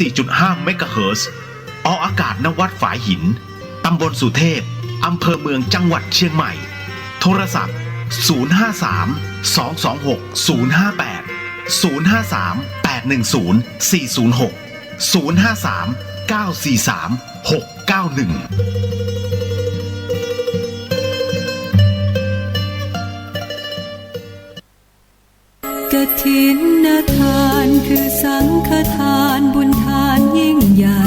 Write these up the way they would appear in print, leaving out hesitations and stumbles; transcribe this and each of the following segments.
4.5 เมกะเฮิรตซ์ออกอากาศณวัดฝายหินตำบลสุเทพอำเภอเมืองจังหวัดเชียงใหม่โทรศัพท์กฐินทานคือสังฆทานบุญทานยิ่งใหญ่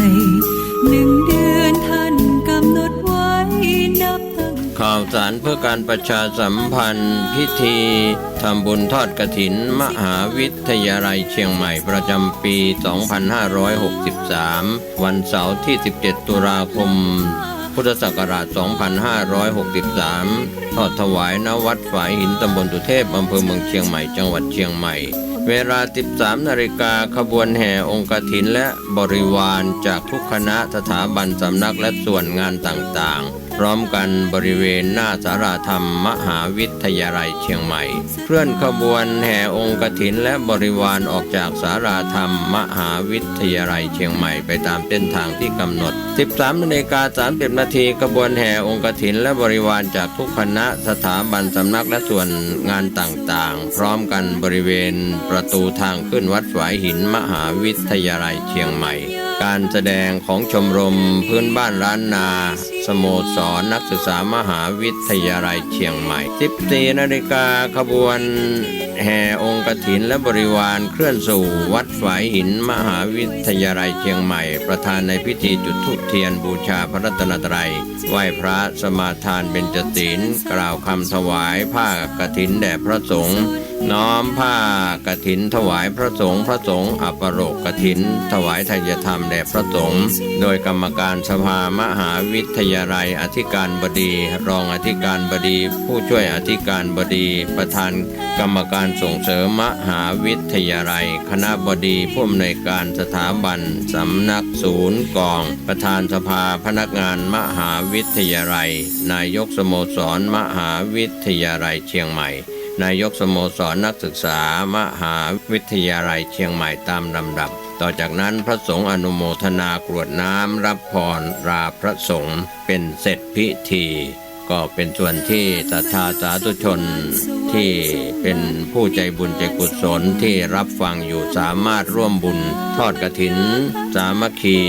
1 เดือนท่านกำหนดไว้นับตั้งข่าวสารเพื่อการประชาสัมพันธ์พิธีทำบุญทอดกฐินมหาวิทยาลัยเชียงใหม่ประจำปี 2563 วันเสาร์ที่ 17 ตุลาคม พุทธศักราช 2563 ทอดถวายณวัดฝายหินตำบลสุเทพอำเภอเมืองเชียงใหม่จังหวัดเชียงใหม่เวลา 13 นาฬิกาขบวนแห่องค์กฐินและบริวารจากทุกคณะสถาบันสำนักและส่วนงานต่างๆพร้อมกันบริเวณหน้าศาลาธรรมมหาวิทยาลัยเชียงใหม่เคลื่อนขบวนแห่องค์กฐินและบริวารออกจากศาลาธรรมมหาวิทยาลัยเชียงใหม่ไปตามเส้นทางที่กำหนด 13 นาฬิกา 30 นาทีขบวนแห่องค์กฐินและบริวารจากทุกคณะสถาบันสำนักและส่วนงานต่างๆพร้อมกันบริเวณประตูทางขึ้นวัดฝายหินมหาวิทยาลัยเชียงใหม่การแสดงของชมรมพื้นบ้านล้านนาสโมสรนักศึกษามหาวิทยาลัยเชียงใหม่ 14 นาฬิกาขบวนแห่องค์กฐินและบริวารเคลื่อนสู่วัดฝายหินมหาวิทยาลัยเชียงใหม่ประธานในพิธีจุดธูปเทียนบูชาพระรัตนตรัยไหว้พระสมาทานเบญจศีลกล่าวคำถวายผ้ากฐินแด่พระสงฆ์น้อมผ้ากฐินถวายพระสงฆ์อัปโรกฐินถวายทายธรรมแด่พระสงฆ์โดยกรรมการสภามหาวิทยาลัยอธิการบดีรองอธิการบดีผู้ช่วยอธิการบดีประธานกรรมการส่งเสริมมหาวิทยาลัยคณบดีผู้อำนวยการสถาบันสำนักศูนย์กองประธานสภาพนักงานมหาวิทยาลัยนายกสโมสรมหาวิทยาลัยเชียงใหม่นายกสโมสรนักศึกษามหาวิทยาลัยเชียงใหม่ตามลำดับต่อจากนั้นพระสงฆ์อนุโมทนากรวดน้ำรับพรราพระสงฆ์เป็นเสร็จพิธีก็เป็นส่วนที่ศรัทธาสาธุชนที่เป็นผู้ใจบุญใจกุศลที่รับฟังอยู่สามารถร่วมบุญทอดกฐินสามัคคี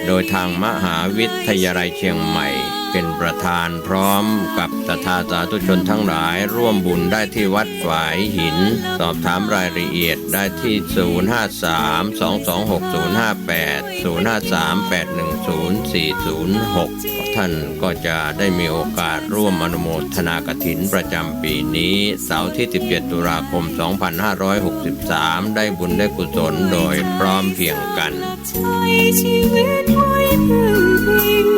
โดยทางมหาวิทยาลัยเชียงใหม่เป็นประธานพร้อมกับศรัทธาสาธุชนทั้งหลายร่วมบุญได้ที่วัดฝายหินสอบถามรายละเอียดได้ที่ 053-226058 ท่านก็จะได้มีโอกาสร่วมอนุโมทนากฐินประจำปีนี้เสาร์ที่ 17 ตุลาคม 2563 ได้บุญได้กุศลโดยพร้อมเพรียงกันชีวิตไว้พึ่งพิง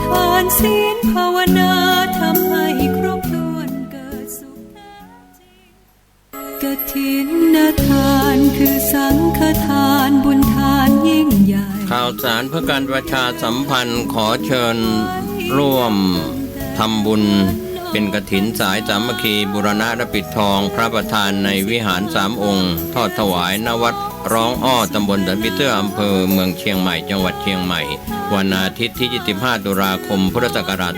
ทานศีลภาวนาทำให้ครบถ้วนเกิดสุขแท้จริงกฐินทานคือสังฆทานบุญทานยิ่งใหญ่ข่าวสารเพื่อการประชาสัมพันธ์ขอเชิญร่วมทำบุญเป็นกฐินสายสามัคคีบูรณะและปิดทองพระประธานในวิหาร3 องค์ทอดถวายณวัดร้องอ้อตำบลสันปิเตอร์อำเภอเมืองเชียงใหม่จังหวัดเชียงใหม่วันอาทิตย์ที่ 25 ตุลาคม พุทธศักราช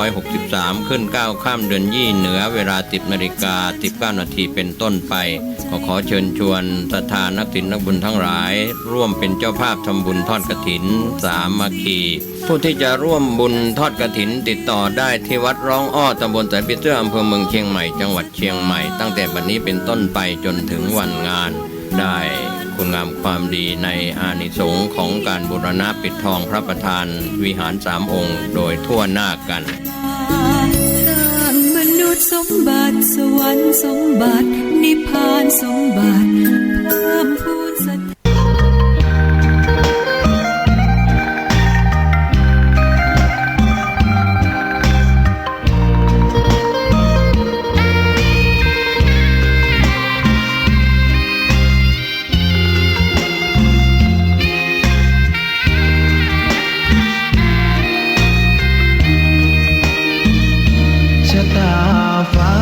2563 ขึ้น 9 ค่ำเดือนยี่เหนือเวลา 10 นาฬิกา 19 นาทีเป็นต้นไปขอเชิญชวนศรัทธานักศิลป์นักบุญทั้งหลายร่วมเป็นเจ้าภาพทำบุญทอดกฐินสามัคคีผู้ที่จะร่วมบุญทอดกฐินติดต่อได้ที่วัดร้องอ้อตำบลสันปิเตอร์อำเภอเมืองเชียงใหม่จังหวัดเชียงใหม่ตั้งแต่บัดนี้เป็นต้นไปจนถึงวันงานได้คุณงามความดีในอานิสงส์ของการบูรณะปิดทองพระประธานวิหาร3 องค์โดยทั่วหน้ากันสร้างมนุษย์สมบัติสวรรค์สมบัตินิพพานสมบัติเพิ่มพูนศรัทธาฟ้า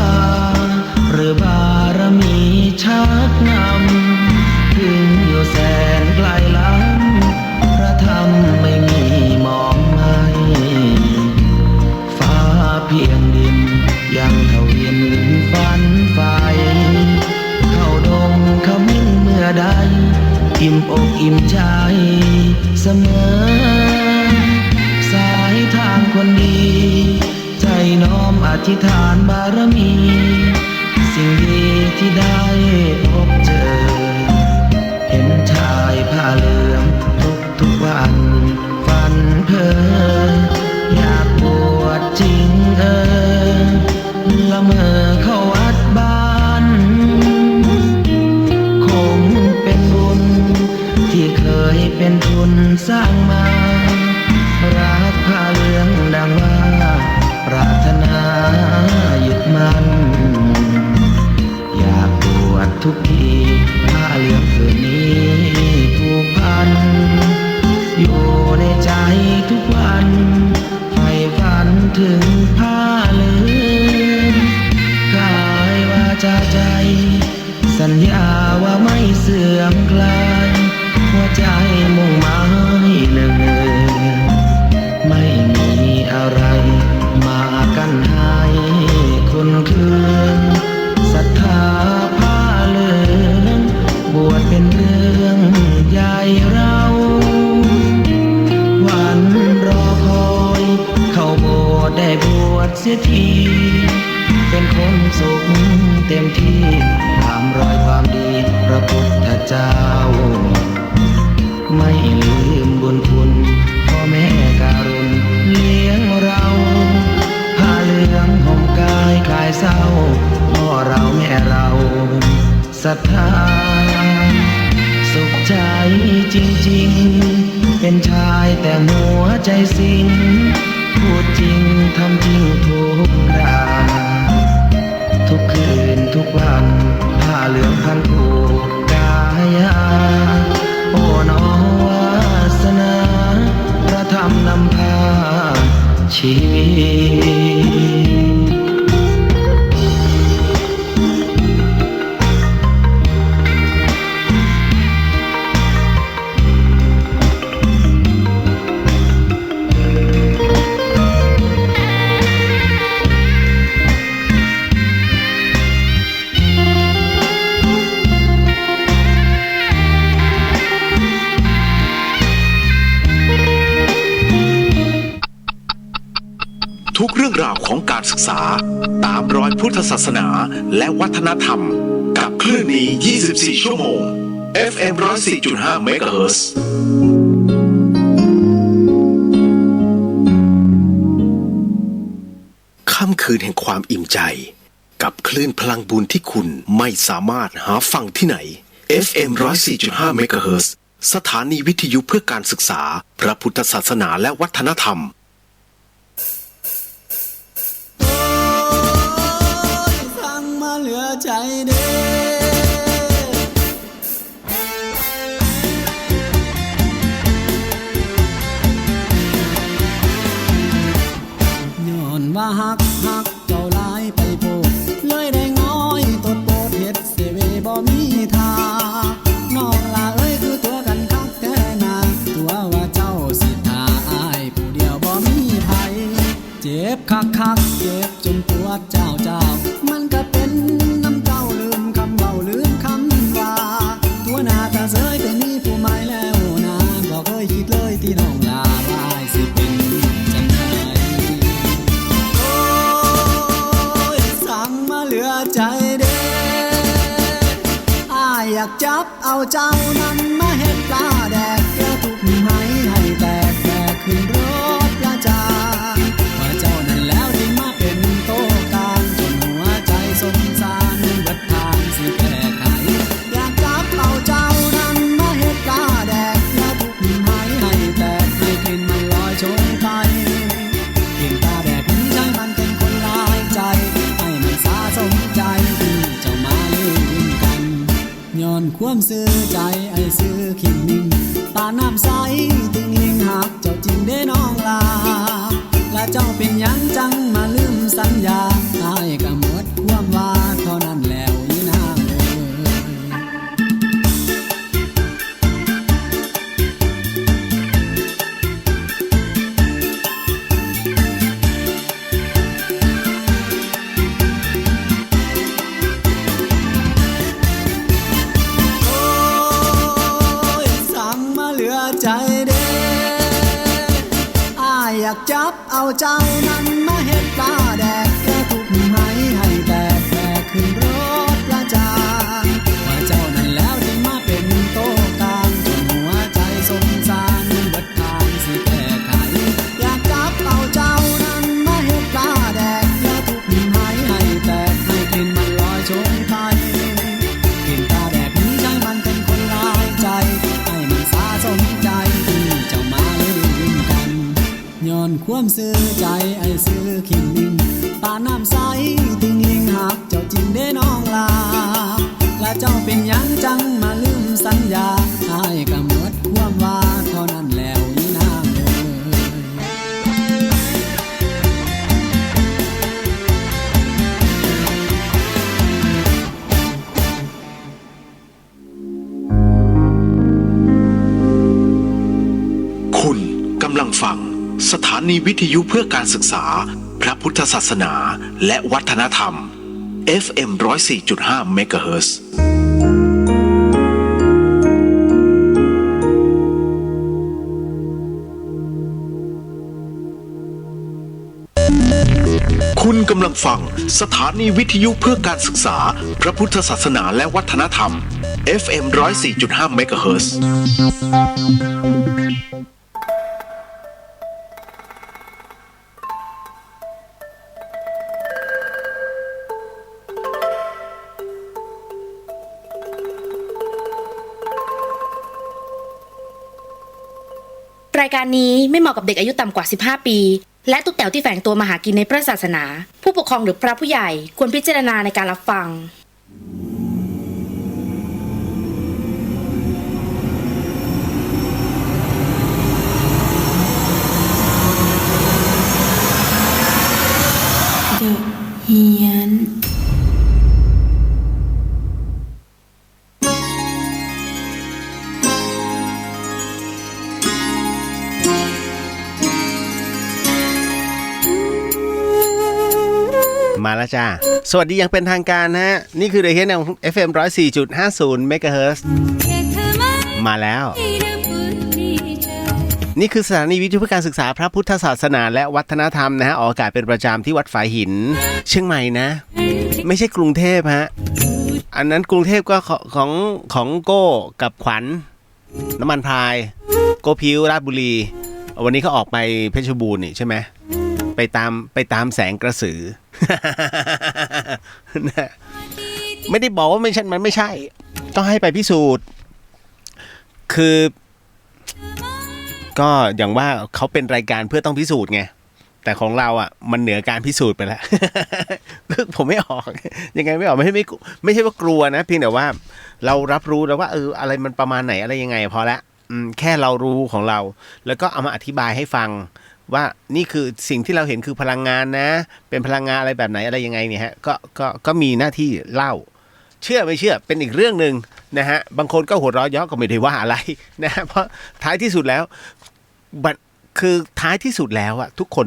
หรือบารมีชักนำคือ อิ่มใจเสมอสายทางคนดีใจน้อมอธิษฐานบารมี สิ่งดีที่ได้พบเจอ เห็นชายผ้าเหลืองทุกวันฝันเพ้ออยากบวชจริงละเมอเข้าวัดบ้านคงเป็นบุญที่เคยเป็นทุนสร้างมารักผ้าเหลืองดังว่าปรารถนายึดมั่นอยากบวชทุกทีผ้าเหลืองผืนนี้ผูกพันอยู่ในใจทุกวันใฝ่ฝันถึงผ้าเหลืองกายวาจาใจสัญญาว่าไม่เสื่อมคลายหัวใจมุ่งหมายเลื่อนไม่มีอะไรมากั้นให้คนเคืองศรัทธาผ้าเหลืองบวชเป็นเรื่องใหญ่เราวันรอคอยเข้าโบสถ์ได้บวชเสียทีเป็นคนสุขเต็มที่ตามรอยความดีพระพุทธเจ้าไม่ลืมบุญคุณพ่อแม่การุณเลี้ยงเราผ้าเหลืองห่มกายคลายเศร้าพ่อเราแม่เราศรัทธาสุขใจจริงๆเป็นชายแต่หัวใจสิงพูดจริงทำจริงทุกคราทุกคืนทุกวันผ้าเหลืองพันผูกกายาโอ้น้อวาสนาพระธรรมนำพาชีวิต ทุกเรื่องราวของการศึกษาตามรอยพุทธศาสนาและวัฒนธรรมกับคลื่นนี้ 24 ชั่วโมง FM 104.5 เมกะเฮิรตซ์ค่ำคืนแห่งความอิ่มใจกับคลื่นพลังบุญที่คุณไม่สามารถหาฟังที่ไหน FM 104.5 เมกะเฮิรตซ์สถานีวิทยุเพื่อการศึกษาพระพุทธศาสนาและวัฒนธรรมเหลือใจเด้ย้อนว่าฮักเจ้าลายไปโพดเลยได้ง้อยตดโปดเฮ็ดเสเวบ่มีทาน้องลาเอ้ยคือตัวกันคักแท้นาตัวว่าเจ้าสิทาอายผู้เดียวบ่มีไผเจ็บคักเจ็บจนปวดเจ้ามันก็เป็นน้ำเจ้าลืมคำเว้าลืมคำว่าตัวหน้าตาเสยเป็นนี่ผู้ใหม่แล้วนะบอกเคยคิดเลยที่น้องลาว่าสิเป็นจังไงโอ้ยสั่งมาเหลือใจเด้อ้ายอยากจับเอาเจ้านั้นมาเฮ็ดปลาแดกแล้วทุกให้แตกขึ้นรถประจานว่าเจ้านั้นแล้วที่มาเป็นโตการจนหัวใจสงสารเบิดทางสิแก้ไขอยากจับเอาเจ้านั้นมาเฮ็ดปลาแดกแล้วทุกให้แตกให้กลิ่นมันลอยโชยไปกลิ่นปลาแดกนี้ใช่มันเป็นคนลายใจให้มันสาสมใจที่เจ้ามาลืมกันย้อนความซื่อใจไอ้ซื่อขิงนิ่งตาน้ำใสติงหิงหักเจ้าจริงได้น้องลาและเจ้าเป็นยังจังมาลืมสัญญาอายก็หมดความว่าเท่านั้นแล้วอีนางเอ้ย เหลือใจเด้อ้ายอยากจับเอาเจ้านั้นมาเฮ็ดปลาแดกแค่ทุกให้แตกแบกขึ้นรถประจานว่าเจ้านั้นแล้วที่มาเป็นโตกลางจนหัวใจสงสารเบิดทางสิแก้ไขอยากจับเอาเจ้านั้นมาเฮ็ดปลาแดกแค่ทุกให้แตกให้กลิ่นมันลอยโชยไปกลิ่นปลาแดกนี้ใช่มันเป็นคนลายใจให้มันสาสมใจที่เจ้ามาลืมกันย้อนความซื่อใจไอ้ซื่อขิงนิ่งปาน้ำใสติงลิงหักเจ้าจริงได้น้องลาและเจ้าเป็นหยังจังมาลืมสัญญาอ้ายก็หมดความว่าเท่านั้นแล้วอีนางเอ้ยคุณกำลังฟังสถานีวิทยุเพื่อการศึกษาพระพุทธศาสนาและวัฒนธรรม FM 104.5 เมกะเฮิรตซ์คุณกำลังฟังสถานีวิทยุเพื่อการศึกษาพระพุทธศาสนาและวัฒนธรรม FM 104.5 เมกะเฮิรตซ์รายการนี้ไม่เหมาะกับเด็กอายุต่ำกว่า 15 ปี และทุกแถวที่แฝงตัวมาหากินในพระศาสนา ผู้ปกครองหรือพระผู้ใหญ่ควรพิจารณาในการรับฟังเดอะเฮียนมาแล้วจ้าสวัสดียังเป็นทางการนะฮะนี่คือ The Hit ของ FM 104.50 เมกะเฮิรตซ์มาแล้วนี่คือสถานีวิทยุเพื่อการศึกษาพระพุทธศาสนาและวัฒนธรรมนะฮะออกอากาศเป็นประจำที่วัดฝายหินเชียงใหม่นะไม่ใช่กรุงเทพฮะอันนั้นกรุงเทพก็ของโก้กับขวัญน้ำมันพรายโกพิวราชบุรีวันนี้เขาออกไปเพชรบูรณ์นี่ใช่ไหมไปตามแสงกระสือ ไม่ได้บอกว่าไม่ใช่มันไม่ใช่ต้องให้ไปพิสูจน์คือก็อย่างว่าเขาเป็นรายการเพื่อต้องพิสูจน์ไงแต่ของเราอ่ะมันเหนือการพิสูจน์ไปแล้ว ผมไม่ออกยังไงไม่ออกไม่ใช่ว่ากลัวนะเพียงแต่ว่าเรารับรู้แล้วว่าอะไรมันประมาณไหนอะไรยังไงพอละแค่เรารู้ของเราแล้วก็เอามาอธิบายให้ฟังว่านี่คือสิ่งที่เราเห็นคือพลังงานนะเป็นพลังงานอะไรแบบไหนอะไรยังไงเนี่ยฮะก็มีหน้าที่เล่าเชื่อไม่เชื่อเป็นอีกเรื่องนึงนะฮะบางคนก็หัวเราะเยาะก็ไม่ได้ว่าอะไรนะเพราะท้ายที่สุดแล้วคือท้ายที่สุดแล้วอะทุกคน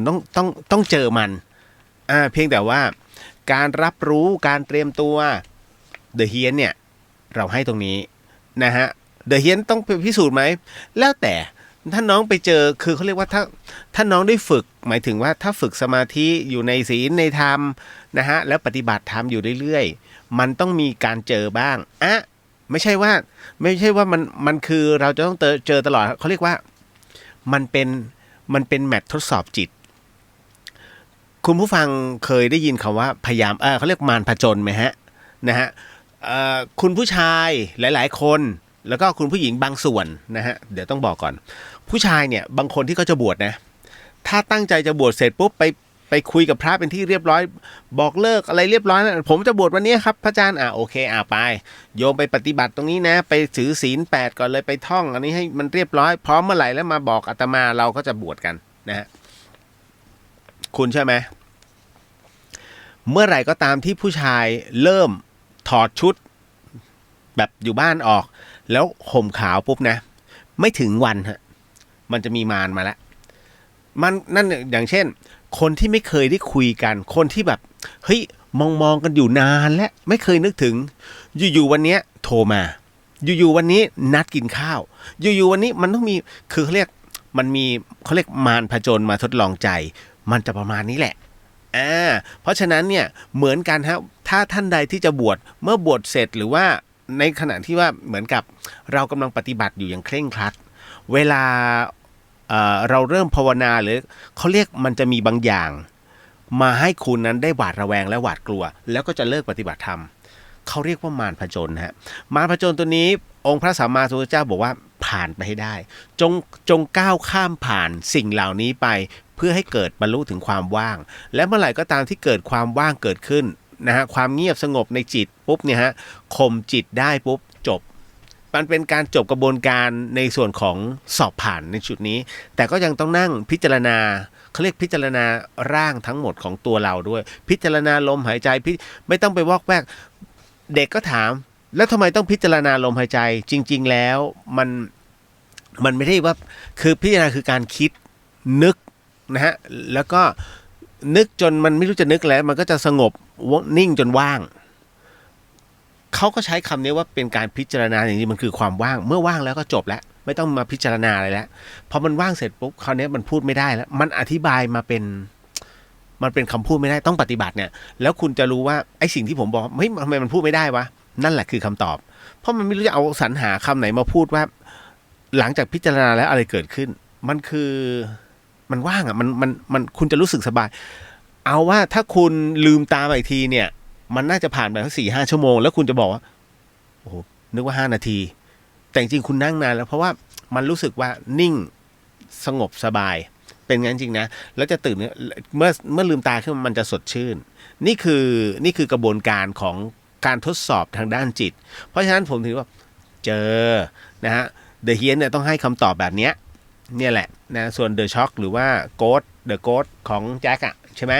ต้องเจอมันเพียงแต่ว่าการรับรู้การเตรียมตัว The Hit เนี่ยเราให้ตรงนี้นะฮะ The Hit ต้องไปพิสูจน์ไหมแล้วแต่ถ้าน้องไปเจอคือเขาเรียกว่าถ้าน้องได้ฝึกหมายถึงว่าถ้าฝึกสมาธิอยู่ในศีลในธรรมนะฮะแล้วปฏิบัติธรรมอยู่เรื่อยๆมันต้องมีการเจอบ้างไม่ใช่ว่ามันคือเราจะต้องเจอตลอดเขาเรียกว่ามันเป็นแมททดสอบจิตคุณผู้ฟังเคยได้ยินคำว่าพยายามเขาเรียกมารผจญไหมฮะนะฮะคุณผู้ชายหลายๆคนแล้วก็คุณผู้หญิงบางส่วนนะฮะเดี๋ยวต้องบอกก่อนผู้ชายเนี่ยบางคนที่เขาจะบวชนะถ้าตั้งใจจะบวชเสร็จปุ๊บไปคุยกับพระเป็นที่เรียบร้อยบอกเลิกอะไรเรียบร้อยนะผมจะบวชวันนี้ครับพระอาจารย์โอเคไปโยมไปปฏิบัติตรงนี้นะไปถือศีล8ก่อนเลยไปท่องอันนี้ให้มันเรียบร้อยพร้อมเมื่อไหร่แล้วมาบอกอาตมาเราก็จะบวชกันนะฮะคุณใช่ไหมเมื่อไหร่ก็ตามที่ผู้ชายเริ่มถอดชุดแบบอยู่บ้านออกแล้วห่มขาวปุ๊บนะไม่ถึงวันฮะมันจะมีมารมาแล้วมันนั่นอย่างเช่นคนที่ไม่เคยได้คุยกันคนที่แบบเฮ้ยมองกันอยู่นานและไม่เคยนึกถึงอยู่ๆวันนี้โทรมา อยู่ๆวันนี้นัดกินข้าวอยู่ๆวันนี้มันต้องมีคือเขาเรียกมารผจญมาทดลองใจมันจะประมาณนี้แหละเพราะฉะนั้นเนี่ยเหมือนกันครับถ้าท่านใดที่จะบวชเมื่อบวชเสร็จหรือว่าในขณะที่ว่าเหมือนกับเรากำลังปฏิบัติอยู่อย่างเคร่งครัดเวลาเราเริ่มภาวนาหรือเขาเรียกมันจะมีบางอย่างมาให้คุณนั้นได้หวาดระแวงและหวาดกลัวแล้วก็จะเลิกปฏิบัติธรรมเขาเรียกว่ามารผจญฮะมารผจญตัวนี้องค์พระสัมมาสัมพุทธเจ้าบอกว่าผ่านไปให้ได้จงก้าวข้ามผ่านสิ่งเหล่านี้ไปเพื่อให้เกิดบรรลุถึงความว่างและเมื่อไหร่ก็ตามที่เกิดความว่างเกิดขึ้นนะฮะความเงียบสงบในจิตปุ๊บเนี่ยฮะข่มจิตได้ปุ๊บจบมันเป็นการจบกระบวนการในส่วนของสอบผ่านในจุดนี้แต่ก็ยังต้องนั่งพิจารณาเขาเรียกพิจารณาร่างทั้งหมดของตัวเราด้วยพิจารณาลมหายใจไม่ต้องไปวอกแวกเด็กก็ถามแล้วทำไมต้องพิจารณาลมหายใจจริงๆแล้วมันไม่ได้ว่าคือพิจารณาคือการคิดนึกนะฮะแล้วก็นึกจนมันไม่รู้จะนึกแล้วมันก็จะสงบนิ่งจนว่างเขาก็ใช้คำนี้ว่าเป็นการพิจารณาอย่างนี้มันคือความว่างเมื่อว่างแล้วก็จบแล้วไม่ต้องมาพิจารณาอะไรแล้วพอมันว่างเสร็จปุ๊บคราวนี้มันพูดไม่ได้แล้วมันอธิบายมาเป็นคำพูดไม่ได้ต้องปฏิบัติเนี่ยแล้วคุณจะรู้ว่าไอ้สิ่งที่ผมบอกเฮ้ยทำไมมันพูดไม่ได้วะนั่นแหละคือคำตอบเพราะมันไม่รู้จะเอาสรรหาคำไหนมาพูดว่าหลังจากพิจารณาแล้วอะไรเกิดขึ้นมันคือมันว่างอ่ะมันคุณจะรู้สึกสบายเอาว่าถ้าคุณลืมตาไปอีกทีเนี่ยมันน่าจะผ่านไปทั้ง 4-5 ชั่วโมงแล้วคุณจะบอกว่าโอ้โหนึกว่า5 นาทีแต่จริงคุณนั่งนานแล้วเพราะว่ามันรู้สึกว่านิ่งสงบสบายเป็นงั้นจริงนะแล้วจะตื่นเมื่อลืมตาขึ้นมันจะสดชื่นนี่คือกระบวนการของการทดสอบทางด้านจิตเพราะฉะนั้นผมถือว่าเจอนะฮะเดอะเฮียนเนี่ยต้องให้คำตอบแบบนี้เนี่ยแหละนะส่วนเดอะช็อคหรือว่าโกดเดอะโกดของแจ็คอะใช่ไหม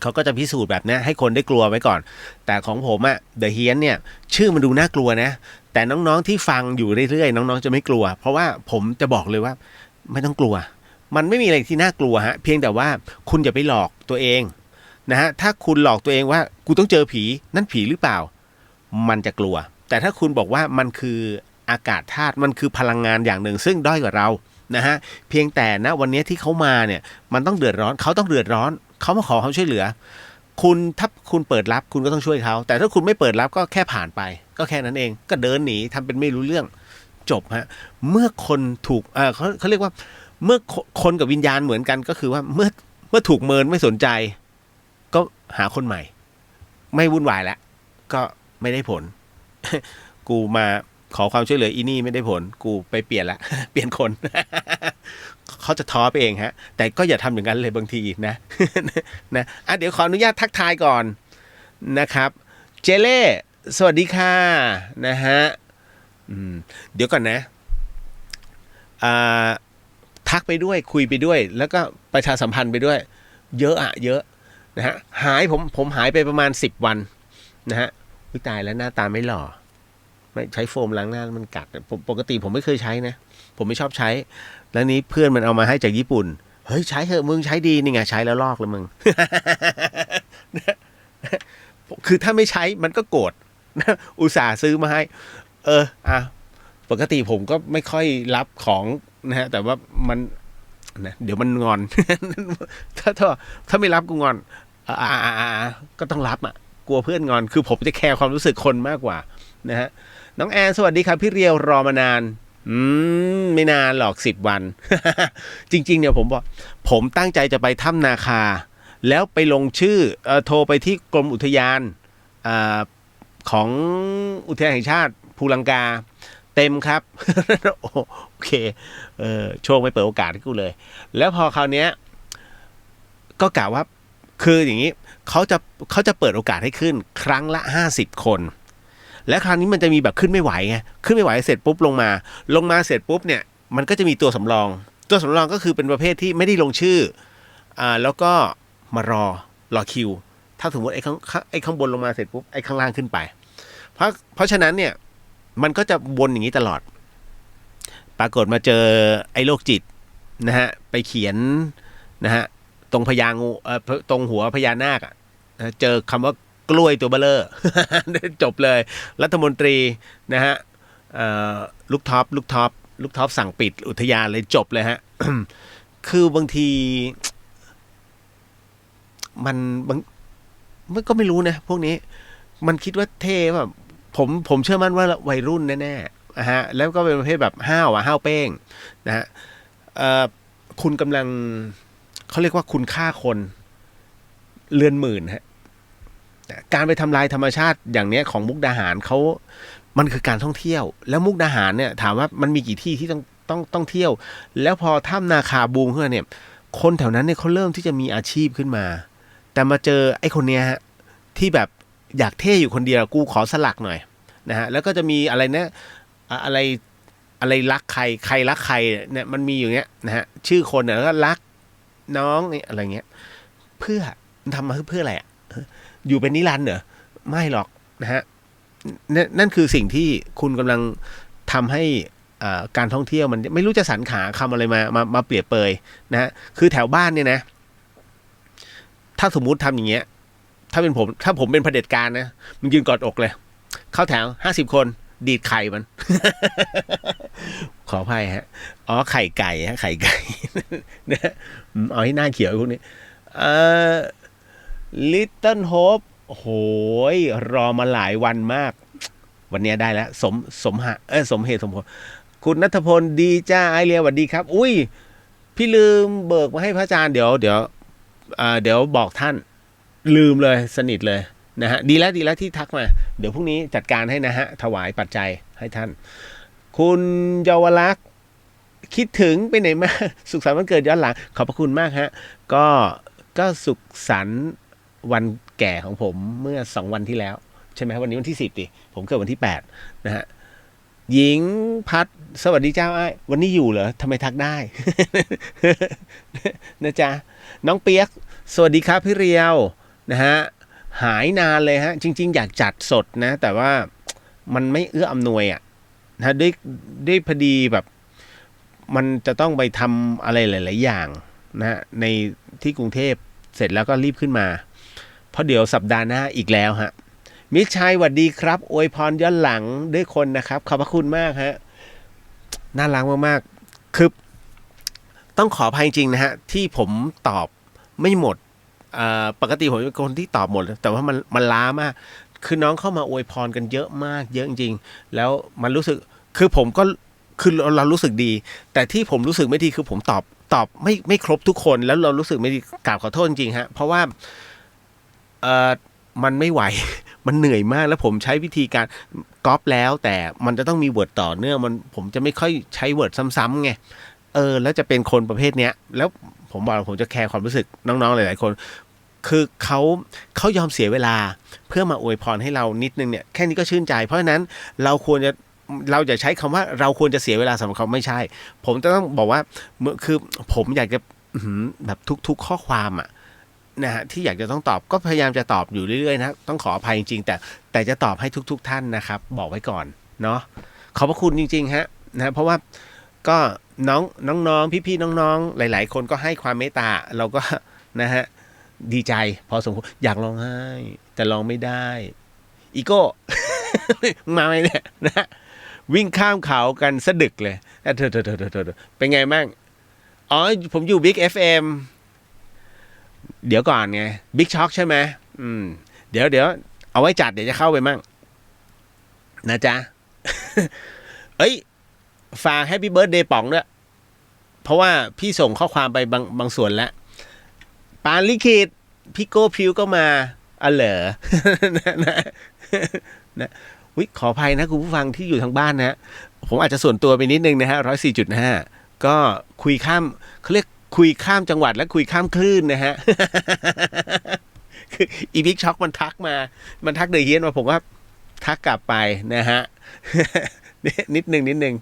เขาก็จะพิสูจน์แบบนี้ให้คนได้กลัวไว้ก่อนแต่ของผมอะเดอะเฮียนเนี่ยชื่อมันดูน่ากลัวนะแต่น้องๆที่ฟังอยู่เรื่อยๆน้องๆจะไม่กลัวเพราะว่าผมจะบอกเลยว่าไม่ต้องกลัวมันไม่มีอะไรที่น่ากลัวฮะเพียงแต่ว่าคุณอย่าไปหลอกตัวเองนะฮะถ้าคุณหลอกตัวเองว่ากูต้องเจอผีนั่นผีหรือเปล่ามันจะกลัวแต่ถ้าคุณบอกว่ามันคืออากาศธาตุมันคือพลังงานอย่างหนึ่งซึ่งด้อยกว่าเรานะฮะเพียงแต่นะวันนี้ที่เขามาเนี่ยมันต้องเดือดร้อนเขาต้องเดือดร้อนเขามาขอความช่วยเหลือคุณถ้าคุณเปิดรับคุณก็ต้องช่วยเขาแต่ถ้าคุณไม่เปิดรับก็แค่ผ่านไปก็แค่นั้นเองก็เดินหนีทำเป็นไม่รู้เรื่องจบฮะเมื่อคนถูกเขาเรียกว่าเมื่อคนกับวิญญาณเหมือนกันก็คือว่าเมื่อถูกเมินไม่สนใจก็หาคนใหม่ไม่วุ่นวายแล้วก็ไม่ได้ผล กูมาขอความช่วยเหลืออีนี่ไม่ได้ผลกูไปเปลี่ยนละ เปลี่ยนคน เขาจะท้อไปเองฮะแต่ก็อย่าทำอย่างนั้นเลยบางทีนะ นะเดี๋ยวขออนุญาตทักทายก่อนนะครับเจเล่สวัสดีค่ะนะฮะเดี๋ยวก่อนนะทักไปด้วยคุยไปด้วยแล้วก็ประชาสัมพันธ์ไปด้วยเยอะเยอะนะฮะหายผมหายไปประมาณ10 วันนะฮะตายแล้วหน้าตาไม่หล่อไม่ใช้โฟมล้างหน้ามันกัดปกติผมไม่เคยใช้นะผมไม่ชอบใช้แล้วนี้เพื่อนมันเอามาให้จากญี่ปุ่นเฮ้ยใช้เถอะมึงใช้ดีนี่ไงใช้แล้วลอกแล้วมึง คือถ้าไม่ใช้มันก็โกรธอุตส่าห์ซื้อมาให้ปกติผมก็ไม่ค่อยรับของนะฮะแต่ว่ามันนะเดี๋ยวมันงอน ถ้าไม่รับกูงอนก็ต้องรับกลัวเพื่อนงอนคือผมจะแคร์ความรู้สึกคนมากกว่านะฮะน้องแอนสวัสดีครับพี่เรียวรอมานานไม่นานหรอก10 วัน จริงๆเนี่ยผมบอกผมตั้งใจจะไปถ้ำนาคาแล้วไปลงชื่อโทรไปที่กรมอุทยานของอุทยานแห่งชาติภูลังกาเต็มครับ โอเคโชคไม่เปิดโอกาสให้กูเลยแล้วพอคราวเนี้ยก็กล่าวว่าคืออย่างนี้เขาจะเปิดโอกาสให้ขึ้นครั้งละ50 คนและคราวนี้มันจะมีแบบขึ้นไม่ไหวไงขึ้นไม่ไหวเสร็จปุ๊บลงมาเสร็จปุ๊บเนี่ยมันก็จะมีตัวสำรองก็คือเป็นประเภทที่ไม่ได้ลงชื่อแล้วก็มารอคิวถ้าสมมติไอ้ข้างบนลงมาเสร็จปุ๊บไอ้ข้างล่างขึ้นไปเพราะฉะนั้นเนี่ยมันก็จะวนอย่างนี้ตลอดปรากฏมาเจอไอ้โรคจิตนะฮะไปเขียนนะฮะตรงพญางูตรงหัวพญานาคเจอคำว่ากล้วยตัวเบ้อเร่อ จบเลยรัฐมนตรีนะฮะ เอ่อลูกท็อปสั่งปิดอุทยานเลยจบเลยฮะ คือบางทีมันก็ไม่รู้นะพวกนี้มันคิดว่าเท่แบบผมเชื่อมั่นว่าวัยรุ่นแน่ๆนะฮะแล้วก็เป็นประเภทแบบห้าวเป้งนะฮะคุณกำลังเขาเรียกว่าคุณฆ่าคนเรือนหมื่นฮะการไปทำลายธรรมชาติอย่างเนี้ยของมุกดาหารมันคือการท่องเที่ยวแล้วมุกดาหารเนี่ยถามว่ามันมีกี่ที่ที่ต้องเที่ยวแล้วพอถ้ำนาคาบูมขึ้นมาเนี่ยคนแถวนั้นเนี่ยเขาเริ่มที่จะมีอาชีพขึ้นมาแต่มาเจอไอ้คนเนี้ยฮะที่แบบอยากเท่อยู่คนเดียวกูขอสลักหน่อยนะฮะแล้วก็จะมีอะไรนะอะไรรักใครรักใครเนี่ยมันมีอยู่เนี้ยนะฮะชื่อคนเนี่ยแล้วก็รักน้องนี่อะไรเงี้ยเพื่อทำมาเพื่ออะไรอ่ะอยู่เป็นนิรันดร์เหรอไม่หรอกนะฮะนั่นคือสิ่งที่คุณกำลังทำให้การท่องเที่ยวมันไม่รู้จะสรรหาคำอะไรมาเปรียบเปยนะฮะคือแถวบ้านเนี่ยนะถ้าสมมุติทำอย่างเงี้ยถ้าผมเป็นเผด็จการนะมันยืนกอดอกเลยเข้าแถว50 คนดีดไข่มัน ขออภัยฮะอ๋อไข่ไก่ฮะไข่ไก่ นะเอาให้หน้าเขียวพวกนี้Little Hope โหยรอมาหลายวันมากวันนี้ได้แล้วสมเหตุสมผลคุณณัฐพลดีจ้าไอเรียสวัสดีครับอุ้ยพี่ลืมเบิกมาให้พระอาจารย์เดี๋ยวบอกท่านลืมเลยสนิทเลยนะฮะดีแล้วที่ทักมาเดี๋ยวพรุ่งนี้จัดการให้นะฮะถวายปัจจัยให้ท่านคุณเยาวลักษณ์คิดถึงไปไหนมาสุขสันต์วันเกิดย้อนหลังขอบพระคุณมากฮะก็สุขสันต์วันแก่ของผมเมื่อ2 วันที่แล้วใช่ไหมวันนี้วันที่10ดิผมเกิดวันที่8นะฮะหญิงพัดสวัสดีเจ้าไอ้วันนี้อยู่เหรอทำไมทักได้ นะจ๊ะน้องเปียกสวัสดีครับพี่เรียวนะฮะหายนานเลยฮะจริงๆอยากจัดสดนะแต่ว่ามันไม่เอื้ออำนวยอ่ะนะด้วยพอดีแบบมันจะต้องไปทำอะไรหลายๆอย่างนะฮะในที่กรุงเทพเสร็จแล้วก็รีบขึ้นมาเพราะเดี๋ยวสัปดาห์หน้าอีกแล้วฮะมิตรชัยสวัสดีครับอวยพรย้อนหลังด้วยคนนะครับขอบพระคุณมากฮะน่ารักมากๆคือต้องขออภัยจริงนะฮะที่ผมตอบไม่หมดปกติผมเป็นคนที่ตอบหมดแต่ว่ามันล้ามากคือน้องเข้ามาอวยพรกันเยอะมากเยอะจริงๆแล้วมันรู้สึกคือผมก็คือเรารู้สึกดีแต่ที่ผมรู้สึกไม่ดีคือผมตอบไม่ครบทุกคนแล้วเรารู้สึกไม่ดีกราบขอโทษจริงๆฮะเพราะว่ามันไม่ไหว มันเหนื่อยมากแล้วผมใช้วิธีการก๊อปแล้วแต่มันจะต้องมีเวิร์ดต่อเนื่องผมจะไม่ค่อยใช้เวิร์ดซ้ำๆไงแล้วจะเป็นคนประเภทเนี้ยแล้วผมบอกผมจะแคร์ความรู้สึกน้องๆหลายๆคนคือเขายอมเสียเวลาเพื่อมาอวยพรให้เรานิดนึงเนี่ยแค่นี้ก็ชื่นใจเพราะฉะนั้นเราจะใช้คำว่าเราควรจะเสียเวลาสำหรับเขาไม่ใช่ผมจะต้องบอกว่าคือผมอยากจะแบบทุกข้อความอ่ะนะฮะที่อยากจะต้องตอบก็พยายามจะตอบอยู่เรื่อยๆนะต้องขออภัยจริงๆแต่จะตอบให้ทุกท่านนะครับบอกไว้ก่อนเนาะขอบพระคุณจริงๆฮะนะเพราะว่าก็น้องพี่ๆน้องๆหลายๆคนก็ให้ความเมตตาเราก็นะฮะดีใจพอสมควรอยากร้องไห้แต่ร้องไม่ได้อีโก้ มาไหมเนี่ยนะวิ่งข้ามเขากันสะดึกเลยเธอเป็นไงบ้างอ๋อผมอยู่ Big FM เดี๋ยวก่อนไง Big Shock ใช่ไหมเดี๋ยวเอาไว้จัดเดี๋ยวจะเข้าไปมั่งนะจ๊ะ เอ้ยฝาก Happy Birthday ป๋องด้วยเพราะว่าพี่ส่งข้อความไปบางส่วนแล้วปานลิขิตพี่โก้พิวก็มาเหรอ นะขออภัยนะคุณผู้ฟังที่อยู่ทางบ้านนะผมอาจจะส่วนตัวไปนิดนึงนะฮะ 104.5 ก็คุยข้ามเขาเรียกคุยข้ามจังหวัดและคุยข้ามคลื่นนะฮะ คืออีบิ๊กช็อกมันทักเดอะเฮียนมาผมก็ทักกลับไปนะฮะ นิดนึง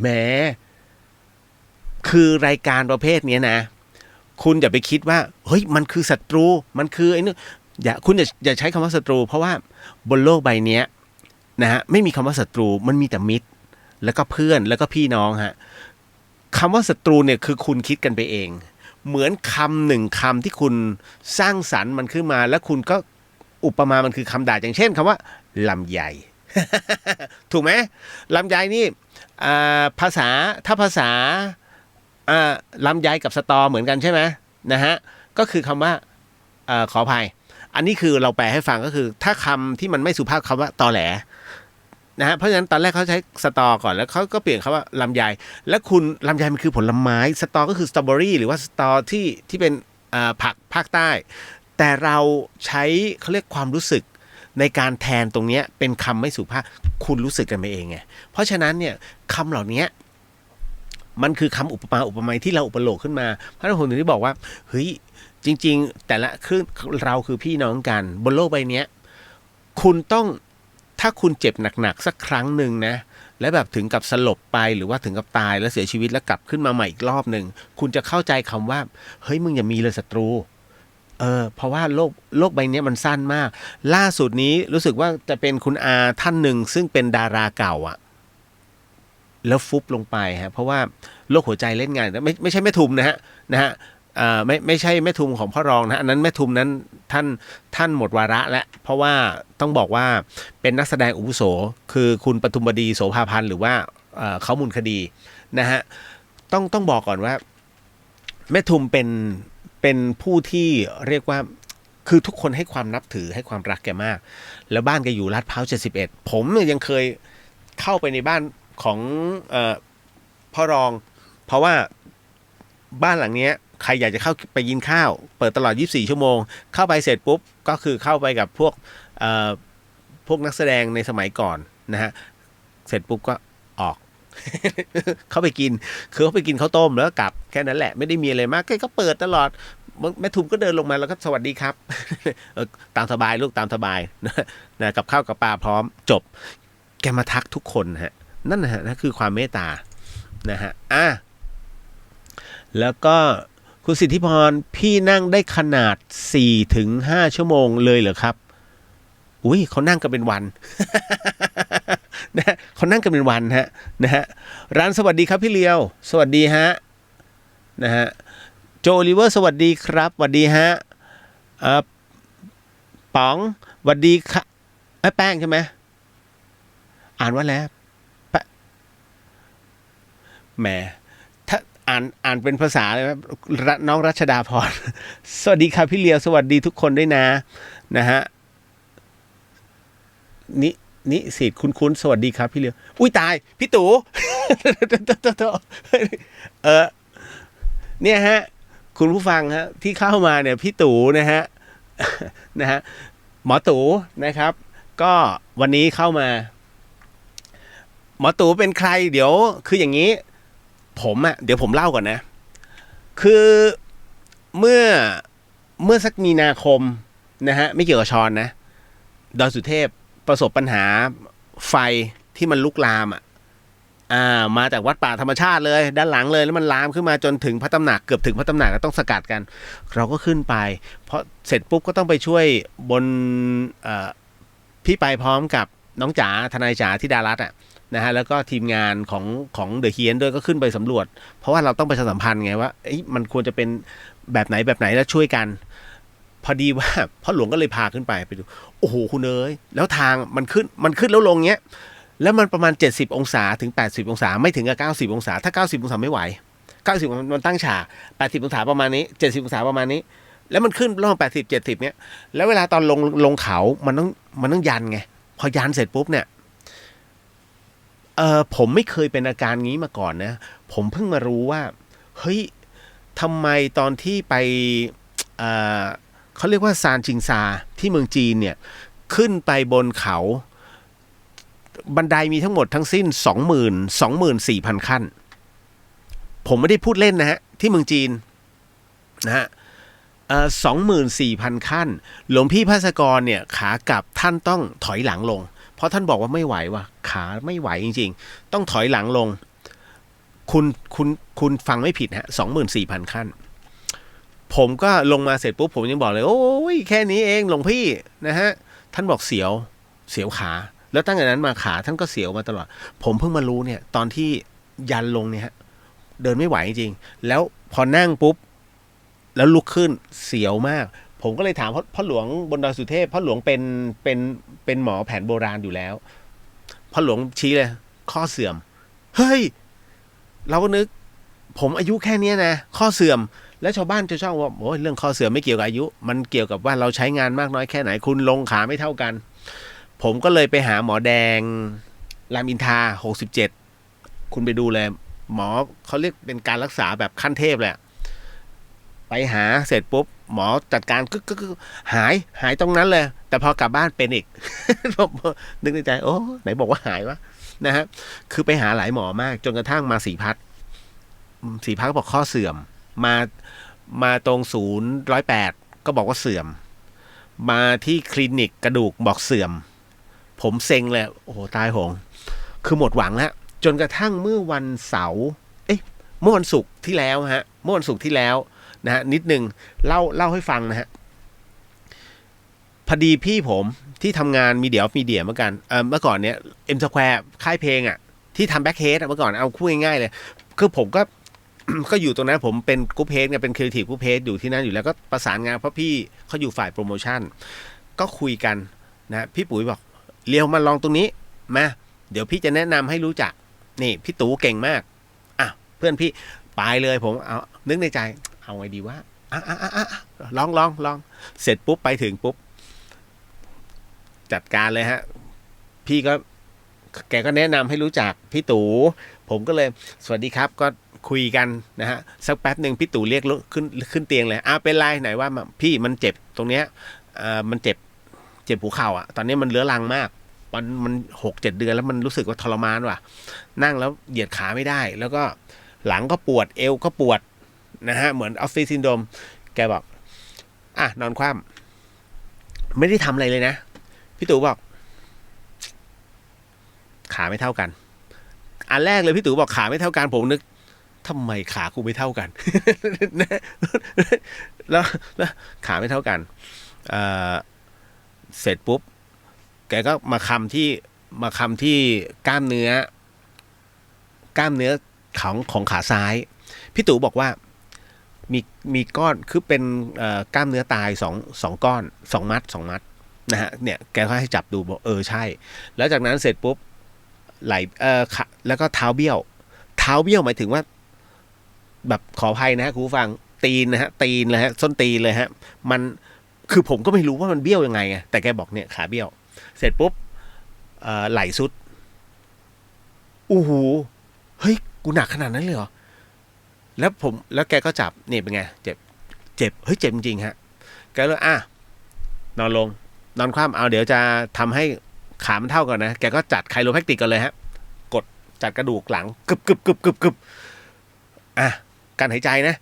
แหมคือรายการประเภทนี้นะคุณอย่าไปคิดว่าเฮ้ยมันคือศัตรูมันคือไอ้นี่คุณอย่าใช้คำว่าศัตรูเพราะว่าบนโลกใบนี้นะฮะไม่มีคำว่าศัตรูมันมีแต่มิตรแล้วก็เพื่อนแล้วก็พี่น้องฮะคำว่าศัตรูเนี่ยคือคุณคิดกันไปเองเหมือนคำหนึ่งคำที่คุณสร้างสรรค์มันขึ้นมาแล้วคุณก็อุปมามันคือคำด่าอย่างเช่นคำว่าลำใหญ่ ถูกไหมลำไยนี่ภาษาถ้าภาษาลำไยกับสตอเหมือนกันใช่ไหมนะฮะก็คือคำว่าขออภัยอันนี้คือเราแปลให้ฟังก็คือถ้าคำที่มันไม่สุภาพคำว่าตอแหลนะฮะเพราะฉะนั้นตอนแรกเขาใช้สตอก่อนแล้วเขาก็เปลี่ยนคำว่าลำไยและคุณลำไยมันคือผลไม้สตอก็คือสตรอเบอรี่หรือว่าสตอที่เป็นผักภาคใต้แต่เราใช้เขาเรียกความรู้สึกในการแทนตรงนี้เป็นคำไม่สุภาพคุณรู้สึกกันไปเองไงเพราะฉะนั้นเนี่ยคำเหล่านี้มันคือคำอุปมาอุปไมยที่เราอุปโลกขึ้นมาเพราะฉะนั้นผมถึงได้บอกว่าเฮ้ยจริงๆแต่ละคือเราคือพี่น้องกันบนโลกใบนี้คุณต้องถ้าคุณเจ็บหนักๆสักครั้งหนึ่งนะและแบบถึงกับสลบไปหรือว่าถึงกับตายแล้วเสียชีวิตแล้วกลับขึ้นมาใหม่อีกรอบหนึ่งคุณจะเข้าใจคำว่าเฮ้ยมึงอย่ามีเลยศัตรูเพราะว่าโลกใบนี้มันสั้นมากล่าสุดนี้รู้สึกว่าจะเป็นคุณอาท่านหนึ่งซึ่งเป็นดาราเก่าอะแล้วฟุบลงไปฮะเพราะว่าโรคหัวใจเล่นงานไม่ใช่แม่ทุมนะฮะไม่ใช่แม่ทุมของพ่อรองนะอันนั้นแม่ทุมนั้นท่านหมดวาระแล้วเพราะว่าต้องบอกว่าเป็นนักแสดงอาวุโสคือคุณปทุมบดีโสภาพันธ์หรือว่าเขามูลคดีนะฮะต้องบอกก่อนว่าแม่ทุมเป็นผู้ที่เรียกว่าคือทุกคนให้ความนับถือให้ความรักแกมากแล้วบ้านแกอยู่ลาดพร้าว71ผมเนี่ยยังเคยเข้าไปในบ้านของพ่อรองเพราะว่าบ้านหลังเนี้ยใครอยากจะเข้าไปกินข้าวเปิดตลอด24ชั่วโมงเข้าไปเสร็จปุ๊บก็คือเข้าไปกับพวกนักแสดงในสมัยก่อนนะฮะเสร็จปุ๊บก็ออก เขาไปกินคือเขาไปกินข้าวต้มแล้วกลับแค่นั้นแหละไม่ได้มีอะไรมากแกก็เปิดตลอดแม่ทุมก็เดินลงมาแล้วก็สวัสดีครับ ตามสบายลูกตามสบายนะกับข้าวกับปลาพร้อมจบแกมาทักทุกคนฮะนั่นนะฮะนั่นคือความเมตตานะฮะแล้วก็คุณสิทธิพรพี่นั่งได้ขนาด 4-5 ชั่วโมงเลยเหรอครับอุ้ยเขานั่งกันเป็นวัน นะเขานั่งกันเป็นวันฮะนะฮะร้านสวัสดีครับพี่เลียวสวัสดีฮะนะฮะโจลิเวอร์สวัสดีครับสวัสดีฮะป๋องสวัสดีค่ะแป้งใช่ไหมอ่านว่าแล้วแหมถ้าอ่านเป็นภาษาเลยนะน้องรัชดาพร สวัสดีครับพี่เลียวสวัสดีทุกคนด้วยนะฮะนี่สิทธิ์คุ้นสวัสดีครับพี่เลียวอุ้ยตายพี่ตู่ เนี่ยฮะคุณผู้ฟังฮะที่เข้ามาเนี่ยพี่ตู่นะฮะ นะฮะหมอตู่นะครับก็วันนี้เข้ามาหมอตู่เป็นใครเดี๋ยวคืออย่างนี้เดี๋ยวผมเล่าก่อนนะคือเมื่อสักมีนาคมนะฮะไม่เกี่ยวกับชอนนะดอยสุเทพประสบปัญหาไฟที่มันลุกลามมาจากวัดป่าธรรมชาติเลยด้านหลังเลยแล้วมันลามขึ้นมาจนถึงพระตำหนักเกือบถึงพระตำหนักก็ต้องสกัดกันเราก็ขึ้นไปเพราะเสร็จปุ๊บก็ต้องไปช่วยบนพี่ไปพร้อมกับน้องจ๋าทนายจ๋าที่ดารัตนะฮะแล้วก็ทีมงานของเดอะเฮียนด้วยก็ขึ้นไปสำรวจเพราะว่าเราต้องประชาสัมพันธ์ไงว่ามันควรจะเป็นแบบไหนแล้วช่วยกันพอดีว่าพ่อหลวงก็เลยพาขึ้นไปดูโอ้โหคุณเอ๋ยแล้วทางมันขึ้นแล้วลงเงี้ยแล้วมันประมาณ70องศาถึง80องศาไม่ถึงกับ90องศาถ้า90องศาไม่ไหว90มันตั้งฉาก80องศาประมาณนี้70องศาประมาณนี้แล้วมันขึ้นระหว่าง80 70เนี้ยแล้วเวลาตอนลงเขามันต้องยันไงพอยันเสร็จปุ๊บเนี่ยผมไม่เคยเป็นอาการงี้มาก่อนนะผมเพิ่งมารู้ว่าเฮ้ยทำไมตอนที่ไปเขาเรียกว่าซานชิงซาที่เมืองจีนเนี่ยขึ้นไปบนเขาบันไดมีทั้งหมดทั้งสิ้น 24,000 ขั้นผมไม่ได้พูดเล่นนะฮะที่เมืองจีนนะฮะ24,000 ขั้นหลวงพี่ภาสกรเนี่ยขากลับท่านต้องถอยหลังลงเพราะท่านบอกว่าไม่ไหวว่ะขาไม่ไหวจริงๆต้องถอยหลังลงคุณฟังไม่ผิดฮะ 24,000 ขั้นผมก็ลงมาเสร็จปุ๊บผมยังบอกเลยโอ้ยแค่นี้เองหลวงพี่นะฮะท่านบอกเสียวขาแล้วตั้งแต่นั้นมาขาท่านก็เสียวมาตลอดผมเพิ่งมารู้เนี่ยตอนที่ยันลงเนี่ยฮะเดินไม่ไหวจริงๆแล้วพอนั่งปุ๊บแล้วลุกขึ้นเสียวมากผมก็เลยถามพ่อหลวงบนดอยสุเทพพ่อหลวงเป็นหมอแผนโบราณอยู่แล้ว พ่อหลวงชี้เลยข้อเสื่อมเฮ้ยเราก็นึกผมอายุแค่เนี้ยนะข้อเสื่อมแล้วชาวบ้านจะชอบว่าโอ้ยเรื่องข้อเสื่อมไม่เกี่ยวกับอายุมันเกี่ยวกับว่าเราใช้งานมากน้อยแค่ไหนคุณลงขาไม่เท่ากันผมก็เลยไปหาหมอแดงรามอินทรา67คุณไปดูเลยหมอเขาเรียกเป็นการรักษาแบบขั้นเทพแหละไปหาเสร็จปุ๊บหมอจัดการกึกหายตรงนั้นเลยแต่พอกลับบ้านเป็นอีก นึกในใจโอ้ไหนบอกว่าหายวะนะฮะคือไปหาหลายหมอมากจนกระทั่งมาศรีพัฒน์บอกข้อเสื่อมมาตรง0-108ก็บอกว่าเสื่อมมาที่คลินิกกระดูกบอกเสื่อมผมเซ็งเลยโอ้โหตายโหงคือหมดหวังแล้วจนกระทั่งเมื่อวันเสาร์เมื่อวันศุกร์ที่แล้วฮะเมื่อวันศุกร์ที่แล้วนะฮะนิดนึงเล่าให้ฟังนะฮะพอดีพี่ผมที่ทำงานมีเดียเมื่อก่อนเนี้ยM Squareค่ายเพลงอ่ะที่ทำแบ็คเฮดเมื่อก่อนเอาพูดง่ายๆเลยคือผมก็ ก็อยู่ตรงนั้นผมเป็นกรุ๊ปเฮดเนี่ยเป็นครีเอทีฟกรุ๊ปเฮดอยู่ที่นั่นอยู่แล้วก็ประสานงานเพราะพี่เขาอยู่ฝ่ายโปรโมชั่นก็คุยกันนะพี่ปุ๋ยบอกเลี้ยวมาลองตรงนี้มาเดี๋ยวพี่จะแนะนำให้รู้จักนี่พี่ตู่เก่งมากอ่ะเพื่อนพี่ไปเลยผมเอานึกในใจเอาไงดีวะลองเสร็จปุ๊บไปถึงปุ๊บจัดการเลยฮะพี่ก็แกก็แนะนำให้รู้จักพี่ตู่ผมก็เลยสวัสดีครับก็คุยกันนะฮะสักแป๊บหนึ่งพี่ตู่เรียกขึ้นเตียงเลยเป็นไรไหนว่าพี่มันเจ็บตรงเนี้ยมันเจ็บหัวเข่าอ่ะตอนนี้มันเรื้อรังมากมัน6-7 เดือนแล้วมันรู้สึกว่าทรมานว่ะนั่งแล้วเหยียดขาไม่ได้แล้วก็หลังก็ปวดเอวก็ปวดนะฮะเหมือนออฟฟิศซินโดรมแกบอกนอนคว่ำไม่ได้ทำอะไรเลยนะพี่ตู่บอกขาไม่เท่ากันอันแรกเลยพี่ตู่บอกขาไม่เท่ากันผมนึกทำไมขากูไม่เท่ากัน แล้วขาไม่เท่ากันเสร็จปุ๊บแกก็มาคำที่กล้ามเนื้อของขาซ้ายพี่ตู่บอกว่ามีก้อนคือเป็นกล้ามเนื้อตาย2ก้อน2มัดนะฮะเนี่ยแกก็ให้จับดูบอกใช่แล้วจากนั้นเสร็จปุ๊บไหลแล้วก็เท้าเบี้ยวหมายถึงว่าแบบขออภัยนะฮะคุณผู้ฟังตีนนะฮะตีนเลยฮะส้นตีนเลยฮะมันคือผมก็ไม่รู้ว่ามันเบี้ยวยังไงไงแต่แกบอกเนี่ยขาเบี้ยวเสร็จปุ๊บไหลสุดอู้หูเฮ้ยกูหนักขนาดนั้นเลยเหรอแล้วแกก็จับนี่เป็นไงเจ็บเฮ้ยเจ็บจริงๆฮะแกเลยนอนลงนอนคว่ำเดี๋ยวจะทำให้ขามันเท่ากันนะแกก็จัดไคโรแพคติกกันเลยฮะกดจัดกระดูกหลังกึบการหายใจนะ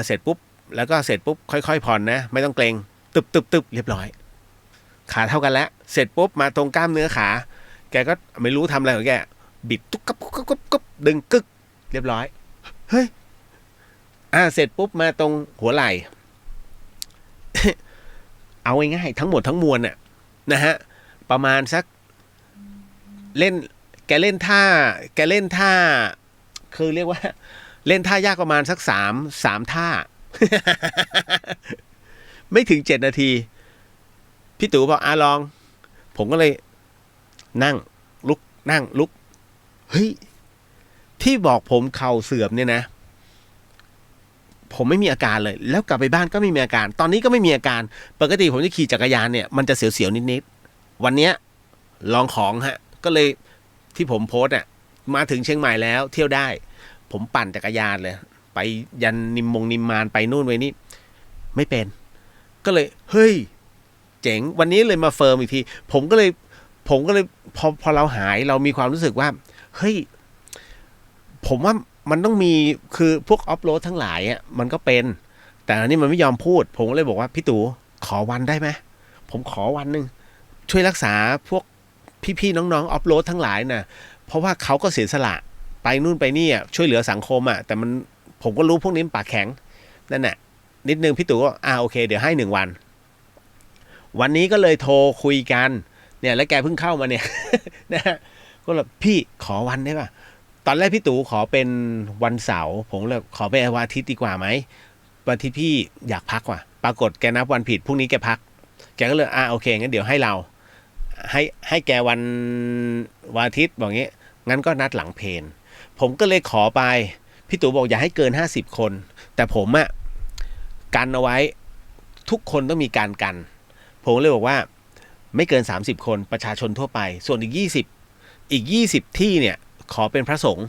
เสร็จปุ๊บแล้วก็เสร็จปุ๊บค่อยๆผ่อนนะไม่ต้องเกรงตึบเรียบร้อยขาเท่ากันแล้วเสร็จปุ๊บมาตรงกล้ามเนื้อขาแกก็ไม่รู้ทำอะไรของแกบิดตุ๊กกับดึงกึกเรียบร้อยเฮ้ยเสร็จปุ๊บมาตรงหัวไหล่ เอาง่ายๆทั้งหมดทั้งมวลน่ะนะฮะประมาณสักแกเล่นท่าคือเรียกว่าเล่นท่ายากประมาณสัก3ท่า ไม่ถึง7 นาทีพี่ตู่บอกลองผมก็เลยนั่งลุกเฮ้ยที่บอกผมเข่าเสื่อมเนี่ยนะผมไม่มีอาการเลยแล้วกลับไปบ้านก็ไม่มีอาการตอนนี้ก็ไม่มีอาการปกติผมจะขี่จักรยานเนี่ยมันจะเสียวๆนิดๆวันเนี้ยลองของฮะก็เลยที่ผมโพสต์มาถึงเชียงใหม่แล้วเที่ยวได้ผมปั่นจักรยานเลยไปยันนิมมานไปนู่นไปนี่ไม่เป็นก็เลยเฮ้ยเจ๋งวันนี้เลยมาเฟิร์มอีกทีผมก็เลยพอเราหายเรามีความรู้สึกว่าเฮ้ยผมว่ามันต้องมีคือพวกออฟโรดทั้งหลายมันก็เป็นแต่อันนี้มันไม่ยอมพูดผมก็เลยบอกว่าพี่ตู่ขอวันได้ไหมผมขอวันนึงช่วยรักษาพวกพี่ๆน้องๆออฟโรดทั้งหลายนะเพราะว่าเขาก็เสียสละไปนู่นไปนี่ช่วยเหลือสังคมแต่มันผมก็รู้พวกนี้ปากแข็งนั่นแหละนิดนึงพี่ตู่ก็โอเคเดี๋ยวให้1 วันนี้ก็เลยโทรคุยกันเนี่ยแล้วแกเพิ่งเข้ามาเนี่ย นะก็แบบพี่ขอวันได้ป่ะตอนแรกพี่ตู่ขอเป็นวันเสาร์ผมเลยขอไปวันอาทิตย์ดีกว่าไหมวันอาทิตย์พี่อยากพักว่ะปรากฏแกนับวันผิดพรุ่งนี้แกพักแกก็เลยโอเคงั้นเดี๋ยวให้เรา ให้แกวันอาทิตย์บอกงี้งั้นก็นัดหลังเพลผมก็เลยขอไปพี่ตู่บอกอย่าให้เกิน50 คนแต่ผมอะกันเอาไว้ทุกคนต้องมีการกันผมเลยบอกว่าไม่เกิน30 คนประชาชนทั่วไปส่วนอีก20ที่เนี่ยขอเป็นพระสงฆ์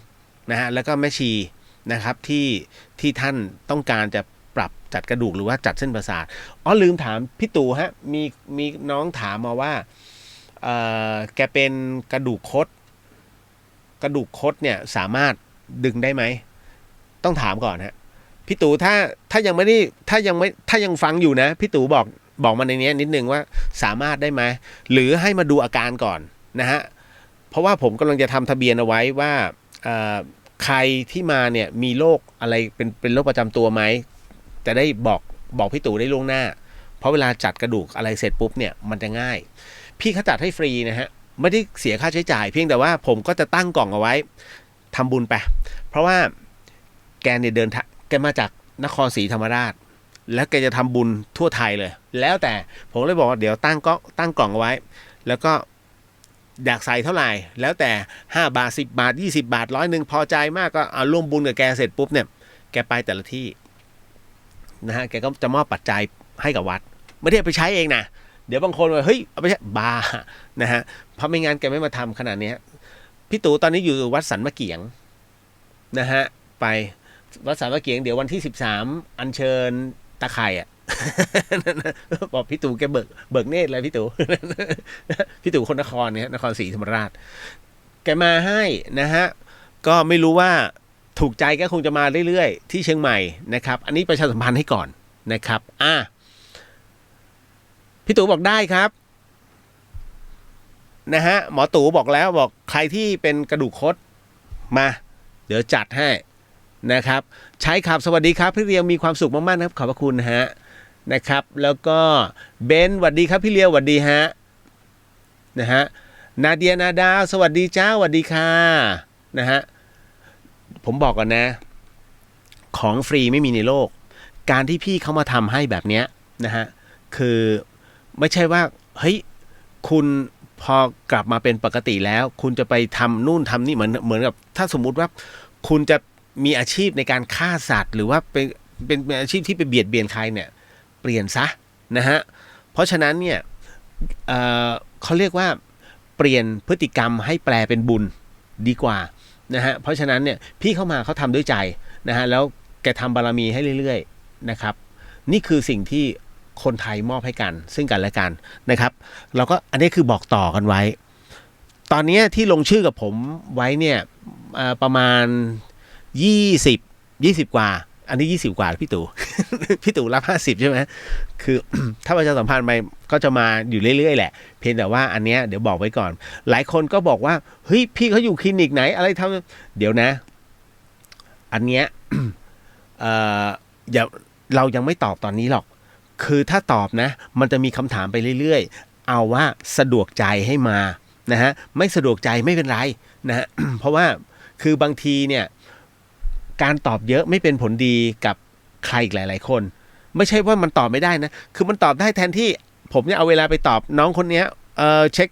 นะฮะแล้วก็แม่ชีนะครับที่ท่านต้องการจะปรับจัดกระดูกหรือว่าจัดเส้นประสาทลืมถามพี่ตู่ฮะมีน้องถามมาว่าแกเป็นกระดูกคดเนี่ยสามารถดึงได้ไหมต้องถามก่อนฮะพี่ตู่ถ้ายังฟังอยู่นะพี่ตู่บอกมาในนี้นิดนึงว่าสามารถได้ไหมหรือให้มาดูอาการก่อนนะฮะเพราะว่าผมกำลังจะทำทะเบียนเอาไว้ว่าใครที่มาเนี่ยมีโรคอะไรเป็นโรคประจำตัวไหมจะได้บอกพี่ตู่ได้ล่วงหน้าเพราะเวลาจัดกระดูกอะไรเสร็จปุ๊บเนี่ยมันจะง่ายพี่เขาจัดให้ฟรีนะฮะไม่ได้เสียค่าใช้จ่ายเพียงแต่ว่าผมก็จะตั้งกล่องเอาไว้ทำบุญไปเพราะว่าแกเนี่ยแกมาจากนครศรีธรรมราชแล้วแกจะทำบุญทั่วไทยเลยแล้วแต่ผมเลยบอกว่าเดี๋ยวตั้งกล่องเอาไว้แล้วก็อยากใส่เท่าไหร่แล้วแต่5 บาท10 บาท20 บาท100พอใจมากก็เอาร่วมบุญกับแกเสร็จปุ๊บเนี่ยแกไปแต่ละที่นะฮะแกก็จะมอบปัจจัยให้กับวัดไม่ได้ไปใช้เองนะเดี๋ยวบางคนว่าเฮ้ยเอาไปใช้บ้านะฮะเพราะไม่งั้นแกไม่มาทำขนาดนี้พี่ตู่ตอนนี้อยู่วัดสันมะเกียงนะฮะไปวัดสันมะเกียงเดี๋ยววันที่13อัญเชิญตะไคร่บอกพี่ตู่แกเบิกเนตรเลยพี่ตู่คนนครเนี่ยนครศรีธรรมราชแกมาให้นะฮะก็ไม่รู้ว่าถูกใจก็คงจะมาเรื่อยๆที่เชียงใหม่นะครับอันนี้ประชาสัมพันธ์ให้ก่อนนะครับพี่ตู่บอกได้ครับนะฮะหมอตู่บอกแล้วบอกใครที่เป็นกระดูกคดมาเดี๋ยวจัดให้นะครับใช้ครับสวัสดีครับพี่เรียวมีความสุขมากๆนะครับขอบพระคุณฮะนะครับแล้วก็เบนสวัสดีครับพี่เรียวสวัสดีฮะนะฮะนาเดียนาดาวสวัสดีจ้าสวัสดีค่ะนะฮะผมบอกก่อนนะของฟรีไม่มีในโลกการที่พี่เขามาทำให้แบบเนี้ยนะฮะคือไม่ใช่ว่าเฮ้ยคุณพอกลับมาเป็นปกติแล้วคุณจะไปทำนู่นทำนี่เหมือนกับถ้าสมมุติว่าคุณจะมีอาชีพในการฆ่าสัตว์หรือว่าเป็นอาชีพที่ไปเบียดเบียนใครเนี่ยเปลี่ยนซะนะฮะเพราะฉะนั้นเนี่ยเขาเรียกว่าเปลี่ยนพฤติกรรมให้แปลเป็นบุญดีกว่านะฮะเพราะฉะนั้นเนี่ยพี่เข้ามาเขาทำด้วยใจนะฮะแล้วแกทำบารมีให้เรื่อยๆนะครับนี่คือสิ่งที่คนไทยมอบให้กันซึ่งกันและกันนะครับเราก็อันนี้คือบอกต่อกันไว้ตอนนี้ที่ลงชื่อกับผมไว้เนี่ยประมาณ20กว่าอันนี้20กว่าพี่ตู่ พี่ตู่รับ50ใช่ไหมคือ ถ้าประชาสัมพันธ์ไปก็จะมาอยู่เรื่อยๆแหละเพียงแต่ว่าอันเนี้ยเดี๋ยวบอกไว้ก่อนหลายคนก็บอกว่าเฮ้ยพี่เขาอยู่คลินิกไหนอะไรทำเดี๋ยวนะอันเนี้ยอย่าเรายังไม่ตอบตอนนี้หรอกคือถ้าตอบนะมันจะมีคำถามไปเรื่อยๆเอาว่าสะดวกใจให้มานะฮะไม่สะดวกใจไม่เป็นไรนะฮะ เพราะว่าคือบางทีเนี่ยการตอบเยอะไม่เป็นผลดีกับใครอีกหลายๆคนไม่ใช่ว่ามันตอบไม่ได้นะคือมันตอบได้แทนที่ผมเนี่ยเอาเวลาไปตอบน้องคนเนี้ยเช็ค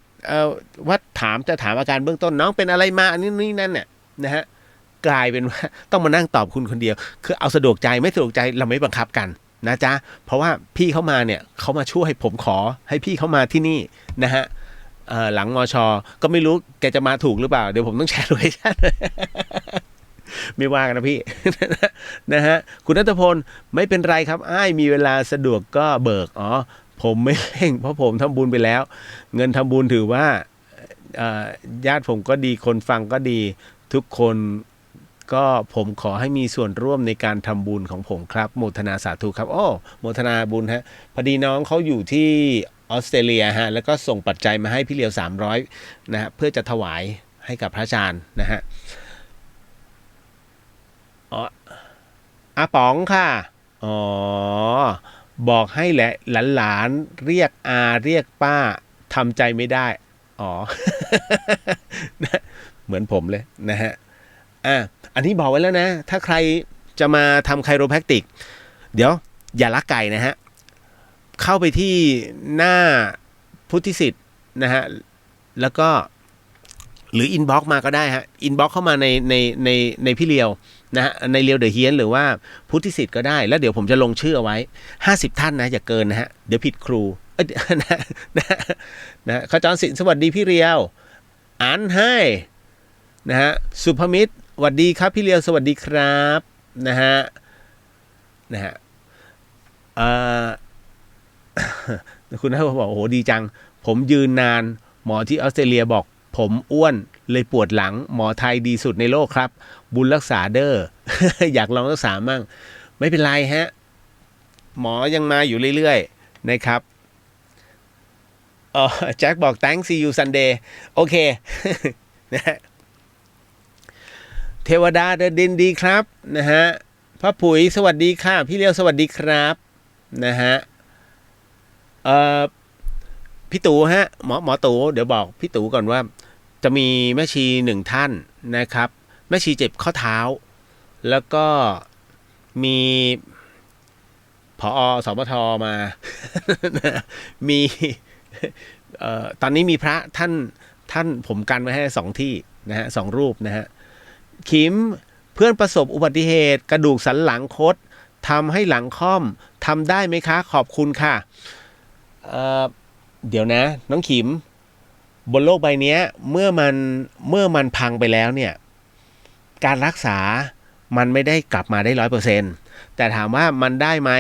ว่าจะถามอาการเบื้องต้นน้องเป็นอะไรมาอันนี้นี่นั่นเนี่ยนะฮะกลายเป็นว่าต้องมานั่งตอบคุณคนเดียวคือเอาสะดวกใจไม่สะดวกใจเราไม่บังคับกันนะจ๊ะเพราะว่าพี่เขามาเนี่ยเขามาช่วยผมขอให้พี่เขามาที่นี่นะฮะหลังมช.ก็ไม่รู้แกจะมาถูกหรือเปล่าเดี๋ยวผมต้องแชร์โลเคชั่น ไม่ว่ากันนะพี่ นะฮะคุณณัฐพลไม่เป็นไรครับมีเวลาสะดวกก็เบิกผมไม่เร่งเพราะผมทำบุญไปแล้วเงินทำบุญถือว่าญาติผมก็ดีคนฟังก็ดีทุกคนก็ผมขอให้มีส่วนร่วมในการทำบุญของผมครับโมทนาสาธุครับโมทนาบุญฮะพอดีน้องเขาอยู่ที่ออสเตรเลียฮะแล้วก็ส่งปัจจัยมาให้พี่เลียว300นะฮะเพื่อจะถวายให้กับพระอาจารย์นะฮะอาป๋องค่ะบอกให้แหละหลานเรียกอาเรียกป้าทำใจไม่ได้เหมือนผมเลยนะฮะอันนี้บอกไว้แล้วนะถ้าใครจะมาทำไคโรแพคติกเดี๋ยวอย่าลักไก่นะฮะเข้าไปที่หน้าพุทธิสิทธิ์ นะฮะแล้วก็หรืออินบ็อกมาก็ได้ฮะอินบ็อกเข้ามาในพี่เลียวนะฮะในเลียวเดอะเฮียนหรือว่าพุทธิสิทธิ์ก็ได้แล้วเดี๋ยวผมจะลงชื่อเอาไว้50ท่านนะอย่าเกินนะฮะเดี๋ยวผิดครูนะขจรศิลป์สวัสดีพี่เลียวอ่านให้นะฮะสุภมิตรสวัสดีครับพี่เลียวสวัสดีครับนะฮะคุณท่านบอกโอ้โหดีจังผมยืนนานหมอที่ออสเตรเลียบอกผมอ้วนเลยปวดหลังหมอไทยดีสุดในโลกครับบุญรักษาเด้อ อยากลองรักษามั่งไม่เป็นไรฮะหมอยังมาอยู่เรื่อยๆนะครับแจ็คบอก thanks see you Sunday โอเค นะฮะเทวดาเดินดินดีครับนะฮะพระปุ๋ยสวัสดีค่ะพี่เลี้ยวสวัสดีครับนะฮะพี่ตู่ฮะหมอตู่เดี๋ยวบอกพี่ตู่ก่อนว่าจะมีแม่ชี1ท่านนะครับแม่ชีเจ็บข้อเท้าแล้วก็มีผอ.สมท.มา มีตอนนี้มีพระท่านผมกันไว้ให้2ที่นะฮะ2รูปนะฮะขิมเพื่อนประสบอุบัติเหตุกระดูกสันหลังคดทำให้หลังค่อมทำได้ไหมคะขอบคุณค่ะเดี๋ยวนะน้องขิมบนโลกใบนี้เมื่อมันพังไปแล้วเนี่ยการรักษามันไม่ได้กลับมาได้ 100% แต่ถามว่ามันได้ไหม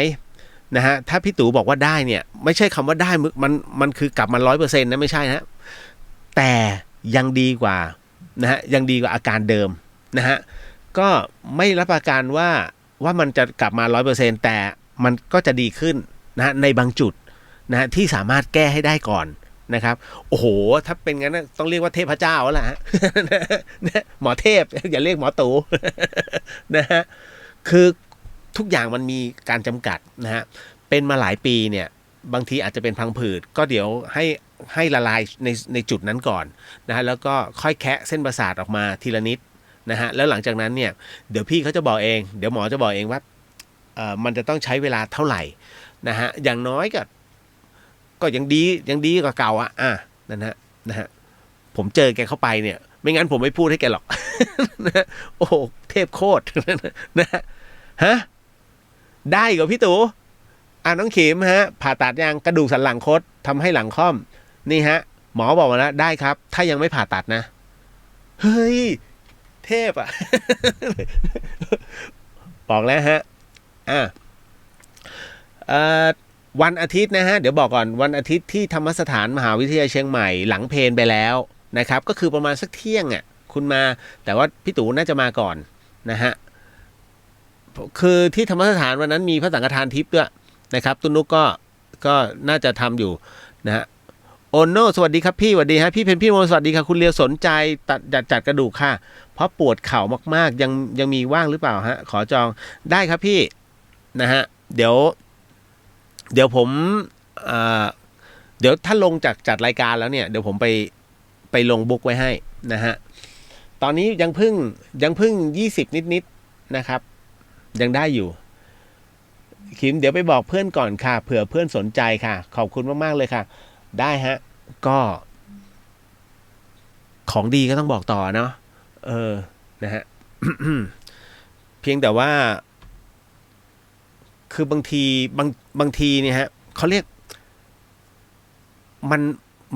นะฮะถ้าพี่ตู่บอกว่าได้เนี่ยไม่ใช่คำว่าได้มันคือกลับมา 100% นะไม่ใช่นะแต่ยังดีกว่านะฮะยังดีกว่าอาการเดิมนะฮะก็ไม่รับประกันว่ามันจะกลับมา 100% แต่มันก็จะดีขึ้นนะในบางจุดนะฮะที่สามารถแก้ให้ได้ก่อนนะครับโอ้โหถ้าเป็นงั้นต้องเรียกว่าเทพเจ้าแล้วล่ะฮะ หมอเทพอย่าเรียกหมอตู่ นะฮะคือทุกอย่างมันมีการจำกัดนะฮะเป็นมาหลายปีเนี่ยบางทีอาจจะเป็นพังผืดก็เดี๋ยวให้ละลายในจุดนั้นก่อนนะฮะแล้วก็ค่อยแคะเส้นประสาทออกมาทีละนิดนะฮะแล้วหลังจากนั้นเนี่ยเดี๋ยวพี่เขาจะบอกเองเดี๋ยวหมอจะบอกเองว่ามันจะต้องใช้เวลาเท่าไหร่นะฮะอย่างน้อยก็ยังดีกว่าเก่านั่นนะฮะผมเจอแกเข้าไปเนี่ยไม่งั้นผมไม่พูดให้แกหรอก นะโอ้เทพโคตร นะฮะได้เหรอพี่ตู่น้องขิมฮะผ่าตัดยังกระดูกสันหลังคดทำให้หลังค่อมนี่ฮะหมอบอกมาแล้วได้ครับถ้ายังไม่ผ่าตัดนะเฮ้ยเทพอ่ะ บอกแล้วฮะวันอาทิตย์นะฮะเดี๋ยวบอกก่อนวันอาทิตย์ที่ธรรมสถานมหาวิทยาลัยเชียงใหม่หลังเพลไปแล้วนะครับก็คือประมาณสักเที่ยงคุณมาแต่ว่าพี่ตู่น่าจะมาก่อนนะฮะคือที่ธรรมสถานวันนั้นมีพระสังฆทานทิพย์ด้วยนะครับตุนุกก็น่าจะทำอยู่นะฮะโอโนสวัสดีครับพี่สวัสดีฮะพี่เพนพี่โมสวัสดีค่ะคุณเลียวสนใจจัดกระดูกค่ะเพราะปวดเข่ามากๆยังมีว่างหรือเปล่าฮะขอจองได้ครับพี่นะฮะเดี๋ยวผมเดี๋ยวถ้าลงจากจัดรายการแล้วเนี่ยเดี๋ยวผมไปลงบุ๊กไว้ให้นะฮะตอนนี้ยังเพิ่ง20นิดนะครับยังได้อยู่คิมเดี๋ยวไปบอกเพื่อนก่อนค่ะเผื่อเพื่อนสนใจค่ะขอบคุณมากๆเลยค่ะได้ฮะก็ของดีก็ต้องบอกต่อเนาะนะฮะ เพียงแต่ว่าคือบางทีเนี่ยฮะเขาเรียก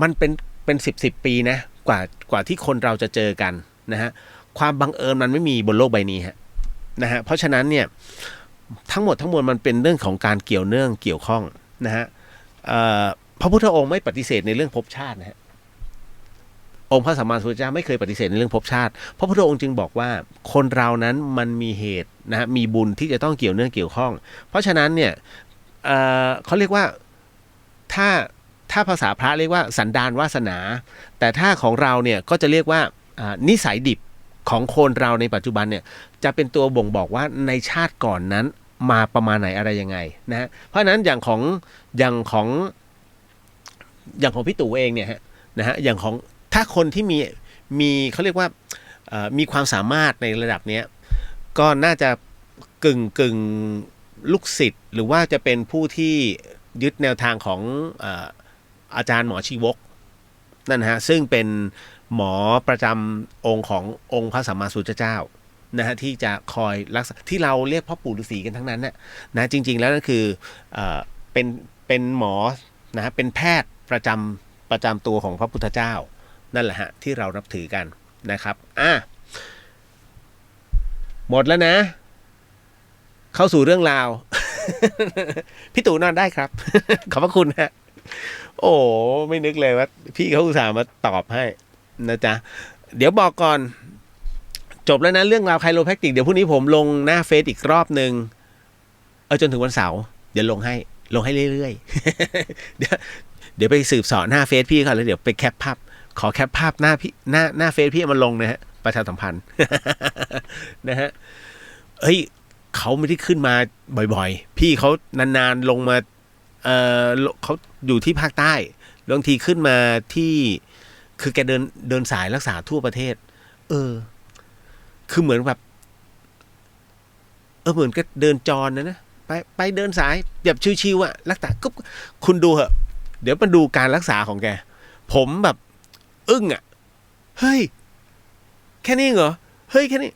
มันเป็น10ปีนะกว่าที่คนเราจะเจอกันนะฮะความบังเอิญมันไม่มีบนโลกใบนี้ฮะนะฮะเพราะฉะนั้นเนี่ยทั้งหมดทั้งมวลมันเป็นเรื่องของการเกี่ยวข้องนะฮะพระพุทธองค์ไม่ปฏิเสธในเรื่องภพชาตินะฮะองค์พระสัมมาสัมพุทธเจ้าไม่เคยปฏิเสธในเรื่องภพชาติพระพุทธองค์จึงบอกว่าคนเรานั้นมันมีเหตุนะฮะมีบุญที่จะต้องเกี่ยวข้องเพราะฉะนั้นเนี่ยเขาเรียกว่าถ้าภาษาพระเรียกว่าสันดานวาสนาแต่ถ้าของเราเนี่ยก็จะเรียกว่านิสัยดิบของคนเราในปัจจุบันเนี่ยจะเป็นตัวบ่งบอกว่าในชาติก่อนนั้นมาประมาณไหนอะไรยังไงนะฮะเพราะฉะนั้นอย่างของพี่ตู่เองเนี่ยนะฮะอย่างของถ้าคนที่มีเขาเรียกว่ามีความสามารถในระดับเนี้ยก็น่าจะกึ่งลูกศิษย์หรือว่าจะเป็นผู้ที่ยึดแนวทางของอาจารย์หมอชีวก นั่นนะฮะซึ่งเป็นหมอประจำองค์ขององค์พระสัมมาสัมพุทธเจ้านะฮะที่จะคอยรักษาที่เราเรียกพ่อปู่ฤาษีกันทั้งนั้นนะจริงๆแล้วนั่นคือเป็นหมอนะฮะเป็นแพทย์ประจำตัวของพระพุทธเจ้านั่นแหละฮะที่เรานับถือกันนะครับหมดแล้วนะเข้าสู่เรื่องราว พี่ตู่นอนได้ครับ ขอบพระคุณฮะโอ้ไม่นึกเลยว่าพี่เขาอุตส่าห์มาตอบให้นะจ๊ะเดี๋ยวบอกก่อนจบแล้วนะเรื่องราวไคโรแพคติกเดี๋ยวพรุ่งนี้ผมลงหน้าเฟซอีกรอบนึงจนถึงวันเสาร์เดี๋ยวลงให้เรื่อยๆ เดี๋ยวไปสืบสอบหน้าเฟซพี่เขาแล้วเดี๋ยวไปแคปภาพขอแคปภาพหน้าพี่หน้าเฟซพี่มาลงนะฮะประชาสัมพันธ์ นะฮะเขาไม่ได้ขึ้นมาบ่อยๆพี่เขานานๆลงมาเขาอยู่ที่ภาคใต้บางทีขึ้นมาที่คือแกเดินสายรักษาทั่วประเทศคือเหมือนแบบเหมือนก็เดินจรนะไปเดินสายแบบชิวๆอะรักษาก็คุณดูเหอะเดี๋ยวมาดูการรักษาของแกผมแบบอึ้งอะเฮ้ยแค่นี้เหรอเฮ้ยแค่นี้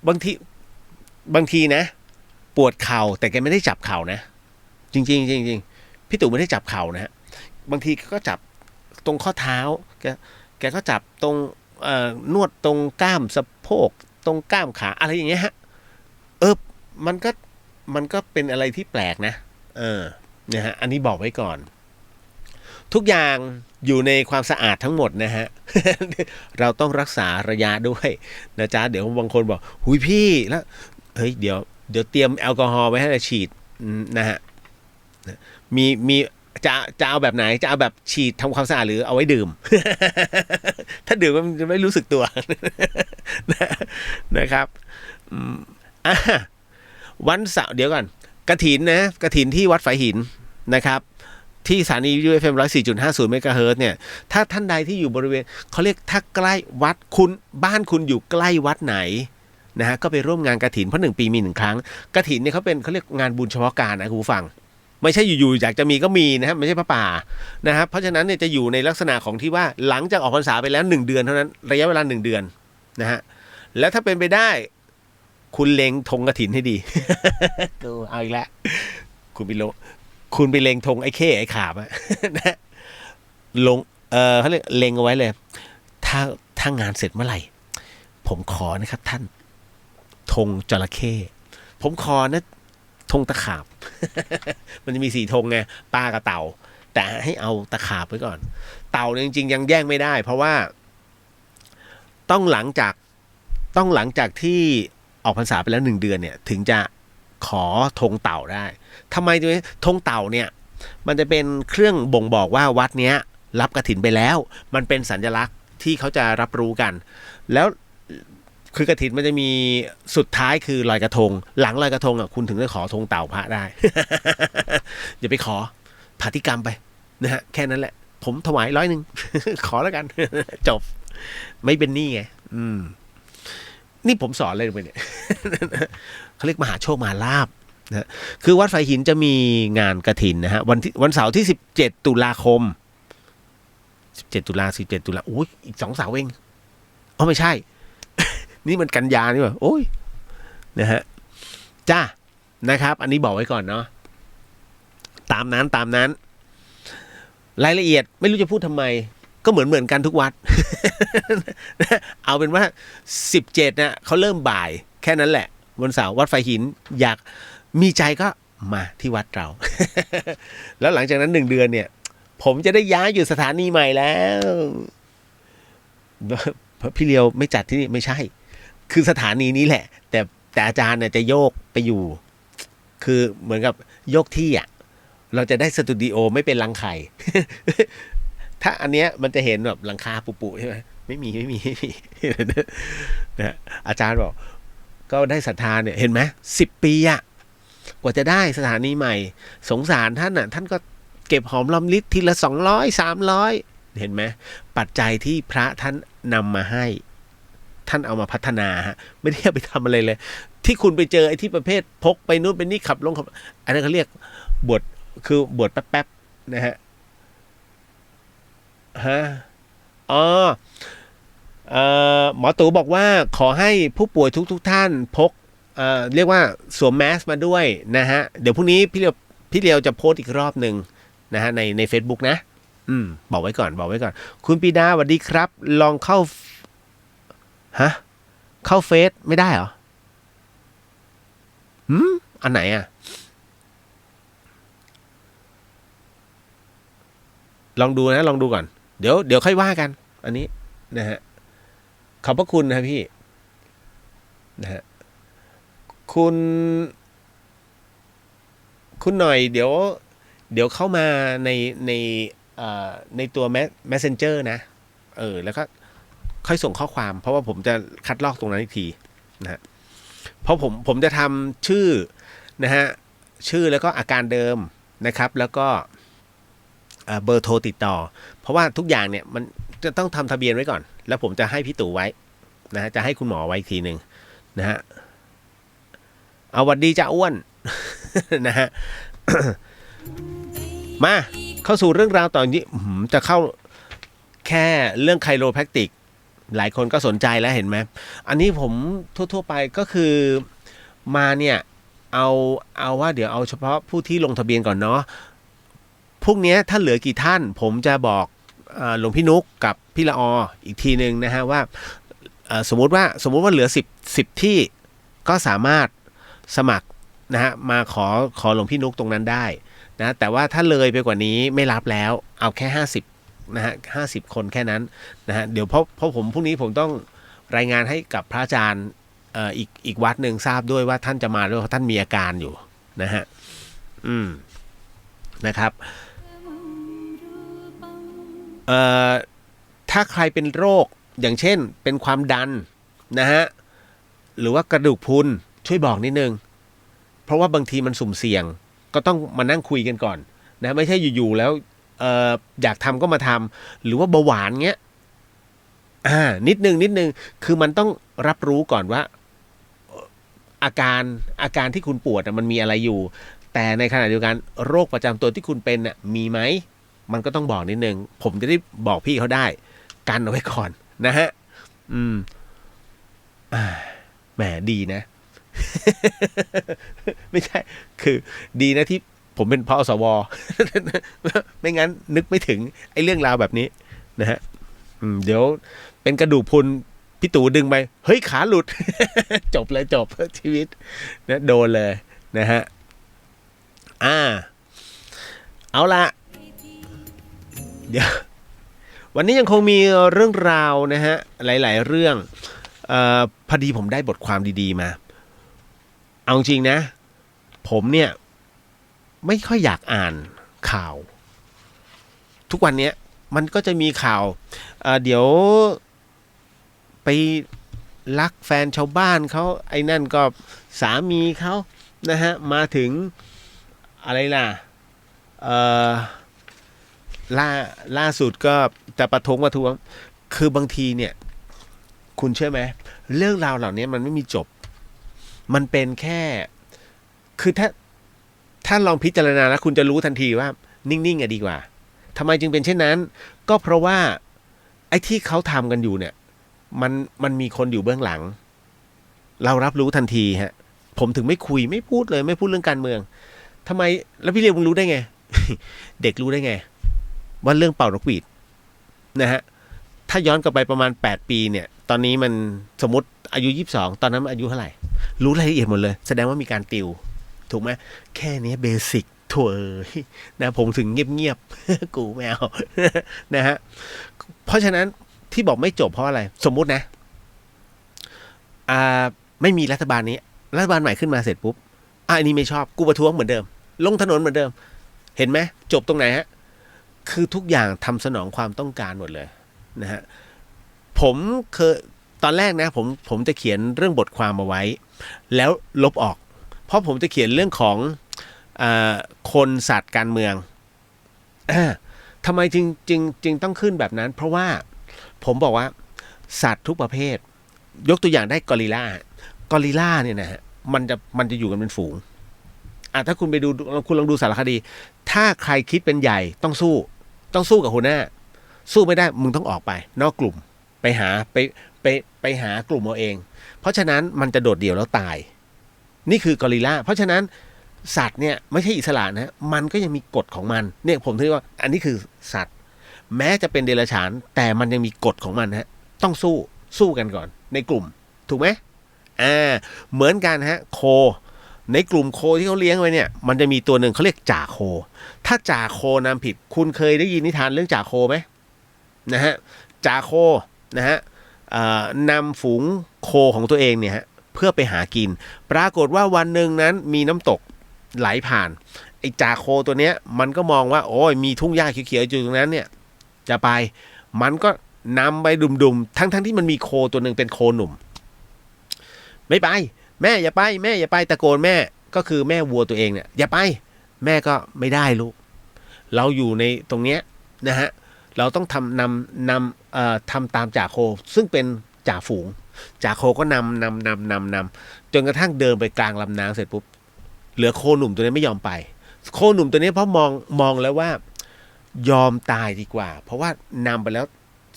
บางทีนะปวดเข่าแต่แกไม่ได้จับเข่านะจริงๆพี่ตู่ไม่ได้จับเข่านะฮะบางทีก็จับตรงข้อเท้าแกก็จับตรงนวดตรงกล้ามสะโพกตรงกล้ามขาอะไรอย่างเงี้ยฮะมันก็เป็นอะไรที่แปลกนะเนี่ยฮะอันนี้บอกไว้ก่อนทุกอย่างอยู่ในความสะอาดทั้งหมดนะฮะ เราต้องรักษาระยะด้วยนะจ๊ะเดี๋ยวบางคนบอกหุยพี่แล้วเฮ้ยเดี๋ยวเตรียมแอลกอฮอล์ไว้ให้เราฉีดนะฮะมีจะเอาแบบไหนจะเอาแบบฉีดทำความสะอาดหรือเอาไว้ดื่ม ถ้าดื่มมันจะไม่รู้สึกตัว นะครับวันเสาร์เดี๋ยวก่อนกฐินที่วัดฝายหินนะครับที่สถานีวิทยุ FM 104.50 เมกะเฮิรตซ์เนี่ยถ้าท่านใดที่อยู่บริเวณเขาเรียกถ้าใกล้วัดคุณบ้านคุณอยู่ใกล้วัดไหนนะฮะก็ไปร่วมงานกฐินเพราะ1 ปีมี1 ครั้งกฐินเนี่ยเขาเรียกงานบุญเฉพาะการนะคุณผู้ฟังไม่ใช่อยู่ๆอยากจะมีก็มีนะครับไม่ใช่พระป่านะครับเพราะฉะนั้นเนี่ยจะอยู่ในลักษณะของที่ว่าหลังจากออกพรรษาไปแล้ว1 เดือนเท่านั้นระยะเวลา1 เดือนนะฮะแล้วถ้าเป็นไปได้คุณเล็งธงกฐินให้ดี กูเอาอีกแล้วคุณไปเล็งธงไอ้เข้ไอ้ขาบอะ นะลงเขาเรียกเล็งเอาไว้เลยถ้างานเสร็จเมื่อไหร่ผมขอนะครับท่านธงจระเข้ผมขอนะธงตะขาบ มันจะมี4 ธงไงปลากับเต่าแต่ให้เอาตะขาบไว้ก่อนเต่าจริงๆยังแย่งไม่ได้เพราะว่าต้องหลังจากที่ออกพรรษาไปแล้ว1 เดือนเนี่ยถึงจะขอธงเต่าได้ทำไมตัวนี้ธงเต่าเนี่ยมันจะเป็นเครื่องบ่งบอกว่าวัดเนี้ยรับกฐินไปแล้วมันเป็นสัญลักษณ์ที่เขาจะรับรู้กันแล้วคือกฐินมันจะมีสุดท้ายคือลอยกระทงหลังลอยกระทงอ่ะคุณถึงได้ขอธงเต่าพระได้ อย่าไปขอผาธิกรรมไปนะฮะแค่นั้นแหละผมถวาย100 ขอแล้วกัน จบไม่เป็นหนี้ไงนี่ผมสอนเลยไปเนี่ย เขาเรียกมหาโชคมหาลาภนะคือวัดฝายหินจะมีงานกฐินนะฮะวันเสาร์ที่17 ตุลาคม17 ตุลาโอ้ยอีก2 เสาร์เองไม่ใช่ นี่มันกันยานี่ว่ะโอ้ยนะฮะจ้านะครับอันนี้บอกไว้ก่อนเนาะตามนั้นรายละเอียดไม่รู้จะพูดทำไมก็เหมือนกันทุกวัด เอาเป็นว่า17นะเขาเริ่มบ่ายแค่นั้นแหละวันเสาร์วัดฝายหินอยากมีใจก็มาที่วัดเรา แล้วหลังจากนั้น1 เดือนเนี่ยผมจะได้ย้ายอยู่สถานีใหม่แล้วพี่เลียวไม่จัดที่นี่ไม่ใช่คือสถานีนี้แหละแต่อาจารย์เนี่ยจะโยกไปอยู่คือเหมือนกับโยกที่อ่ะเราจะได้สตูดิโอไม่เป็นรังไข่ ถ้าอันเนี้ยมันจะเห็นแบบหลังคาปุใช่ไหมไม่มีนะอาจารย์บอกก็ได้ศรัทธาเนี่ยเห็นไหม10 ปีอะกว่าจะได้สถานีใหม่สงสารท่านอ่ะท่านก็เก็บหอมรอมริบทีละ200 300เห็นไหมปัจจัยที่พระท่านนำมาให้ท่านเอามาพัฒนาฮะไม่ได้ไปทำอะไรเลยที่คุณไปเจอไอ้ที่ประเภทพกไปนู่นไปนี่ขับลงอันนั้นเขาเรียกบวชแป๊บๆนะฮะ อ๋อหมอตู่บอกว่าขอให้ผู้ป่วยทุกท่านพกเรียกว่าสวมแมสมาด้วยนะฮะเดี๋ยวพรุ่งนี้พี่เลียวจะโพสต์อีกรอบหนึ่งนะฮะใน Facebook นะบอกไว้ก่อนคุณปีดาสวัสดีครับลองเข้าเฟซไม่ได้เหรออันไหนอ่ะลองดูก่อนเดี๋ยวค่อยว่ากันอันนี้นะฮะขอบพระคุณนะพี่นะฮะคุณหน่อยเดี๋ยวเข้ามาในตัว Messenger นะแล้วก็ค่อยส่งข้อความเพราะว่าผมจะคัดลอกตรงนั้นอีกทีนะฮะเพราะผมจะทำชื่อนะฮะชื่อแล้วก็อาการเดิมนะครับแล้วก็เบอร์โทรติดต่อเพราะว่าทุกอย่างเนี่ยมันจะต้องทำทะเบียนไว้ก่อนแล้วผมจะให้พี่ตู่ไว้นะฮะจะให้คุณหมอไว้อีกทีหนึ่งนะฮะเอาวัดดีจ้าอ้วน นะฮะ มาเข้าสู่เรื่องราวต่อนี้จะเข้าแค่เรื่องไคโรแพคติกหลายคนก็สนใจแล้วเห็นไหมอันนี้ผมทั่วไปก็คือมาเนี่ยเอาว่าเดี๋ยวเอาเฉพาะผู้ที่ลงทะเบียนก่อนเนาะพวกนี้ถ้าเหลือกี่ท่านผมจะบอกหลวงพี่นุกกับพี่ละออีกทีหนึ่งนะฮะว่าสมมุติว่าเหลือ10ที่ก็สามารถสมัครนะฮะมาขอหลวงพี่นุกตรงนั้นได้นะแต่ว่าถ้าเลยไปกว่านี้ไม่รับแล้วเอาแค่50นะฮะ50คนแค่นั้นนะฮะเดี๋ยวเพราะผมพรุ่งนี้ผมต้องรายงานให้กับพระอาจารย์อีกวัดหนึ่งทราบด้วยว่าท่านจะมาด้วยเพราะท่านมีอาการอยู่นะฮะนะครับถ้าใครเป็นโรคอย่างเช่นเป็นความดันนะฮะหรือว่ากระดูกพรุนช่วยบอกนิดนึงเพราะว่าบางทีมันสุ่มเสี่ยงก็ต้องมานั่งคุยกันก่อนนะไม่ใช่อยู่ๆแล้วอยากทำก็มาทำหรือว่าเบาหวานเงี้ยนิดนึงคือมันต้องรับรู้ก่อนว่าอาการที่คุณปวดมันมีอะไรอยู่แต่ในขณะเดียวกันโรคประจำตัวที่คุณเป็นมีไหมมันก็ต้องบอกนิดนึงผมจะได้บอกพี่เขาได้กันเอาไว้ก่อนนะฮะแหมดีนะ ไม่ใช่คือดีนะที่ผมเป็นพอสว ไม่งั้นนึกไม่ถึงไอ้เรื่องราวแบบนี้นะฮะเดี๋ยวเป็นกระดูกพรุนพี่ตู่ดึงไปเฮ้ยขาหลุด จบชีวิตนะโดนเลยนะฮะเอาละเดี๋ยววันนี้ยังคงมีเรื่องราวนะฮะหลายๆเรื่องพอดีผมได้บทความดีๆมาเอาจริงนะผมเนี่ยไม่ค่อยอยากอ่านข่าวทุกวันนี้มันก็จะมีข่าวเดี๋ยวไปลักแฟนชาวบ้านเขาไอ้นั่นก็สามีเขานะฮะมาถึงอะไรล่ะล่าสุดก็จะประท้วงคือบางทีเนี่ยคุณเชื่อไหมเรื่องราวเหล่านี้มันไม่มีจบมันเป็นแค่คือถ้าลองพิจารณาแล้วคุณจะรู้ทันทีว่านิ่งๆดีกว่าทำไมจึงเป็นเช่นนั้นก็เพราะว่าไอ้ที่เขาทำกันอยู่เนี่ยมันมีคนอยู่เบื้องหลังเรารับรู้ทันทีฮะผมถึงไม่คุยไม่พูดเลยไม่พูดเรื่องการเมืองทำไมแล้วพี่เรียกมึงรู้ได้ไง เด็กรู้ได้ไงว่าเรื่องเป่านกหวีดนะฮะถ้าย้อนกลับไปประมาณ8ปีเนี่ยตอนนี้มันสมมติอายุ22ตอนนั้นอายุเท่าไหร่รู้รายละเอียดหมดเลยแสดงว่ามีการติวถูกไหมแค่นี้เบสิกถั่วนะผมถึงเงียบๆ กูแมว นะฮะเพราะฉะนั้นที่บอกไม่จบเพราะอะไรสมมุตินะไม่มีรัฐบาลนี้รัฐบาลใหม่ขึ้นมาเสร็จปุ๊บอันนี้ไม่ชอบกูประท้วงเหมือนเดิมลงถนนเหมือนเดิมเห็นไหมจบตรงไหนฮะคือทุกอย่างทำสนองความต้องการหมดเลยนะฮะผมเคยตอนแรกนะผมจะเขียนเรื่องบทความเอาไว้แล้วลบออกเพราะผมจะเขียนเรื่องของคนสัตว์การเมืองทำไมจึงต้องขึ้นแบบนั้นเพราะว่าผมบอกว่าสัตว์ทุกประเภทยกตัวอย่างได้กอริลลาเนี่ยนะฮะมันจะอยู่กันเป็นฝูงถ้าคุณไปดูคุณลองดูสารคดีถ้าใครคิดเป็นใหญ่ต้องสู้กับหัวหน้า สู้ไม่ได้มึงต้องออกไปนอกกลุ่มไปหากลุ่มเอาเองเพราะฉะนั้นมันจะโดดเดี่ยวแล้วตายนี่คือกอริลลาเพราะฉะนั้นสัตว์เนี่ยไม่ใช่อิสระนะมันก็ยังมีกฎของมันเนี่ยผมถือว่าอันนี้คือสัตว์แม้จะเป็นเดรัจฉานแต่มันยังมีกฎของมันฮะต้องสู้กันก่อนในกลุ่มถูกไหมเหมือนกันฮะโคในกลุ่มโคที่เขาเลี้ยงไว้เนี่ยมันจะมีตัวหนึ่งเขาเรียกจ่าโคถ้าจ่าโคนำผิดคุณเคยได้ยินนิทานเรื่องจ่าโคไหมนะฮะจ่าโคนะฮะนำฝูงโคของตัวเองเนี่ยฮะเพื่อไปหากินปรากฏว่าวันหนึ่งนั้นมีน้ำตกไหลผ่านไอ้จ่าโคตัวเนี้ยมันก็มองว่าโอ้ยมีทุ่งหญ้าเขียวๆอยู่ตรงนั้นเนี่ยจะไปมันก็นำไปดุมๆทั้งที่มันมีโคตัวหนึ่งเป็นโคหนุ่มไม่ไปแม่อย่าไปแม่อย่าไปตะโกนแม่ก็คือแม่วัวตัวเองเนี่ยอย่าไปแม่ก็ไม่ได้ลูกเราอยู่ในตรงเนี้ยนะฮะเราต้องทำตามจ่าโคซึ่งเป็นจ่าฝูงจ่าโคก็นำจนกระทั่งเดินไปกลางลำน้ำเสร็จปุ๊บเหลือโคหนุ่มตัวนี้ไม่ยอมไปโคหนุ่มตัวนี้เพราะมองแล้วว่ายอมตายดีกว่าเพราะว่านำไปแล้ว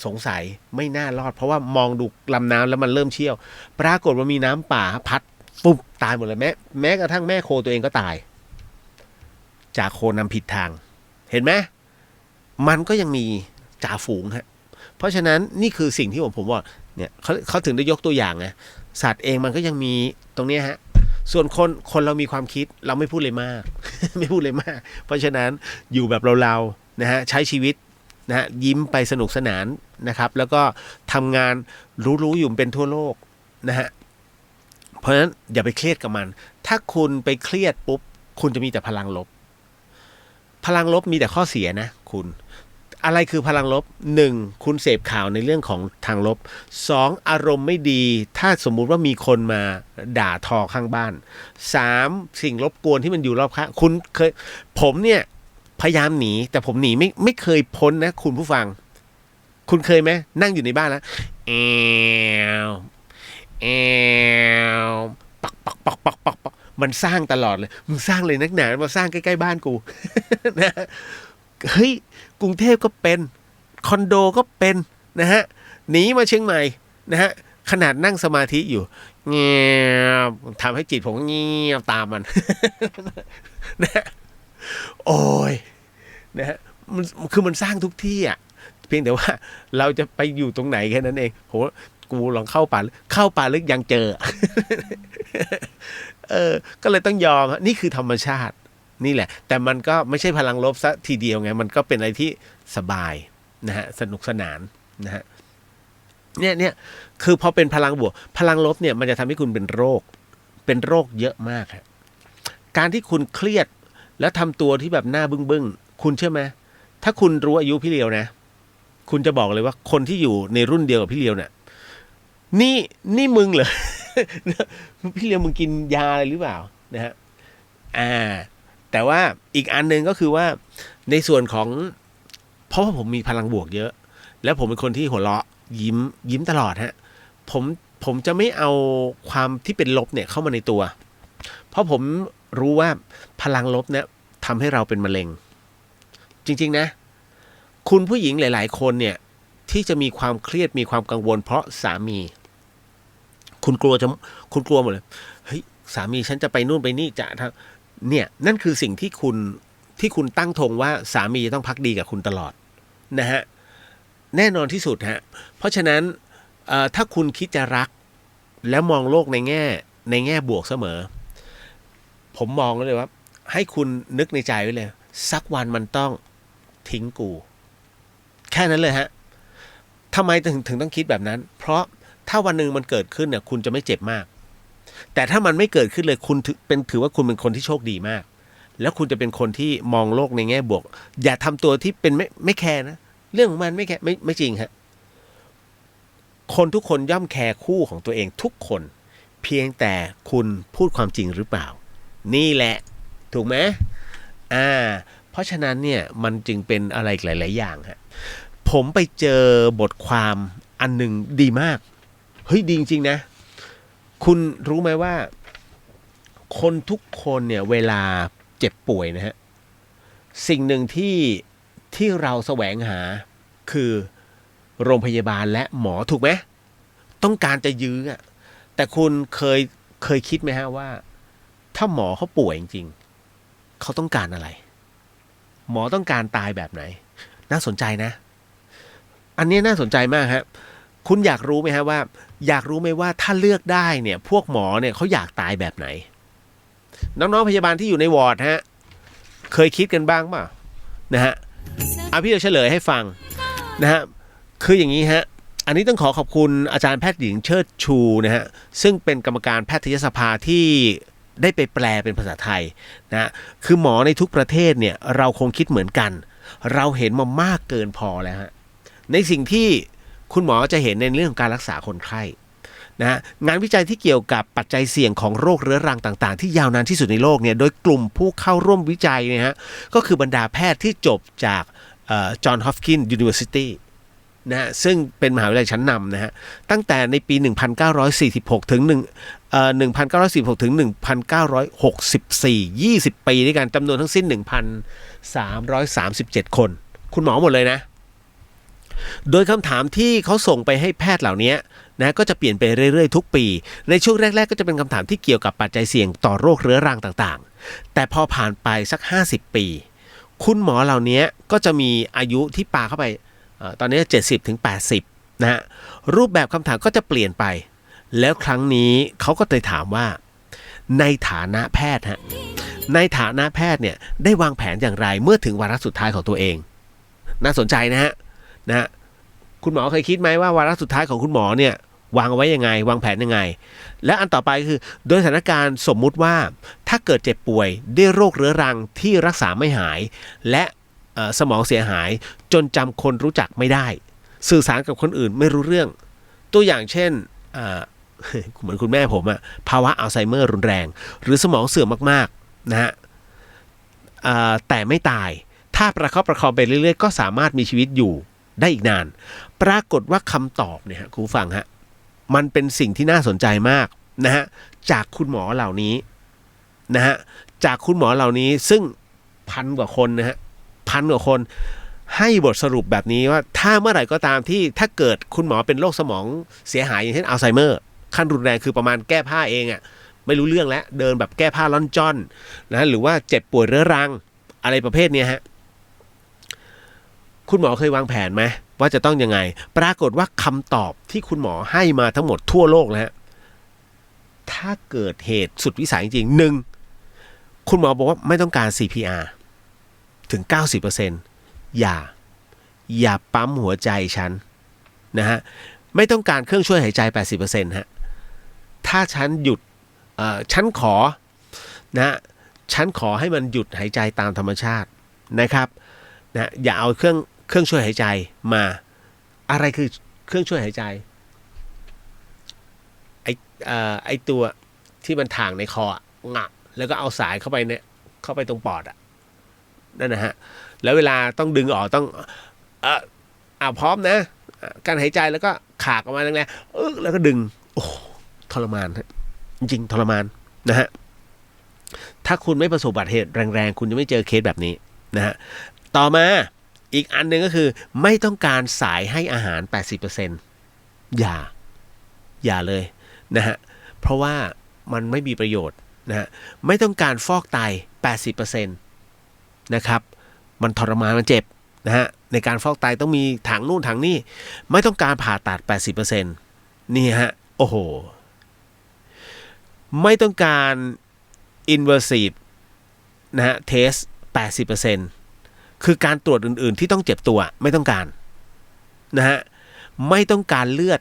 สงสัยไม่น่ารอดเพราะว่ามองดูลำน้ำแล้วมันเริ่มเชี่ยวปรากฏว่ามีน้ำป่าพัดปุ๊บตายหมดเลยแม้กระทั่งแม่โคตัวเองก็ตายจ่าโคนำผิดทางเห็นไหมมันก็ยังมีจ่าฝูงฮะเพราะฉะนั้นนี่คือสิ่งที่ผมว่าเนี่ยเขาถึงได้ยกตัวอย่างนะสัตว์เองมันก็ยังมีตรงนี้ฮะส่วนคนเรามีความคิดเราไม่พูดเลยมาก ไม่พูดเลยมากเพราะฉะนั้นอยู่แบบเราๆนะฮะใช้ชีวิตนะฮะยิ้มไปสนุกสนานนะครับแล้วก็ทำงานรู้อยู่เป็นทั่วโลกนะฮะเพราะฉะนั้นอย่าไปเครียดกับมันถ้าคุณไปเครียดปุ๊บคุณจะมีแต่พลังลบมีแต่ข้อเสียนะคุณอะไรคือพลังลบ1คุณเสพข่าวในเรื่องของทางลบ2อารมณ์ไม่ดีถ้าสมมุติว่ามีคนมาด่าทอข้างบ้าน3สิ่งรบกวนที่มันอยู่รอบข้างคุณเคยผมเนี่ยพยายามหนีแต่ผมหนีไม่เคยพ้นนะคุณผู้ฟังคุณเคยไหมนั่งอยู่ในบ้านแล้วปักมันสร้างตลอดเลยมึงสร้างเลยนักหนามาสร้างใกล้ๆบ้านกู นะเฮ้ยกรุงเทพก็เป็นคอนโดก็เป็นนะฮะหนีมาเชียงใหม่นะฮะขนาดนั่งสมาธิอยู่เงียบทำให้จิตผมเงียบตามมันนะโอ้ยนะฮะมันคือมันสร้างทุกที่อ่ะเพียงแต่ว่าเราจะไปอยู่ตรงไหนแค่นั้นเองโหกูลองเข้าป่าลึกยังเจอ ก็เลยต้องยอมนี่คือธรรมชาตินี่แหละแต่มันก็ไม่ใช่พลังลบซะทีเดียวไงมันก็เป็นอะไรที่สบายนะฮะสนุกสนานนะฮะเนี่ยคือพอเป็นพลังบวกพลังลบเนี่ยมันจะทำให้คุณเป็นโรคเยอะมากครับการที่คุณเครียดแล้วทำตัวที่แบบหน้าบึ้งคุณเชื่อไหมถ้าคุณรู้อายุพี่เลียวนะคุณจะบอกเลยว่าคนที่อยู่ในรุ่นเดียวกับพี่เลียวเนี่ยนี่มึงเหรอ พี่เลียวมึงกินยาอะไรหรือเปล่านะฮะแต่ว่าอีกอันนึงก็คือว่าในส่วนของเพราะว่าผมมีพลังบวกเยอะแล้วผมเป็นคนที่หัวเราะยิ้มตลอดฮะผมจะไม่เอาความที่เป็นลบเนี่ยเข้ามาในตัวเพราะผมรู้ว่าพลังลบเนี่ยทำให้เราเป็นมะเร็งจริงๆนะคุณผู้หญิงหลายๆคนเนี่ยที่จะมีความเครียดมีความกังวลเพราะสามีคุณกลัวหมดเลยเฮ้ยสามีฉันจะไปนู่นไปนี่จะเนี่ยนั่นคือสิ่งที่คุณตั้งธงว่าสามีจะต้องภักดีกับคุณตลอดนะฮะแน่นอนที่สุดฮะเพราะฉะนั้นถ้าคุณคิดจะรักแล้วมองโลกในแง่บวกเสมอผมมองเลยว่าให้คุณนึกในใจไว้เลยสักวันมันต้องทิ้งกูแค่นั้นเลยฮะทำไมถึงต้องคิดแบบนั้นเพราะถ้าวันหนึ่งมันเกิดขึ้นเนี่ยคุณจะไม่เจ็บมากแต่ถ้ามันไม่เกิดขึ้นเลยคุณถือว่าคุณเป็นคนที่โชคดีมากแล้วคุณจะเป็นคนที่มองโลกในแง่บวกอย่าทำตัวที่เป็นไม่แคร์นะเรื่องของมันไม่แคร์ไม่จริงฮะคนทุกคนย่อมแคร์คู่ของตัวเองทุกคนเพียงแต่คุณพูดความจริงหรือเปล่านี่แหละถูกไหมเพราะฉะนั้นเนี่ยมันจึงเป็นอะไรหลายๆอย่างฮะผมไปเจอบทความอันหนึ่งดีมากเฮ้ยดีจริงๆนะคุณรู้ไหมว่าคนทุกคนเนี่ยเวลาเจ็บป่วยนะฮะสิ่งหนึ่งที่เราแสวงหา คือโรงพยาบาลและหมอถูกไหมต้องการจะยื้ออะแต่คุณเคยคิดไหมฮะว่าถ้าหมอเขาป่วยจริงๆเขาต้องการอะไรหมอต้องการตายแบบไหนน่าสนใจนะอันนี้น่าสนใจมากฮะคุณอยากรู้ไหมฮะว่าอยากรู้ไหมว่าถ้าเลือกได้เนี่ยพวกหมอเนี่ยเขาอยากตายแบบไหนน้องๆพยาบาลที่อยู่ในวอร์ดฮะเคยคิดกันบ้างป่ะนะฮะพี่จะเฉลยให้ฟังนะฮะคืออย่างนี้ฮะอันนี้ต้องขอบคุณอาจารย์แพทย์หญิงเชิดชูนะฮะซึ่งเป็นกรรมการแพทยสภาที่ได้ไปแปลเป็นภาษาไทยนะคือหมอในทุกประเทศเนี่ยเราคงคิดเหมือนกันเราเห็นมามากเกินพอแล้วฮะในสิ่งที่คุณหมอจะเห็นในเรื่องของการรักษาคนไข้นะฮะงานวิจัยที่เกี่ยวกับปัจจัยเสี่ยงของโรคเรื้อรังต่างๆที่ยาวนานที่สุดในโลกเนี่ยโดยกลุ่มผู้เข้าร่วมวิจัยเนี่ยฮะก็คือบรรดาแพทย์ที่จบจากจอห์นฮอปกินส์ยูนิเวอร์ซิตี้นะฮะซึ่งเป็นมหาวิทยาลัยชั้นนำนะฮะตั้งแต่ในปี 1946 ถึง1946 ถึง 1964 20 ปีด้วยกันจำนวนทั้งสิ้น 1,337 คนคุณหมอหมดเลยนะโดยคำถามที่เขาส่งไปให้แพทย์เหล่านี้นะก็จะเปลี่ยนไปเรื่อยๆทุกปีในช่วงแรกๆก็จะเป็นคำถามที่เกี่ยวกับปัจจัยเสี่ยงต่อโรคเรื้อรังต่างๆแต่พอผ่านไปสัก50 ปีคุณหมอเหล่านี้ก็จะมีอายุที่ปาเข้าไปตอนนี้70 ถึง 80นะฮะรูปแบบคำถามก็จะเปลี่ยนไปแล้วครั้งนี้เขาก็เลยถามว่าในฐานะแพทย์ฮะในฐานะแพทย์เนี่ยได้วางแผนอย่างไรเมื่อถึงวาระสุดท้ายของตัวเองน่าสนใจนะฮะคุณหมอเคยคิดไหมว่าวาระสุดท้ายของคุณหมอเนี่ยวางเอาไว้ยังไงวางแผนยังไงและอันต่อไปคือโดยสถานการณ์สมมุติว่าถ้าเกิดเจ็บป่วยด้วยโรคเรื้อรังที่รักษาไม่หายและสมองเสียหายจนจำคนรู้จักไม่ได้สื่อสารกับคนอื่นไม่รู้เรื่องตัวอย่างเช่นเหมือนคุณแม่ผมอะภาวะอัลไซเมอร์รุนแรงหรือสมองเสื่อมมากๆนะฮะแต่ไม่ตายถ้าประคับประคองไปเรื่อยๆก็สามารถมีชีวิตอยู่ได้อีกนานปรากฏว่าคำตอบเนี่ยคุณผู้ฟังฮะมันเป็นสิ่งที่น่าสนใจมากนะฮะจากคุณหมอเหล่านี้นะฮะจากคุณหมอเหล่านี้ซึ่ง1,000 กว่าคนนะฮะ1,000 กว่าคนให้บทสรุปแบบนี้ว่าถ้าเมื่อไหร่ก็ตามที่ถ้าเกิดคุณหมอเป็นโรคสมองเสียหายอย่างเช่นอัลไซเมอร์ขั้นรุนแรงคือประมาณแก้ผ้าเองอ่ะไม่รู้เรื่องแล้วเดินแบบแก้ผ้าล่อนจ้อนนะหรือว่าเจ็บป่วยเรื้อรังอะไรประเภทนี้ฮะคุณหมอเคยวางแผนไหมว่าจะต้องยังไงปรากฏว่าคำตอบที่คุณหมอให้มาทั้งหมดทั่วโลกนะฮะถ้าเกิดเหตุสุดวิสัยจริงๆ1คุณหมอบอกว่าไม่ต้องการ CPR ถึง 90% อย่าปั๊มหัวใจฉันนะฮะไม่ต้องการเครื่องช่วยหายใจ 80% ฮะถ้าฉันหยุดฉันขอนะฉันขอให้มันหยุดหายใจตามธรรมชาตินะครับนะอย่าเอาเครื่องช่วยหายใจมาอะไรคือเครื่องช่วยหายใจไอตัวที่มันถ่างในคองักแล้วก็เอาสายเข้าไปตรงปอดอ่ะนั่นนะฮะแล้วเวลาต้องดึงออกต้องพร้อมนะการหายใจแล้วก็ขากออกมาแรงๆแล้วก็ดึงโอ้ทรมานจริงๆทรมานนะฮะถ้าคุณไม่ประสบอุบัติเหตุแรงๆคุณจะไม่เจอเคสแบบนี้นะฮะต่อมาอีกอันหนึ่งก็คือไม่ต้องการสายให้อาหาร 80% อย่าเลยนะฮะเพราะว่ามันไม่มีประโยชน์นะฮะไม่ต้องการฟอกไต 80% นะครับมันทรมานมันเจ็บนะฮะในการฟอกไตต้องมีถังนู่นถังนี่ไม่ต้องการผ่าตัด 80% นี่ฮะโอ้โหไม่ต้องการ invasive นะฮะ test 80%คือการตรวจอื่นๆที่ต้องเจ็บตัวไม่ต้องการนะฮะไม่ต้องการเลือด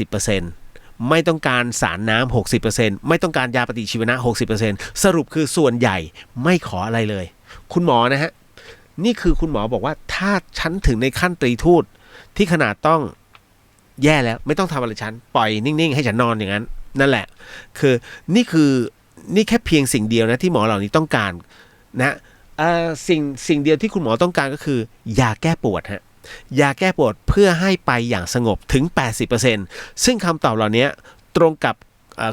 80% ไม่ต้องการสารน้ำ 60% ไม่ต้องการยาปฏิชีวนะ 60% สรุปคือส่วนใหญ่ไม่ขออะไรเลยคุณหมอนะฮะนี่คือคุณหมอบอกว่าถ้าฉันถึงในขั้นตรีทูตที่ขนาดต้องแย่แล้วไม่ต้องทำอะไรฉันปล่อยนิ่งๆให้ฉันนอนอย่างนั้นนั่นแหละคือนี่แค่เพียงสิ่งเดียวนะที่หมอเหล่านี้ต้องการนะสิ่งเดียวที่คุณหมอต้องการก็คือยาแก้ปวดฮะยาแก้ปวดเพื่อให้ไปอย่างสงบถึง 80% ซึ่งคำตอบเหล่านี้ตรงกับ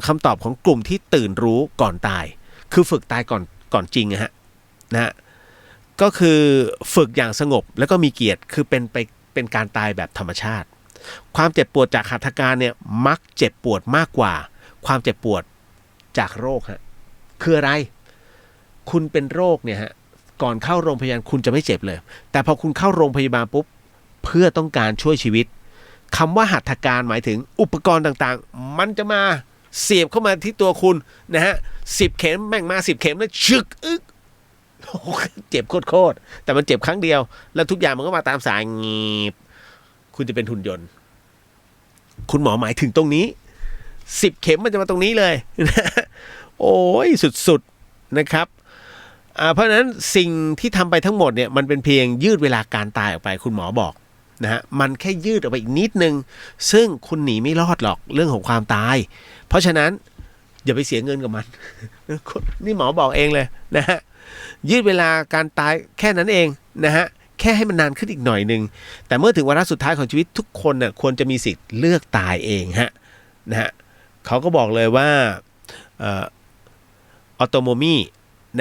คำตอบของกลุ่มที่ตื่นรู้ก่อนตายคือฝึกตายก่อนจริงนะฮะก็คือฝึกอย่างสงบแล้วก็มีเกียรติคือเป็น เป็นการตายแบบธรรมชาติความเจ็บปวดจากหัตถการเนี่ยมักเจ็บปวดมากกว่าความเจ็บปวดจากโรคฮะคืออะไรคุณเป็นโรคเนี่ยฮะก่อนเข้าโรงพยาบาลคุณจะไม่เจ็บเลยแต่พอคุณเข้าโรงพยาบาลปุ๊บเพื่อต้องการช่วยชีวิตคำว่าหัตถการหมายถึงอุปกรณ์ต่างๆมันจะมาเสียบเข้ามาที่ตัวคุณนะฮะ10 เข็มแม่งมา10 เข็มแล้วชึกเจ็บโคตรๆแต่มันเจ็บครั้งเดียวแล้วทุกอย่างมันก็มาตามสายงีบคุณจะเป็นหุ่นยนต์คุณหมอหมายถึงตรงนี้10 เข็มมันจะมาตรงนี้เลยโอ้ยสุดๆนะครับเพราะฉะนั้นสิ่งที่ทำไปทั้งหมดเนี่ยมันเป็นเพียงยืดเวลาการตายออกไปคุณหมอบอกนะฮะมันแค่ยืดออกไปอีกนิดนึงซึ่งคุณหนีไม่รอดหรอกเรื่องของความตายเพราะฉะนั้นอย่าไปเสียเงินกับมัน นี่หมอบอกเองเลยนะฮะยืดเวลาการตายแค่นั้นเองนะฮะแค่ให้มันนานขึ้นอีกหน่อยนึงแต่เมื่อถึงวาระสุดท้ายของชีวิตทุกคนน่ะควรจะมีสิทธิ์เลือกตายเองฮะนะฮะเขาก็บอกเลยว่าออโตโมมี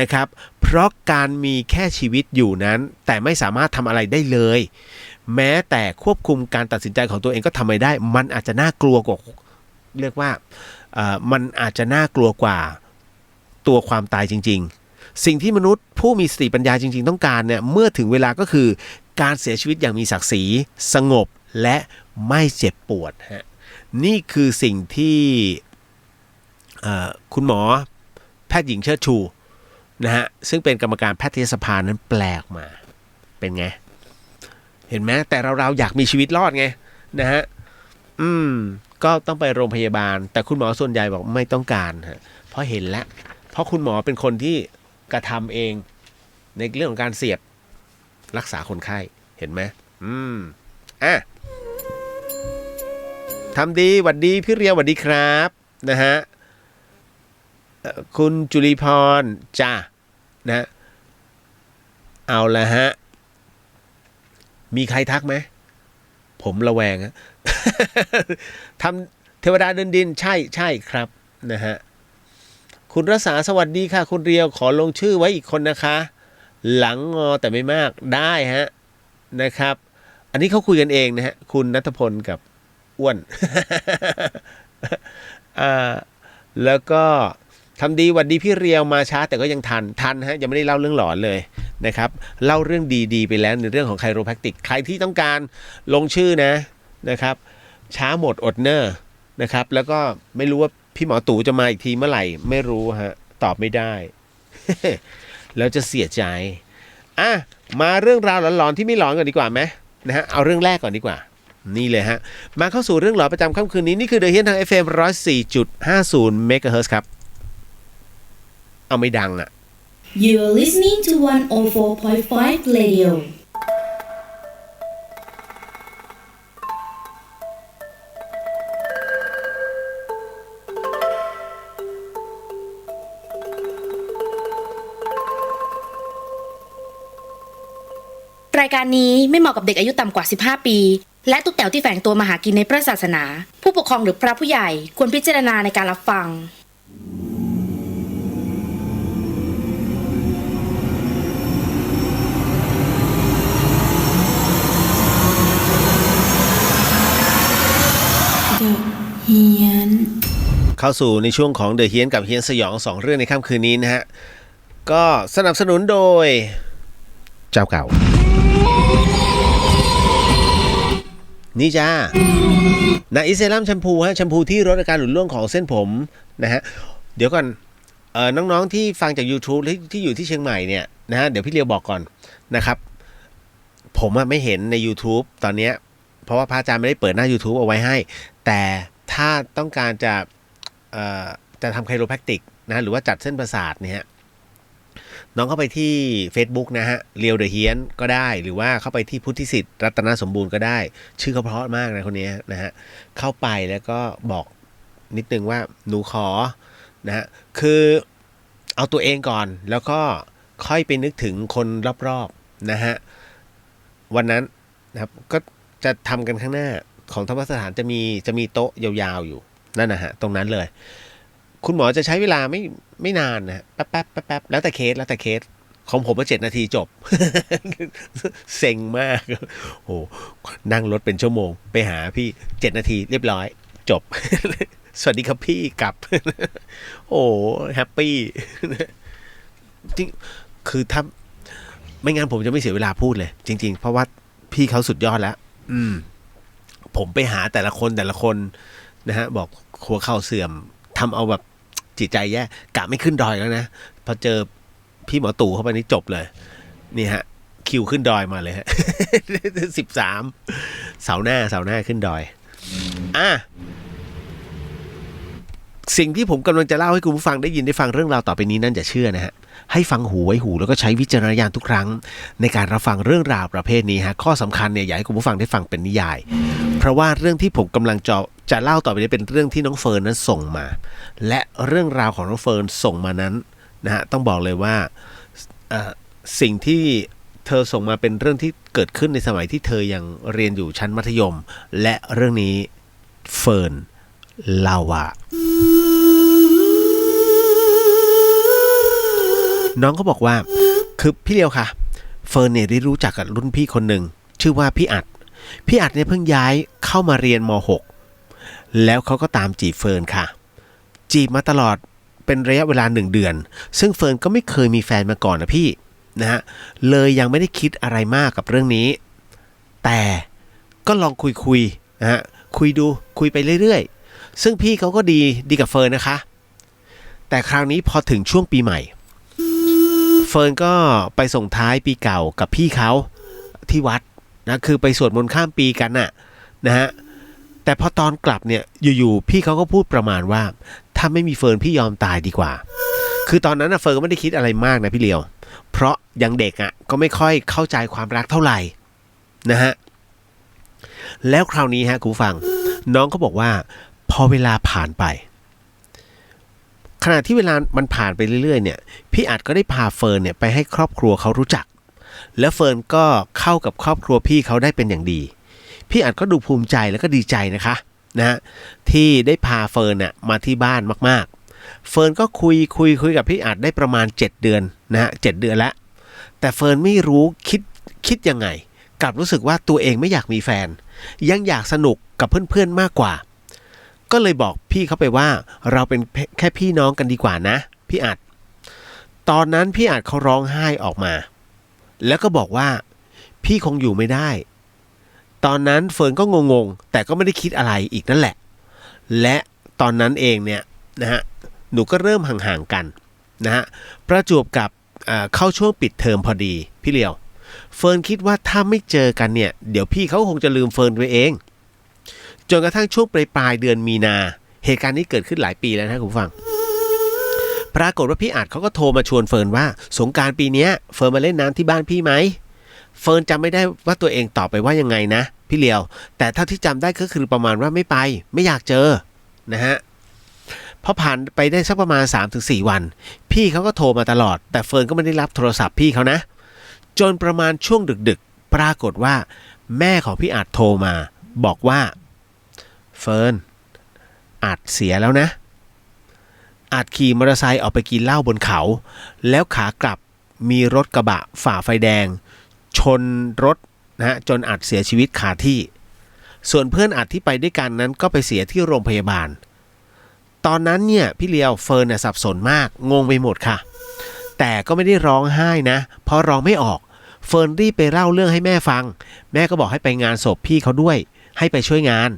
นะครับเพราะการมีแค่ชีวิตอยู่นั้นแต่ไม่สามารถทำอะไรได้เลยแม้แต่ควบคุมการตัดสินใจของตัวเองก็ทำไม่ได้มันอาจจะน่ากลัวกว่าเรียกว่ามันอาจจะน่ากลัวกว่าตัวความตายจริงๆสิ่งที่มนุษย์ผู้มีสติปัญญาจริงๆต้องการเนี่ยเมื่อถึงเวลาก็คือการเสียชีวิตอย่างมีศักดิ์ศรีสงบและไม่เจ็บปวดฮะนี่คือสิ่งที่คุณหมอแพทย์หญิงเชิดชูนะฮะซึ่งเป็นกรรมการแพทยสภานั้นแปลออกมาเป็นไงเห็นไหมแต่เราอยากมีชีวิตรอดไงนะฮะก็ต้องไปโรงพยาบาลแต่คุณหมอส่วนใหญ่บอกไม่ต้องการฮะเพราะเห็นแล้วเพราะคุณหมอเป็นคนที่กระทำเองในเรื่องของการเสียบรักษาคนไข้เห็นไหมทำดีหวัดดีพี่เรียวหวัดดีครับนะฮะคุณจุลีพรจ้านะเอาละฮะมีใครทักไหมผมระแวงฮะ ทำเทวดาเดินดินใช่ครับนะฮะคุณรักษาสวัสดีค่ะคุณเรียวขอลงชื่อไว้อีกคนนะคะหลังงอแต่ไม่มากได้ฮะนะครับอันนี้เขาคุยกันเองนะฮะคุณณัฐพลกับอ้วน แล้วก็ทำดีหวัดดีพี่เรียวมาช้าแต่ก็ยังทันฮะยังไม่ได้เล่าเรื่องหลอนเลยนะครับเล่าเรื่องดีๆไปแล้วในเรื่องของไคโรแพคติกใครที่ต้องการลงชื่อนะครับช้าหมดอดเนอร์นะครับแล้วก็ไม่รู้ว่าพี่หมอตู่จะมาอีกทีเมื่อไหร่ไม่รู้ฮะตอบไม่ได้ แล้วจะเสียใจมาเรื่องราวหลอนๆที่ไม่หลอนก่อนดีกว่าไหมนะฮะเอาเรื่องแรกก่อนดีกว่านี่เลยฮะมาเข้าสู่เรื่องหลอนประจำค่ำคืนนี้นี่คือ The Hit ทาง FM 104.50 MHz ครับเอาไม่ดังอ่ะ You're listening to 104.5 Radioรายการนี้ไม่เหมาะกับเด็กอายุต่ำกว่า15ปีและตุ๊กแต๋วที่แฝงตัวมาหากินในพระศาสนาผู้ปกครองหรือพระผู้ใหญ่ควรพิจารณาในการรับฟังเฮียนเข้าสู่ในช่วงของเดอะเฮียนกับเฮียนสยอง2เรื่องในค่ำคืนนี้นะฮะก็สนับสนุนโดยเจ้าเก่านี่จ้านาอิเซรั่มแชมพูฮะแชมพูที่ลดอาการหลุดร่วงของเส้นผมนะฮะเดี๋ยวก่อนน้องๆที่ฟังจาก YouTube ที่อยู่ที่เชียงใหม่เนี่ยนะฮะเดี๋ยวพี่เลียวบอกก่อนนะครับผมไม่เห็นใน YouTube ตอนนี้เพราะว่าพระอาจารย์ไม่ได้เปิดหน้า YouTube เอาไว้ให้แต่ถ้าต้องการจะทำไคโรแพคติกนะหรือว่าจัดเส้นประสาทเนี่ยน้องเข้าไปที่ Facebook นะฮะเรียวเดอะเฮียนก็ได้หรือว่าเข้าไปที่พุทธิสิทธิ์รัตนสมบูรณ์ก็ได้ชื่อเขาเพราะมากนะคนนี้นะฮะเข้าไปแล้วก็บอกนิดนึงว่าหนูขอนะฮะคือเอาตัวเองก่อนแล้วก็ค่อยไปนึกถึงคนรอบๆนะฮะวันนั้นนะครับก็จะทำกันข้างหน้าของธรรมสถานจะมีโต๊ะยาวๆอยู่นั่นนะฮะตรงนั้นเลยคุณหมอจะใช้เวลาไม่นานนะแป๊บแล้วแต่เคส ของผมมา7 นาทีจบ เซ็งมากโอ้นั่งรถเป็นชั่วโมงไปหาพี่7 นาทีเรียบร้อยจบ สวัสดีครับพี่กลับ โอ้แฮปปี้จริงคือถ้าไม่งั้นผมจะไม่เสียเวลาพูดเลยจริงๆเพราะว่าพี่เขาสุดยอดแล้วผมไปหาแต่ละคนนะฮะบอกหัวเข่าเสื่อมทำเอาแบบจิตใจแย่กะไม่ขึ้นดอยแล้วนะพอเจอพี่หมอตู่เข้าไปนี่จบเลยนี่ฮะคิวขึ้นดอยมาเลยฮะ 13 เสาร์หน้าขึ้นดอยสิ่งที่ผมกำลังจะเล่าให้คุณผู้ฟังได้ยินได้ฟังเรื่องราวต่อไปนี้นั่นอย่าเชื่อนะฮะให้ฟังหูไว้หูแล้วก็ใช้วิจารณญาณทุกครั้งในการรับฟังเรื่องราวประเภทนี้ฮะข้อสำคัญเนี่ยอยากให้คุณผู้ฟังได้ฟังเป็นนิยายเพราะว่าเรื่องที่ผมกำลังจะเล่าต่อไปนี้เป็นเรื่องที่น้องเฟิร์นนั้นส่งมาและเรื่องราวของน้องเฟิร์นส่งมานั้นนะฮะต้องบอกเลยว่าสิ่งที่เธอส่งมาเป็นเรื่องที่เกิดขึ้นในสมัยที่เธอยังเรียนอยู่ชั้นมัธยมและเรื่องนี้เฟิร์นเล่าว่าน้องเขาบอกว่าคือพี่เลียวค่ะเฟิร์นเนี่ยได้รู้จักกับรุ่นพี่คนหนึ่งชื่อว่าพี่อัดเนี่ยเพิ่งย้ายเข้ามาเรียนม.6 แล้วเขาก็ตามจีบเฟิร์นค่ะจีบมาตลอดเป็นระยะเวลา1 เดือนซึ่งเฟิร์นก็ไม่เคยมีแฟนมาก่อนนะพี่นะฮะเลยยังไม่ได้คิดอะไรมากกับเรื่องนี้แต่ก็ลองคุยนะฮะคุยไปเรื่อยๆซึ่งพี่เขาก็ดีกับเฟิร์นนะคะแต่คราวนี้พอถึงช่วงปีใหม่เฟิร์นก็ไปส่งท้ายปีเก่ากับพี่เขาที่วัดนะคือไปสวดมนต์ข้ามปีกันน่ะนะฮะแต่พอตอนกลับเนี่ยอยู่ๆพี่เขาก็พูดประมาณว่าถ้าไม่มีเฟิร์นพี่ยอมตายดีกว่าคือตอนนั้นนะเฟิร์นก็ไม่ได้คิดอะไรมากนะพี่เลียวเพราะยังเด็กอ่ะก็ไม่ค่อยเข้าใจความรักเท่าไหร่นะฮะแล้วคราวนี้ฮะคุณผู้ฟังน้องก็บอกว่าพอเวลาผ่านไปขณะที่เวลามันผ่านไปเรื่อยๆเนี่ยพี่อัดก็ได้พาเฟิร์นเนี่ยไปให้ครอบครัวเขารู้จักแล้วเฟิร์นก็เข้ากับครอบครัวพี่เขาได้เป็นอย่างดีพี่อัดก็ดูภูมิใจแล้วก็ดีใจนะคะนะฮะที่ได้พาเฟิร์นน่ะมาที่บ้านมากๆเฟิร์นก็คุยกับพี่อัดได้ประมาณ7 เดือนนะฮะ7 เดือนแล้วแต่เฟิร์นไม่รู้คิดยังไงกลับรู้สึกว่าตัวเองไม่อยากมีแฟนยังอยากสนุกกับเพื่อนๆมากกว่าก็เลยบอกพี่เขาไปว่าเราเป็นแค่พี่น้องกันดีกว่านะพี่อัดตอนนั้นพี่อัดเขาร้องไห้ออกมาแล้วก็บอกว่าพี่คงอยู่ไม่ได้ตอนนั้นเฟิร์นก็งงแต่ก็ไม่ได้คิดอะไรอีกนั่นแหละและตอนนั้นเองเนี่ยนะฮะหนูก็เริ่มห่างๆกันนะฮะประจวบกับเข้าช่วงปิดเทอมพอดีพี่เลียวเฟิร์นคิดว่าถ้าไม่เจอกันเนี่ยเดี๋ยวพี่เขาคงจะลืมเฟิร์นไปเองจนกระทั่งช่วงปลายเดือนมีนาเหตุการณ์นี้เกิดขึ้นหลายปีแล้วนะคุณผู้ฟังปรากฏว่าพี่อัดเขาก็โทรมาชวนเฟิร์นว่าสงกรานต์ปีนี้เฟิร์นมาเล่นน้ำที่บ้านพี่ไหมเฟิร์นจำไม่ได้ว่าตัวเองตอบไปว่ายังไงนะพี่เลียวแต่เท่าที่จำได้ก็คือประมาณว่าไม่ไปไม่อยากเจอนะฮะพอผ่านไปได้สักประมาณ 3-4 วันพี่เขาก็โทรมาตลอดแต่เฟิร์นก็ไม่ได้รับโทรศัพท์พี่เขานะจนประมาณช่วงดึกๆปรากฏว่าแม่ของพี่อัดโทรมาบอกว่าเฟิร์นอัดเสียแล้วนะอัดขี่มอเตอร์ไซค์ออกไปกินเหล้าบนเขาแล้วขากลับมีรถกระบะฝ่าไฟแดงชนรถนะฮะจนอัดเสียชีวิตคาที่ส่วนเพื่อนอัดที่ไปด้วยกันนั้นก็ไปเสียที่โรงพยาบาลตอนนั้นเนี่ยพี่เลียวเฟิร์นสับสนมากงงไปหมดค่ะแต่ก็ไม่ได้ร้องไห้นะเพราะร้องไม่ออกเฟิร์นรีบไปเล่าเรื่องให้แม่ฟังแม่ก็บอกให้ไปงานศพพี่เขาด้วยให้ไปช่วยงาน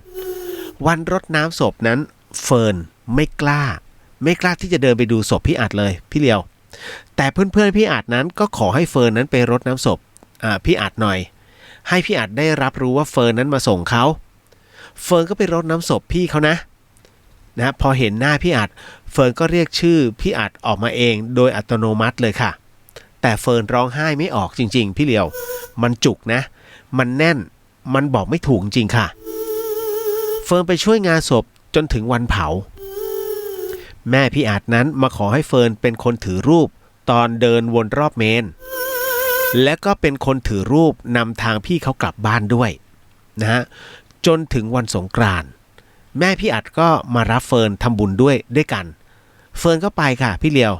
วันรดน้ำศพนั้นเฟิร์นไม่กล้าที่จะเดินไปดูศพพี่อัดเลยพี่เลียวแต่เพื่อนๆพี่อัดนั้นก็ขอให้เฟิร์นนั้นไปรดน้ำศพพี่อัดหน่อยให้พี่อัดได้รับรู้ว่าเฟิร์นนั้นมาส่งเขาเฟิร์นก็ไปรดน้ำศพพี่เขานะพอเห็นหน้าพี่อัดเฟิร์นก็เรียกชื่อพี่อัดออกมาเองโดยอัตโนมัติเลยค่ะแต่เฟิร์นร้องไห้ไม่ออกจริงๆพี่เลียวมันจุกนะมันแน่นมันบอกไม่ถูกจริงค่ะเฟิร์นไปช่วยงานศพจนถึงวันเผาแม่พี่อัดนั้นมาขอให้เฟิร์นเป็นคนถือรูปตอนเดินวนรอบเมนและก็เป็นคนถือรูปนำทางพี่เขากลับบ้านด้วยนะฮะจนถึงวันสงกรานต์แม่พี่อัดก็มารับเฟิร์นทำบุญด้วยกันเฟิร์นก็ไปค่ะพี่เลียว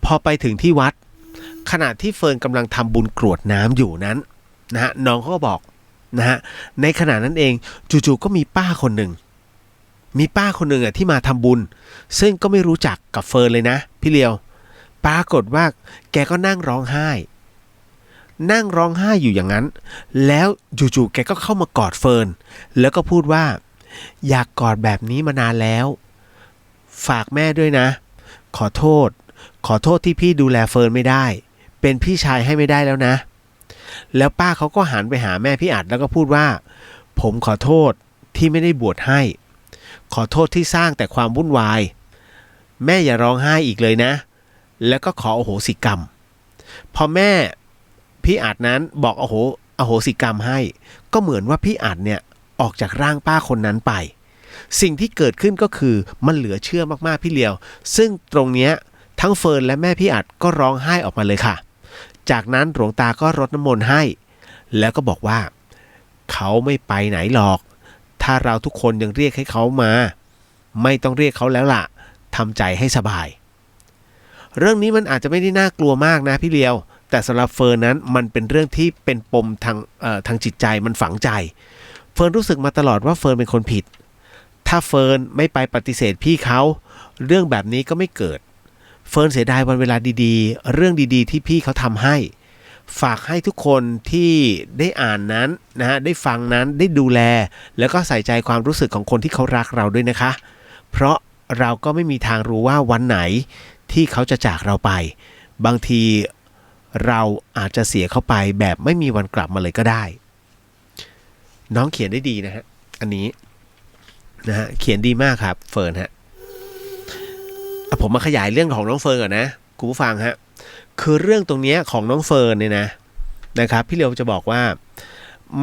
พอไปถึงที่วัด ขณะที่เฟิร์นกำลังทำบุญกรวดน้ำอยู่นั้นนะฮะน้องเขาก็บอกนะฮะในขณะนั้นเองจู่ๆก็มีป้าคนหนึ่งที่มาทำบุญซึ่งก็ไม่รู้จักกับเฟิร์นเลยนะพี่เลียวปรากฏว่าแกก็นั่งร้องไห้อยู่อย่างนั้นแล้วจู่ๆแกก็เข้ามากอดเฟิร์นแล้วก็พูดว่าอยากกอดแบบนี้มานานแล้วฝากแม่ด้วยนะขอโทษที่พี่ดูแลเฟิร์นไม่ได้เป็นพี่ชายให้ไม่ได้แล้วนะแล้วป้าเขาก็หันไปหาแม่พี่อัดแล้วก็พูดว่าผมขอโทษที่ไม่ได้บวชให้ขอโทษที่สร้างแต่ความวุ่นวายแม่อย่าร้องไห้อีกเลยนะแล้วก็ขออโหสิกรรมพอแม่พี่อัดนั้นบอกอโหสิกรรมให้ก็เหมือนว่าพี่อัดเนี่ยออกจากร่างป้าคนนั้นไปสิ่งที่เกิดขึ้นก็คือมันเหลือเชื่อมากๆพี่เลียวซึ่งตรงเนี้ยทั้งเฟิร์นและแม่พี่อัดก็ร้องไห้ออกมาเลยค่ะจากนั้นหลวงตาก็รดน้ำมนต์ให้แล้วก็บอกว่าเขาไม่ไปไหนหรอกถ้าเราทุกคนยังเรียกให้เขามาไม่ต้องเรียกเขาแล้วล่ะทำใจให้สบายเรื่องนี้มันอาจจะไม่ได้น่ากลัวมากนะพี่เลียวแต่สำหรับเฟิร์นนั้นมันเป็นเรื่องที่เป็นปมทางจิตใจมันฝังใจเฟิร์นรู้สึกมาตลอดว่าเฟิร์นเป็นคนผิดถ้าเฟิร์นไม่ไปปฏิเสธพี่เขาเรื่องแบบนี้ก็ไม่เกิดเฟิร์นเสียดายวันเวลาดีๆเรื่องดีๆที่พี่เขาทำให้ฝากให้ทุกคนที่ได้อ่านนั้นนะฮะได้ฟังนั้นได้ดูแลแล้วก็ใส่ใจความรู้สึกของคนที่เขารักเราด้วยนะคะเพราะเราก็ไม่มีทางรู้ว่าวันไหนที่เขาจะจากเราไปบางทีเราอาจจะเสียเขาไปแบบไม่มีวันกลับมาเลยก็ได้น้องเขียนได้ดีนะฮะอันนี้นะฮะเขียนดีมากครับเฟิร์นฮะผมมาขยายเรื่องของน้องเฟิร์นก่อนนะคุณผู้ฟังฮะคือเรื่องตรงนี้ของน้องเฟิร์นเนี่ยนะครับพี่เลียวจะบอกว่า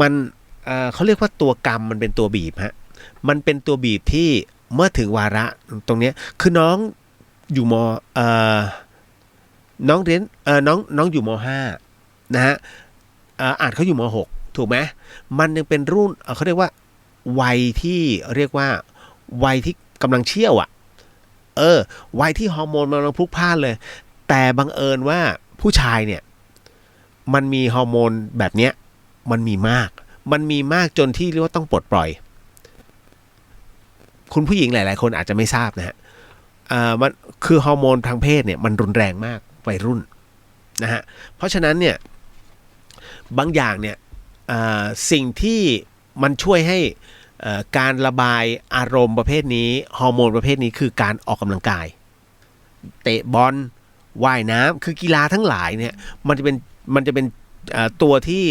มันเขาเรียกว่าตัวกรรมมันเป็นตัวบีบฮะมันเป็นตัวบีบที่เมื่อถึงวาระตรงนี้คือน้องอยู่น้องเรียนน้องอยู่ม.5 นะฮะอ่านเขาอยู่ม.6 ถูกไหมมันยังเป็นรุ่นเขาเรียกว่าวัยที่เรียกว่าวัยที่กำลังเชี่ยววัยที่ฮอร์โมนมันกำลังพลุกพล่านเลยแต่บังเอิญว่าผู้ชายเนี่ยมันมีฮอร์โมนแบบเนี้ยมันมีมากจนที่เรียกว่าต้องปลดปล่อยคุณผู้หญิงหลายๆคนอาจจะไม่ทราบนะฮะมันคือฮอร์โมนทางเพศเนี่ยมันรุนแรงมากวัยรุ่นนะฮะเพราะฉะนั้นเนี่ยบางอย่างเนี่ยสิ่งที่มันช่วยให้การระบายอารมณ์ประเภทนี้ฮอร์โมนประเภทนี้คือการออกกำลังกายเตะบอลว่ายน้ำคือกีฬาทั้งหลายเนี่ยมันจะเป็นตัวที่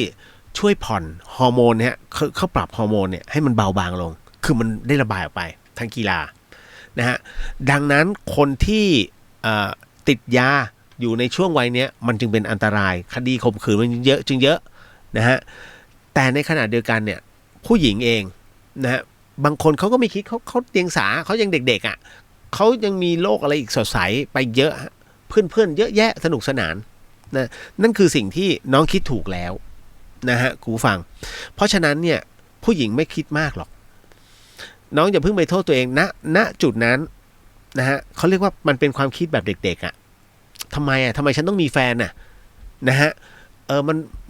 ช่วยผ่อนฮอร์โมนเนี่ยเขาปรับฮอร์โมนเนี่ยให้มันเบาบางลงคือมันได้ระบายออกไปทางกีฬานะฮะดังนั้นคนที่ติดยาอยู่ในช่วงวัยเนี้ยมันจึงเป็นอันตรายคดีข่มขืนมันเยอะนะฮะแต่ในขณะเดียวกันเนี่ยผู้หญิงเองนะฮะบางคนเขาก็ไม่คิดเขาเตียงสาเขายังเด็กๆเขายังมีโลกอะไรอีกสดใสไปเยอะเพื่อนเยอะแยะสนุกสนานนะนั่นคือสิ่งที่น้องคิดถูกแล้วนะฮะคุณผู้ฟังเพราะฉะนั้นเนี่ยผู้หญิงไม่คิดมากหรอกน้องอย่าเพิ่งไปโทษตัวเองณจุดนั้นนะฮะเขาเรียกว่ามันเป็นความคิดแบบเด็กๆทำไมฉันต้องมีแฟนนะฮะ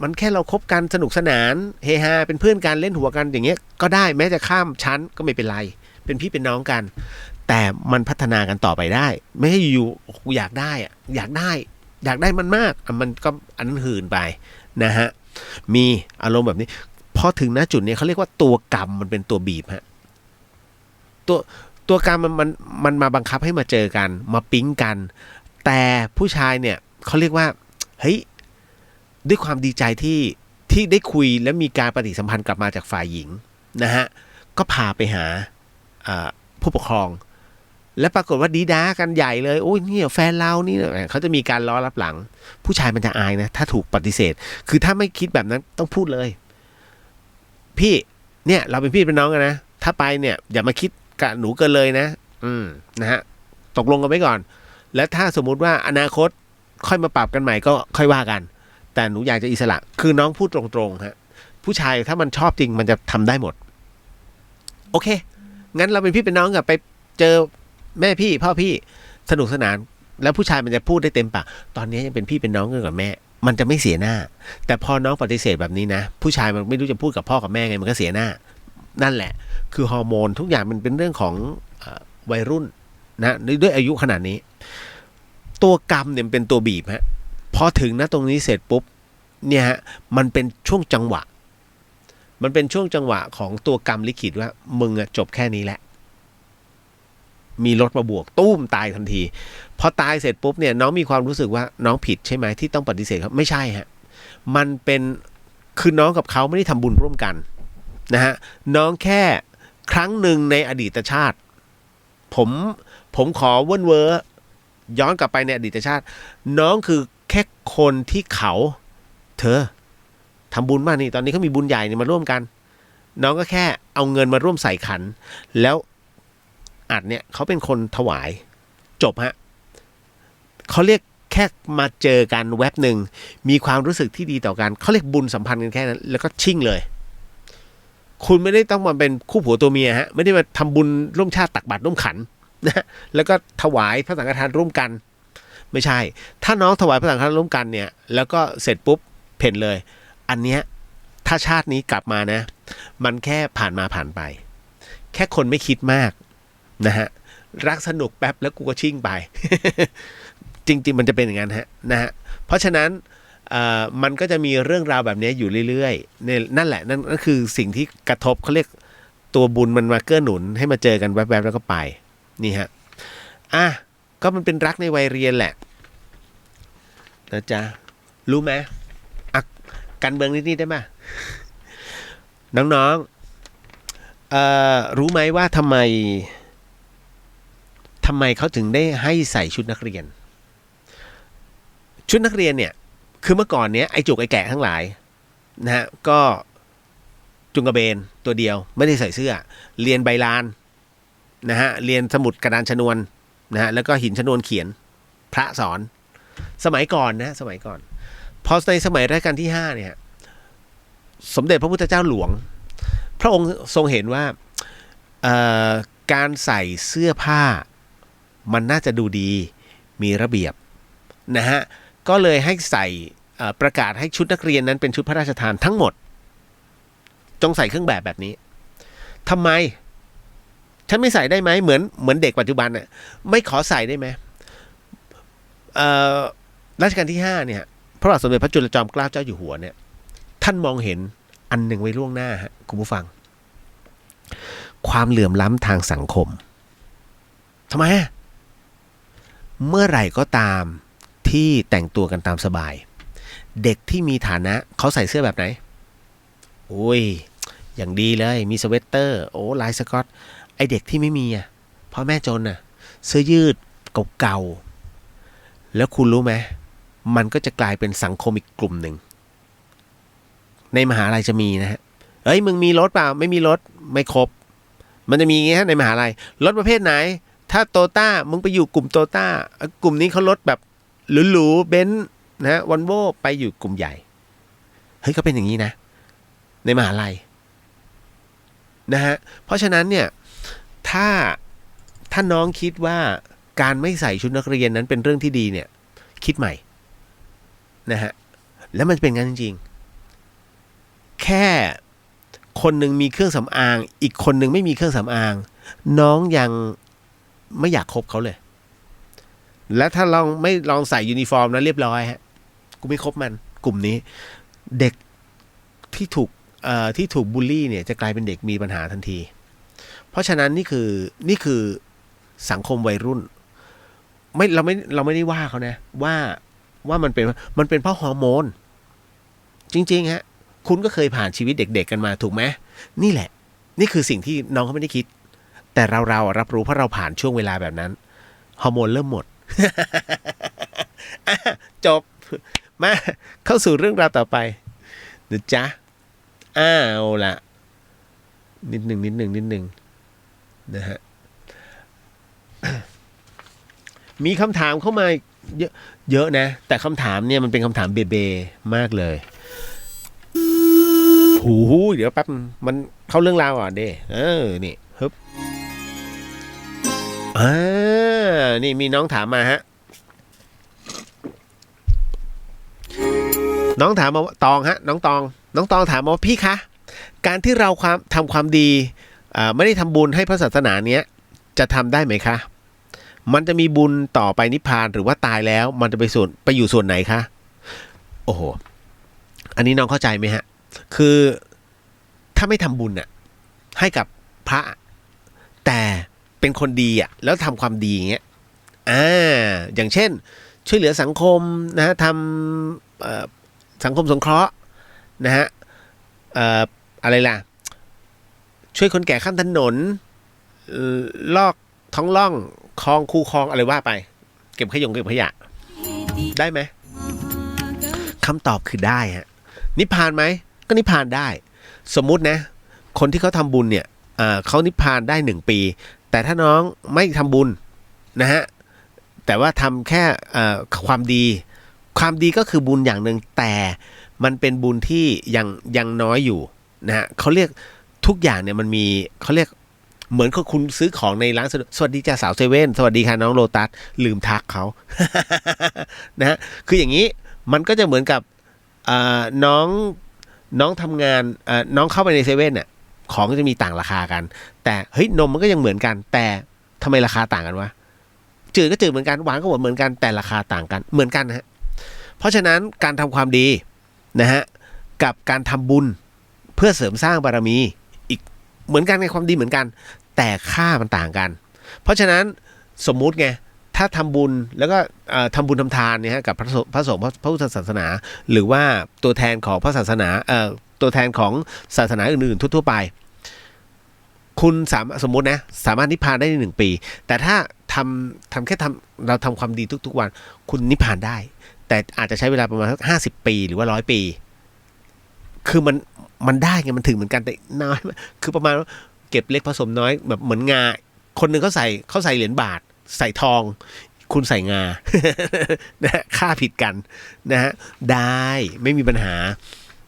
มันแค่เราคบกันสนุกสนานเฮฮาเป็นเพื่อนกันเล่นหัวกันอย่างเงี้ยก็ได้แม้จะข้ามชั้นก็ไม่เป็นไรเป็นพี่เป็นน้องกันแต่มันพัฒนากันต่อไปได้ไม่ให้อยู่อยากได้มันมากมันก็อันนั้นหื่นไปนะฮะมีอารมณ์แบบนี้พอถึงณจุดนี้เขาเรียกว่าตัวกรรมมันเป็นตัวบีบฮะตัวกรรมมันมาบังคับให้มาเจอกันมาปิ๊งกันแต่ผู้ชายเนี่ยเขาเรียกว่าเฮ้ยด้วยความดีใจที่ได้คุยและมีการปฏิสัมพันธ์กลับมาจากฝ่ายหญิงนะฮะก็พาไปหาผู้ปกครองและปรากฏว่าดีด้ากันใหญ่เลยโอ้ยเนี่ยแฟนเรานี่เขาจะมีการล้อรับหลังผู้ชายมันจะอายนะถ้าถูกปฏิเสธคือถ้าไม่คิดแบบนั้นต้องพูดเลยพี่เนี่ยเราเป็นพี่เป็นน้องกันนะถ้าไปเนี่ยอย่ามาคิดกับหนูเกินเลยนะนะฮะตกลงกันไว้ก่อนแล้วถ้าสมมุติว่าอนาคตค่อยมาปรับกันใหม่ก็ค่อยว่ากันแต่หนูอยากจะอิสระคือน้องพูดตรงๆฮะผู้ชายถ้ามันชอบจริงมันจะทำได้หมดโอเคงั้นเราเป็นพี่เป็นน้องกันไปเจอแม่พี่พ่อพี่สนุกสนาน แล้วผู้ชายมันจะพูดได้เต็มปากตอนนี้ยังเป็นพี่เป็นน้องกันกับแม่มันจะไม่เสียหน้าแต่พอน้องปฏิเสธแบบนี้นะผู้ชายมันไม่รู้จะพูดกับพ่อกับแม่ไงมันก็เสียหน้านั่นแหละคือฮอร์โมนทุกอย่างมันเป็นเรื่องของวัยรุ่นนะด้วยอายุขนาดนี้ตัวกรรมเนี่ยเป็นตัวบีบฮะพอถึงนะตรงนี้เสร็จปุ๊บเนี่ยฮะมันเป็นช่วงจังหวะของตัวกรรมลิขิตว่ามึงจบแค่นี้แหละมีรถมาบวกตุ้มตายทันทีพอตายเสร็จปุ๊บเนี่ยน้องมีความรู้สึกว่าน้องผิดใช่ไหมที่ต้องปฏิเสธครับไม่ใช่ฮะมันเป็นคือน้องกับเขาไม่ได้ทำบุญร่วมกันนะฮะน้องแค่ครั้งหนึ่งในอดีตชาติผมขอเว้อย้อนกลับไปในอดีตชาติน้องคือแค่คนที่เธอทำบุญมากนี่ตอนนี้เขามีบุญใหญ่เนี่ยมาร่วมกันน้องก็แค่เอาเงินมาร่วมใส่ขันแล้วอัดเนี่ยเขาเป็นคนถวายจบฮะเขาเรียกแค่มาเจอกันแวบหนึ่งมีความรู้สึกที่ดีต่อกันเขาเรียกบุญสัมพันธ์กันแค่นั้นแล้วก็ชิ่งเลยคุณไม่ได้ต้องมาเป็นคู่ผัวตัวเมียฮะไม่ได้มาทำบุญร่วมชาติตักบาตรร่วมขันนะแล้วก็ถวายพระสังฆทานร่วมกันไม่ใช่ถ้าน้องถวายพระสังฆทานร่วมกันเนี่ยแล้วก็เสร็จปุ๊บเพ่นเลยอันเนี้ยถ้าชาตินี้กลับมานะมันแค่ผ่านมาผ่านไปแค่คนไม่คิดมากนะฮะรักสนุกแป๊บแล้วกูก็ชิ่งไป จริงๆมันจะเป็นอย่างนั้นฮะนะฮะเพราะฉะนั้นมันก็จะมีเรื่องราวแบบนี้อยู่เรื่อยๆเนี่ยนั่นแหละนั่นก็คือสิ่งที่กระทบเขาเรียกตัวบุญมันมาเกื้อหนุนให้มาเจอกันแวบๆแล้วก็ไปนี่ฮะก็มันเป็นรักในวัยเรียนแหละนะจ๊ะรู้ไหมการเมืองนิดๆได้ไหมน้องๆรู้ไหมว่าทำไมเขาถึงได้ให้ใส่ชุดนักเรียนเนี่ยคือเมื่อก่อนเนี้ยไอ้จุกไอ้แกะทั้งหลายนะฮะก็จุงกระเบนตัวเดียวไม่ได้ใส่เสื้อเรียนใบลานนะฮะเรียนสมุดกระดานชนวนนะฮะแล้วก็หินชนวนเขียนพระสอนสมัยก่อนพอในสมัยรัชกาลที่5เนี่ยสมเด็จพระพุทธเจ้าหลวงพระองค์ทรงเห็นว่าการใส่เสื้อผ้ามันน่าจะดูดีมีระเบียบนะฮะก็เลยให้ใส่ประกาศให้ชุดนักเรียนนั้นเป็นชุดพระราชทานทั้งหมดจงใส่เครื่องแบบนี้ทำไมฉันไม่ใส่ได้ไหมเหมือนเด็กปัจจุบันน่ะไม่ขอใส่ได้ไหมรัชกาลที่5เนี่ยพระบาทสมเด็จพระจุลจอมเกล้าเจ้าอยู่หัวเนี่ยท่านมองเห็นอันหนึ่งไว้ล่วงหน้าฮะคุณผู้ฟังความเหลื่อมล้ำทางสังคมทำไมเมื่อไหร่ก็ตามที่แต่งตัวกันตามสบายเด็กที่มีฐานะเขาใส่เสื้อแบบไหนโอ้ยอย่างดีเลยมีสเวตเตอร์โอ้ลายสก๊อตไอเด็กที่ไม่มีพ่อแม่จนเสื้อยืดเก่าๆแล้วคุณรู้ไหมมันก็จะกลายเป็นสังคมอีกกลุ่มหนึ่งในมหาลัยจะมีนะฮะเฮ้ยมึงมีรถเปล่าไม่มีรถไม่ครบมันจะมีอย่างเงี้ยในมหาลัยรถประเภทไหนถ้าโตต้ามึงไปอยู่กลุ่มโตต้ากลุ่มนี้เขารถแบบหรูๆเบนซ์นะวอลโว่ไปอยู่กลุ่มใหญ่เฮ้ยก็เป็นอย่างนี้นะในมหาลัยนะฮะเพราะฉะนั้นเนี่ยถ้าน้องคิดว่าการไม่ใส่ชุดนักเรียนนั้นเป็นเรื่องที่ดีเนี่ยคิดใหม่นะฮะแล้วมันเป็นงั้นจริงๆแค่คนหนึ่งมีเครื่องสำอางอีกคนหนึ่งไม่มีเครื่องสำอางน้องยังไม่อยากคบเขาเลยแล้วถ้าไม่ลองใส่ยูนิฟอร์มนะเรียบร้อยฮะกูไม่คบมันกลุ่มนี้เด็กที่ถูกบูลลี่เนี่ยจะกลายเป็นเด็กมีปัญหาทันทีเพราะฉะนั้นนี่คือสังคมวัยรุ่นเราไม่ได้ว่าเขานะว่ามันเป็นเพราะฮอร์โมนจริงๆฮะคุณก็เคยผ่านชีวิตเด็กๆกันมาถูกไหมนี่แหละนี่คือสิ่งที่น้องเขาไม่ได้คิดแต่เรารับรู้เพราะเราผ่านช่วงเวลาแบบนั้นฮอร์โมนเริ่มหมด จบมาเข้าสู่เรื่องราวต่อไปนะจ๊ะเอาละนิดหนึ่งนะฮะ มีคำถามเข้ามาเยอะนะแต่คำถามเนี่ยมันเป็นคำถามเบมากเลยหูเดี๋ยวแป๊บมันเข้าเรื่องราวอ่ะเด้นี่ฮึบนี่มีน้องถามมาฮะ น้องถามมาว่าตองฮะน้องตองถามมาว่าพี่คะการที่เราทำความดีไม่ได้ทำบุญให้พระศาสนาเนี้ยจะทำได้ไหมคะมันจะมีบุญต่อไปนิพพานหรือว่าตายแล้วมันจะไปอยู่ส่วนไหนคะโอ้โหอันนี้น้องเข้าใจไหมฮะคือถ้าไม่ทำบุญให้กับพระแต่เป็นคนดีแล้วทำความดีอย่างเงี้ยอย่างเช่นช่วยเหลือสังคมนะฮะทำสังคมสงเคราะห์นะฮะอะไรล่ะช่วยคนแก่ข้ามถนนลอกท้องร่องคลองคูคลองอะไรว่าไปเก็บขยะได้ไหมคำตอบคือได้ฮะนิพพานไหมก็นิพพานได้สมมุตินะคนที่เขาทำบุญเนี่ยเขานิพพานได้1 ปีแต่ถ้าน้องไม่ทำบุญนะฮะแต่ว่าทำแค่ความดีก็คือบุญอย่างหนึ่งแต่มันเป็นบุญที่ยังน้อยอยู่นะฮะเขาเรียกทุกอย่างเนี่ยมันมีเขาเรียกเหมือนคุณซื้อของในร้านสวัสดีจ้าสาวเซเว่นสวัสดีค่ะน้องโลตัสลืมทักเขา นะฮะคืออย่างนี้มันก็จะเหมือนกับน้องทำงานน้องเข้าไปในเซเว่นเนี่ยของก็จะมีต่างราคากันแต่เฮ้ยนมมันก็ยังเหมือนกันแต่ทำไมราคาต่างกันวะจืดก็จืดเหมือนกันหวานก็หวานเหมือนกันแต่ราคาต่างกันเหมือนกันนะฮะเพราะฉะนั้นการทำความดีนะฮะกับการทำบุญเพื่อเสริมสร้างบารมีอีกเหมือนกันในความดีเหมือนกันแต่ค่ามันต่างกันเพราะฉะนั้นสมมุติไงถ้าทำบุญแล้วก็ทำบุญทำทานเนี่ยฮะกับพระสงฆ์พระพุทธศาสนาหรือว่าตัวแทนของพระศาสนาตัวแทนของศาสนาอื่นๆทั่วๆไปคุณสมมุตินะสามารถนิพพานได้ใน1 ปีแต่ถ้าเราทำความดีทุกๆวันคุณนิพพานได้แต่อาจจะใช้เวลาประมาณสัก50 ปีหรือว่า100 ปีคือมันได้ไงมันถึงเหมือนกันแต่น้อยคือประมาณว่าเก็บเล็กผสมน้อยแบบเหมือนงาคนหนึ่งเขาใส่เหรียญบาทใส่ทองคุณใส่งา นะค่าผิดกันนะฮะได้ไม่มีปัญหา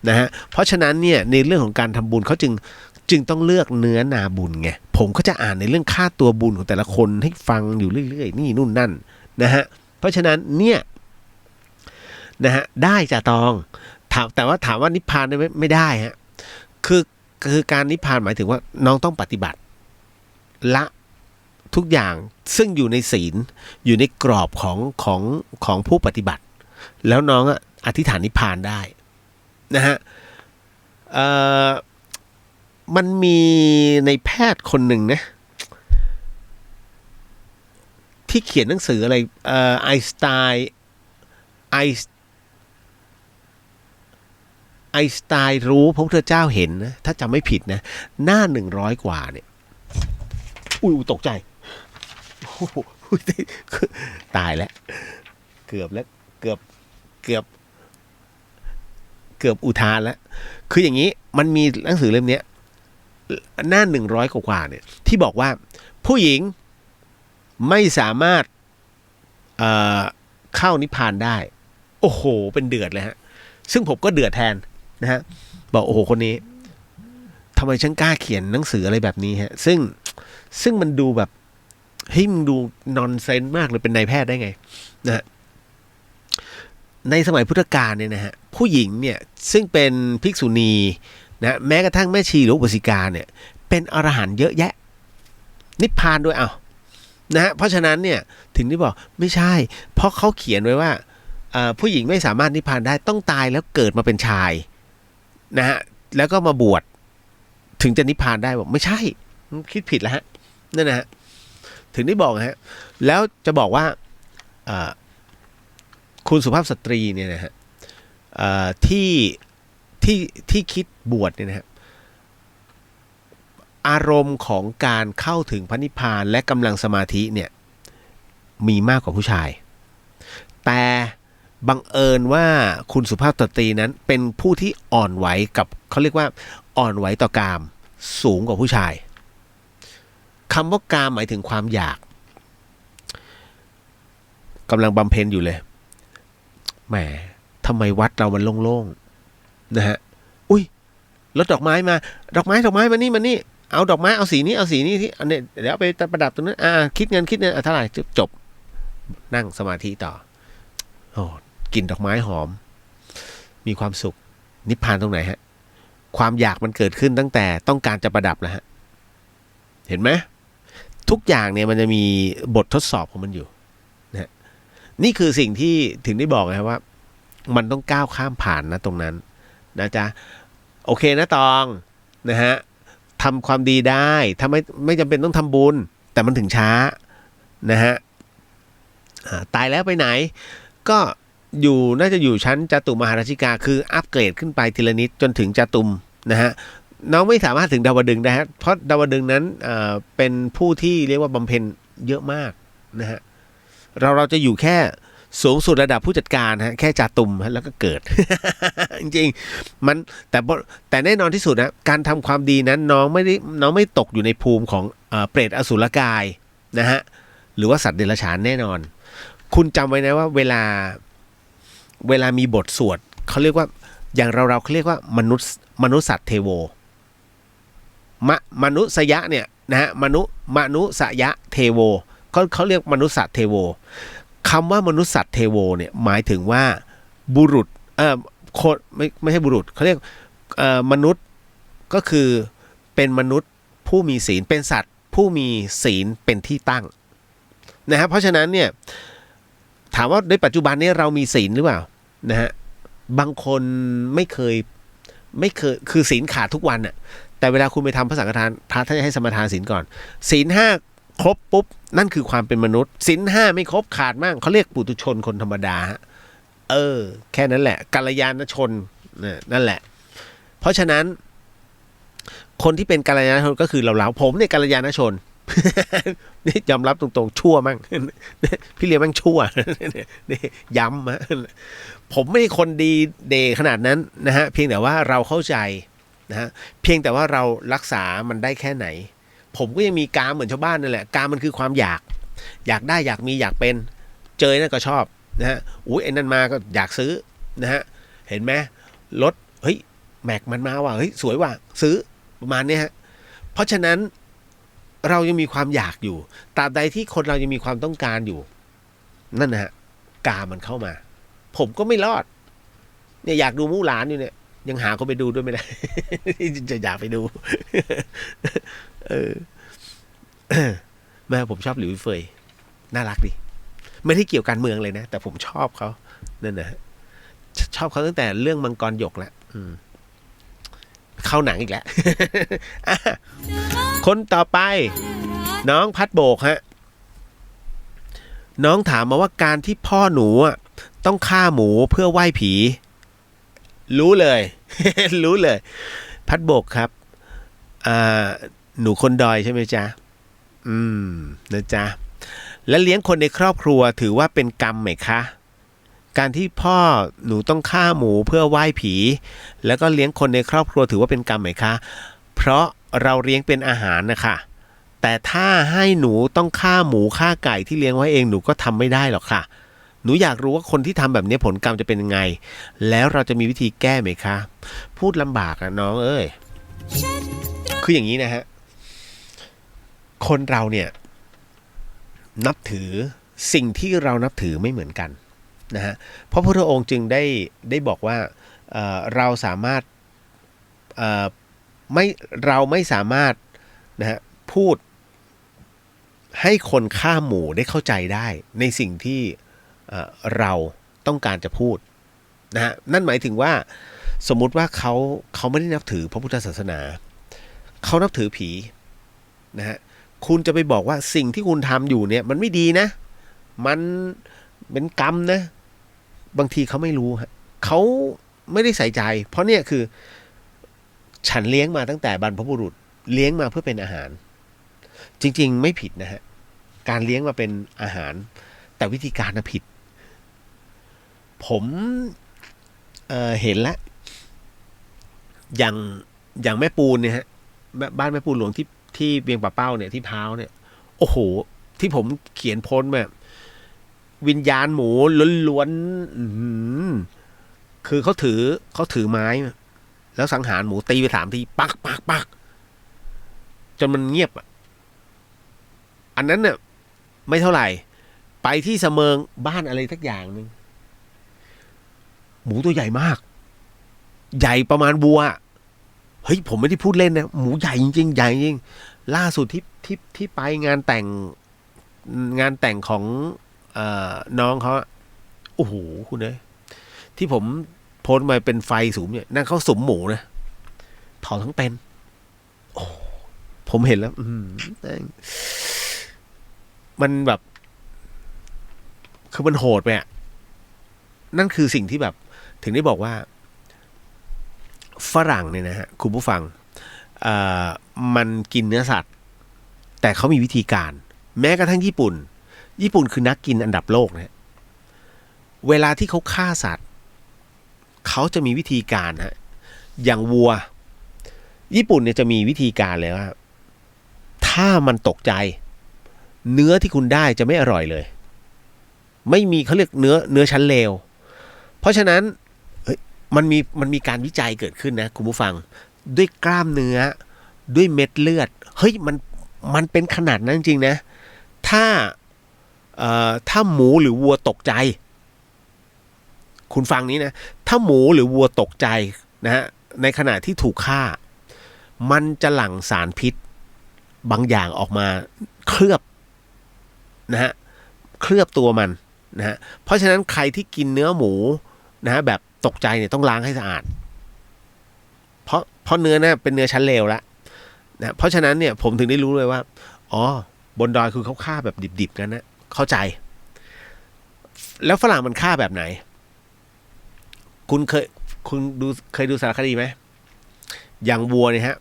นะฮะเพราะฉะนั้นเนี่ยในเรื่องของการทำบุญเขาจึงต้องเลือกเนื้อนาบุญไงผมก็จะอ่านในเรื่องค่าตัวบุญของแต่ละคนให้ฟังอยู่เรื่อยๆนี่นู่นนั่นนะฮะเพราะฉะนั้นเนี่ยนะฮะได้จะตองแต่ว่าถามว่านิพพานได้ไหมไม่ได้ฮะคือการนิพพานหมายถึงว่าน้องต้องปฏิบัติละทุกอย่างซึ่งอยู่ในศีลอยู่ในกรอบของผู้ปฏิบัติแล้วน้องอธิษฐานนิพพานได้นะฮะมันมีในแพทย์คนหนึ่งนะที่เขียนหนังสืออะไรไอน์สไตน์รู้พระพุทธเจ้าเห็นนะถ้าจำไม่ผิดนะหน้า100 กว่าเนี่ยอุ้ยตกใจตายแล้วเกือบอุทานแล้วคืออย่างนี้มันมีหนังสือเล่มนี้หน้า100 กว่าเนี่ยที่บอกว่าผู้หญิงไม่สามารถเข้านิพพานได้โอ้โหเป็นเดือดเลยฮะซึ่งผมก็เดือดแทนนะฮะบอกโอ้โหคนนี้ทำไมฉันกล้าเขียนหนังสืออะไรแบบนี้ฮะซึ่งมันดูแบบเฮ้ยมันดูนอนเซนส์มากเลยเป็นนายแพทย์ได้ไงนะฮะในสมัยพุทธกาลเนี่ยนะฮะผู้หญิงเนี่ยซึ่งเป็นภิกษุณีนะแม้กระทั่งแม่ชีหรืออุบาสิกาเนี่ยเป็นอรหันต์เยอะแยะนิพพานด้วยนะฮะเพราะฉะนั้นเนี่ยถึงได้บอกไม่ใช่เพราะเขาเขียนไว้ว่าผู้หญิงไม่สามารถนิพพานได้ต้องตายแล้วเกิดมาเป็นชายนะฮะแล้วก็มาบวชถึงจะนิพพานได้บอกไม่ใช่คิดผิดแล้วฮะนั่นนะฮะถึงได้บอกฮะแล้วจะบอกว่าคุณสุภาพสตรีเนี่ยนะฮะที่คิดบวชเนี่ยนะฮะอารมณ์ของการเข้าถึงพระนิพพานและกำลังสมาธิเนี่ยมีมากกว่าผู้ชายแต่บังเอิญว่าคุณสุภาพสตรีนั้นเป็นผู้ที่อ่อนไหวกับเขาเรียกว่าอ่อนไหวต่อกามสูงกว่าผู้ชายคำว่ากามหมายถึงความอยากกำลังบำเพ็ญอยู่เลยแหมทำไมวัดเรามันโล่งๆนะฮะอุ้ยรถดอกไม้มาดอกไม้มานี่เอาดอกไม้เอาสีนี้ที่อันนี้เดี๋ยวเอาไปประดับตรงนั้นคิดเงินเท่าไหร่จบนั่งสมาธิต่อโอ้กลิ่นดอกไม้หอม มีความสุขนิพพานตรงไหนฮะความอยากมันเกิดขึ้นตั้งแต่ต้องการจะประดับแล้วฮะเห็นไหมทุกอย่างเนี่ยมันจะมีบททดสอบของมันอยู่นะนี่คือสิ่งที่ถึงได้บอกนะครับว่ามันต้องก้าวข้ามผ่านนะตรงนั้นนะจ๊ะโอเคนะตองนะฮะทำความดีได้ถ้าไม่จำเป็นต้องทำบุญแต่มันถึงช้านะฮะตายแล้วไปไหนก็น่าจะอยู่ชั้นจตุมหาราชิกาคืออัปเกรดขึ้นไปทีละนิดจนถึงจตุมนะฮะน้องไม่สามารถถึงดาวดึงส์ได้ฮะเพราะดาวดึงส์นั้นเป็นผู้ที่เรียกว่าบำเพ็ญเยอะมากนะฮะเราจะอยู่แค่สูงสุดระดับผู้จัดการฮะแค่จาตุมฮะแล้วก็เกิด จริงๆมันแต่แน่นอนที่สุดนะการทำความดีนั้นน้องไม่ตกอยู่ในภูมิของเปรตอสุรกายนะฮะหรือว่าสัตว์เดรัจฉานแน่นอนคุณจำไว้นะว่าเวลามีบทสวดเขาเรียกว่าอย่างเราเขาเรียกว่ามนุษย์สัตว์เทโวมนุษยะเนี่ยนะฮะมนุษยะเทโวเขาเรียกมนุษย์สัตว์เทโวคำว่ามนุษย์สัตว์เทโวเนี่ยหมายถึงว่าบุรุษคนไม่ใช่บุรุษเขาเรียกมนุษย์ก็คือเป็นมนุษย์ผู้มีศีลเป็นสัตว์ผู้มีศีลเป็นที่ตั้งนะฮะเพราะฉะนั้นเนี่ยถามว่าในปัจจุบันนี้เรามีศีลหรือเปล่านะฮะบางคนไม่เคยคือศีลขาดทุกวันน่ะแต่เวลาคุณไปทำพระสังฆทานพระท่านจะให้สมาทานศีลก่อนศีลห้าครบปุ๊บนั่นคือความเป็นมนุษย์ศีลห้าไม่ครบขาดมั่งเขาเรียกปุถุชนคนธรรมดาฮะแค่นั้นแหละกัลยาณชนนั่นแหละเพราะฉะนั้นคนที่เป็นกัลยาณชนก็คือเราผมเนี่ยกัลยาณชน นี่ยอมรับตรงๆชั่วมั่ง พี่เลี้ยงมั่งชั่ว นี่ย้ำฮะผมไม่ได้คนดีเดขนาดนั้นนะฮะเพียงแต่ว่าเราเข้าใจนะฮะเพียงแต่ว่าเรารักษามันได้แค่ไหนผมก็ยังมีกามเหมือนชาวบ้านนั่นแหละกามมันคือความอยากได้อยากมีอยากเป็นเจอนั่นก็ชอบนะฮะอุ้ยไอ้นั่นมาก็อยากซื้อนะฮะเห็นไหมรถเฮ้ยแม็กมันมาว่ะเฮ้ยสวยว่ะซื้อประมาณนี้ฮะเพราะฉะนั้นเรายังมีความอยากอยู่ตราบใดที่คนเรายังมีความต้องการอยู่นั่นนะฮะกามมันเข้ามาผมก็ไม่รอดเนี่ยอยากดูมู่หลานอยู่เนี่ยยังหาคนไปดูด้วยไม่ได้ จะอยากไปดู แม่ผมชอบหลิวเฟยน่ารักดีไม่ได้เกี่ยวการเมืองเลยนะแต่ผมชอบเขานั่นนะชอบเขาตั้งแต่เรื่องมังกรหยกแล้วเข้าหนังอีกแล้ว คนต่อไปน้องพัดโบกฮะน้องถามมาว่าการที่พ่อหนูต้องฆ่าหมูเพื่อไหว้ผีรู้เลย รู้เลยพัดโบกครับหนูคนดอยใช่ไหมจ๊ะนะจ๊ะและเลี้ยงคนในครอบครัวถือว่าเป็นกรรมไหมคะการที่พ่อหนูต้องฆ่าหมูเพื่อไหว้ผีแล้วก็เลี้ยงคนในครอบครัวถือว่าเป็นกรรมไหมคะเพราะเราเลี้ยงเป็นอาหารนะคะแต่ถ้าให้หนูต้องฆ่าหมูฆ่าไก่ที่เลี้ยงไว้เองหนูก็ทำไม่ได้หรอกค่ะหนูอยากรู้ว่าคนที่ทำแบบนี้ผลกรรมจะเป็นยังไงแล้วเราจะมีวิธีแก้ไหมคะพูดลำบากอะน้องเอ้ยคืออย่างนี้นะฮะคนเราเนี่ยนับถือสิ่งที่เรานับถือไม่เหมือนกันนะฮะพระพุทธองค์จึงได้บอกว่าเราสามารถเราไม่สามารถนะฮะพูดให้คนฆ่าหมูได้เข้าใจได้ในสิ่งที่เราต้องการจะพูดนะฮะนั่นหมายถึงว่าสมมุติว่าเขาไม่ได้นับถือพระพุทธศาสนาเขานับถือผีนะฮะคุณจะไปบอกว่าสิ่งที่คุณทำอยู่เนี่ยมันไม่ดีนะมันเป็นกรรมนะบางทีเขาไม่รู้ฮะเขาไม่ได้ใส่ใจเพราะเนี่ยคือฉันเลี้ยงมาตั้งแต่บรรพบุรุษเลี้ยงมาเพื่อเป็นอาหารจริงๆไม่ผิดนะฮะการเลี้ยงมาเป็นอาหารแต่วิธีการน่ะผิดผมเห็นแล้วอย่างแม่ปูนเนี่ยฮะบ้านแม่ปูนหลวงที่เบียงป่าเป้าเนี่ยที่พร้าวเนี่ยโอ้โหที่ผมเขียนโพสต์แบบวิญญาณหมูล้วนๆคือเขาถือไม้แล้วสังหารหมูตีไป3 ทีปักจนมันเงียบอันนั้นเนี่ยไม่เท่าไหร่ไปที่เสมิงบ้านอะไรสักอย่างนึงหมูตัวใหญ่มาก ใหญ่ประมาณวัวเฮ้ยผมไม่ได้พูดเล่นนะหมูใหญ่จริงๆใหญ่จริงล่าสุดที่ไปงานแต่งของน้องเขาโอ้โหคุณเอ้ยที่ผมโพสต์มาเป็นไฟสูงเนี่ยนั่นเขาสุมหมูนะเผาทั้งเป็นโอ้ผมเห็นแล้วมันแบบคือมันโหดไปอ่ะนั่นคือสิ่งที่แบบถึงได้บอกว่าฝรั่งเนี่ยนะฮะคุณผู้ฟังมันกินเนื้อสัตว์แต่เขามีวิธีการแม้กระทั่งญี่ปุ่นคือนักกินอันดับโลกนะเวลาที่เขาฆ่าสัตว์เขาจะมีวิธีการฮะอย่างวัวญี่ปุ่นเนี่ยจะมีวิธีการเลยว่าถ้ามันตกใจเนื้อที่คุณได้จะไม่อร่อยเลยไม่มีเขาเรียกเนื้อชั้นเลวเพราะฉะนั้นมันมีการวิจัยเกิดขึ้นนะคุณผู้ฟังด้วยกล้ามเนื้อด้วยเม็ดเลือดเฮ้ยมันเป็นขนาดนั้นจริงๆนะถ้าหมูหรือวัวตกใจคุณฟังนี้นะถ้าหมูหรือวัวตกใจนะฮะในขณะที่ถูกฆ่ามันจะหลั่งสารพิษบางอย่างออกมาเคลือบนะฮะเคลือบตัวมันนะฮะเพราะฉะนั้นใครที่กินเนื้อหมูนะฮะแบบตกใจเนี่ยต้องล้างให้สะอาดเพราะเนื้อเนี่ยเป็นเนื้อชั้นเลวแล้วนะเพราะฉะนั้นเนี่ยผมถึงได้รู้เลยว่าอ๋อบนดอยคือเขาฆ่าแบบดิบๆนั้นนะเข้าใจแล้วฝรั่งมันฆ่าแบบไหนคุณเคยดูสารคดีไหมอย่างวัวเนี่ยฮะ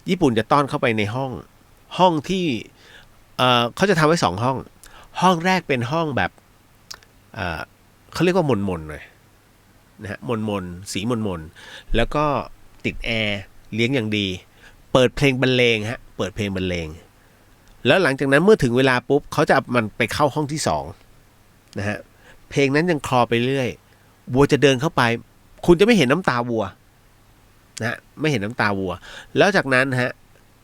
ญี่ปุ่นจะต้อนเข้าไปในห้องที่เขาจะทำไว้2ห้องแรกเป็นห้องแบบเขาเรียกว่าหม่นๆหน่อยนะฮะหม่นสีหม่นแล้วก็ติดแอร์เลี้ยงอย่างดีเปิดเพลงบรรเลงฮะเปิดเพลงบรรเลงแล้วหลังจากนั้นเมื่อถึงเวลาปุ๊บเขาจะมันไปเข้าห้องที่2นะฮะเพลงนั้นยังคลอไปเรื่อยวัวจะเดินเข้าไปคุณจะไม่เห็นน้ำตาวัวนะไม่เห็นน้ำตาวัวแล้วจากนั้นฮะ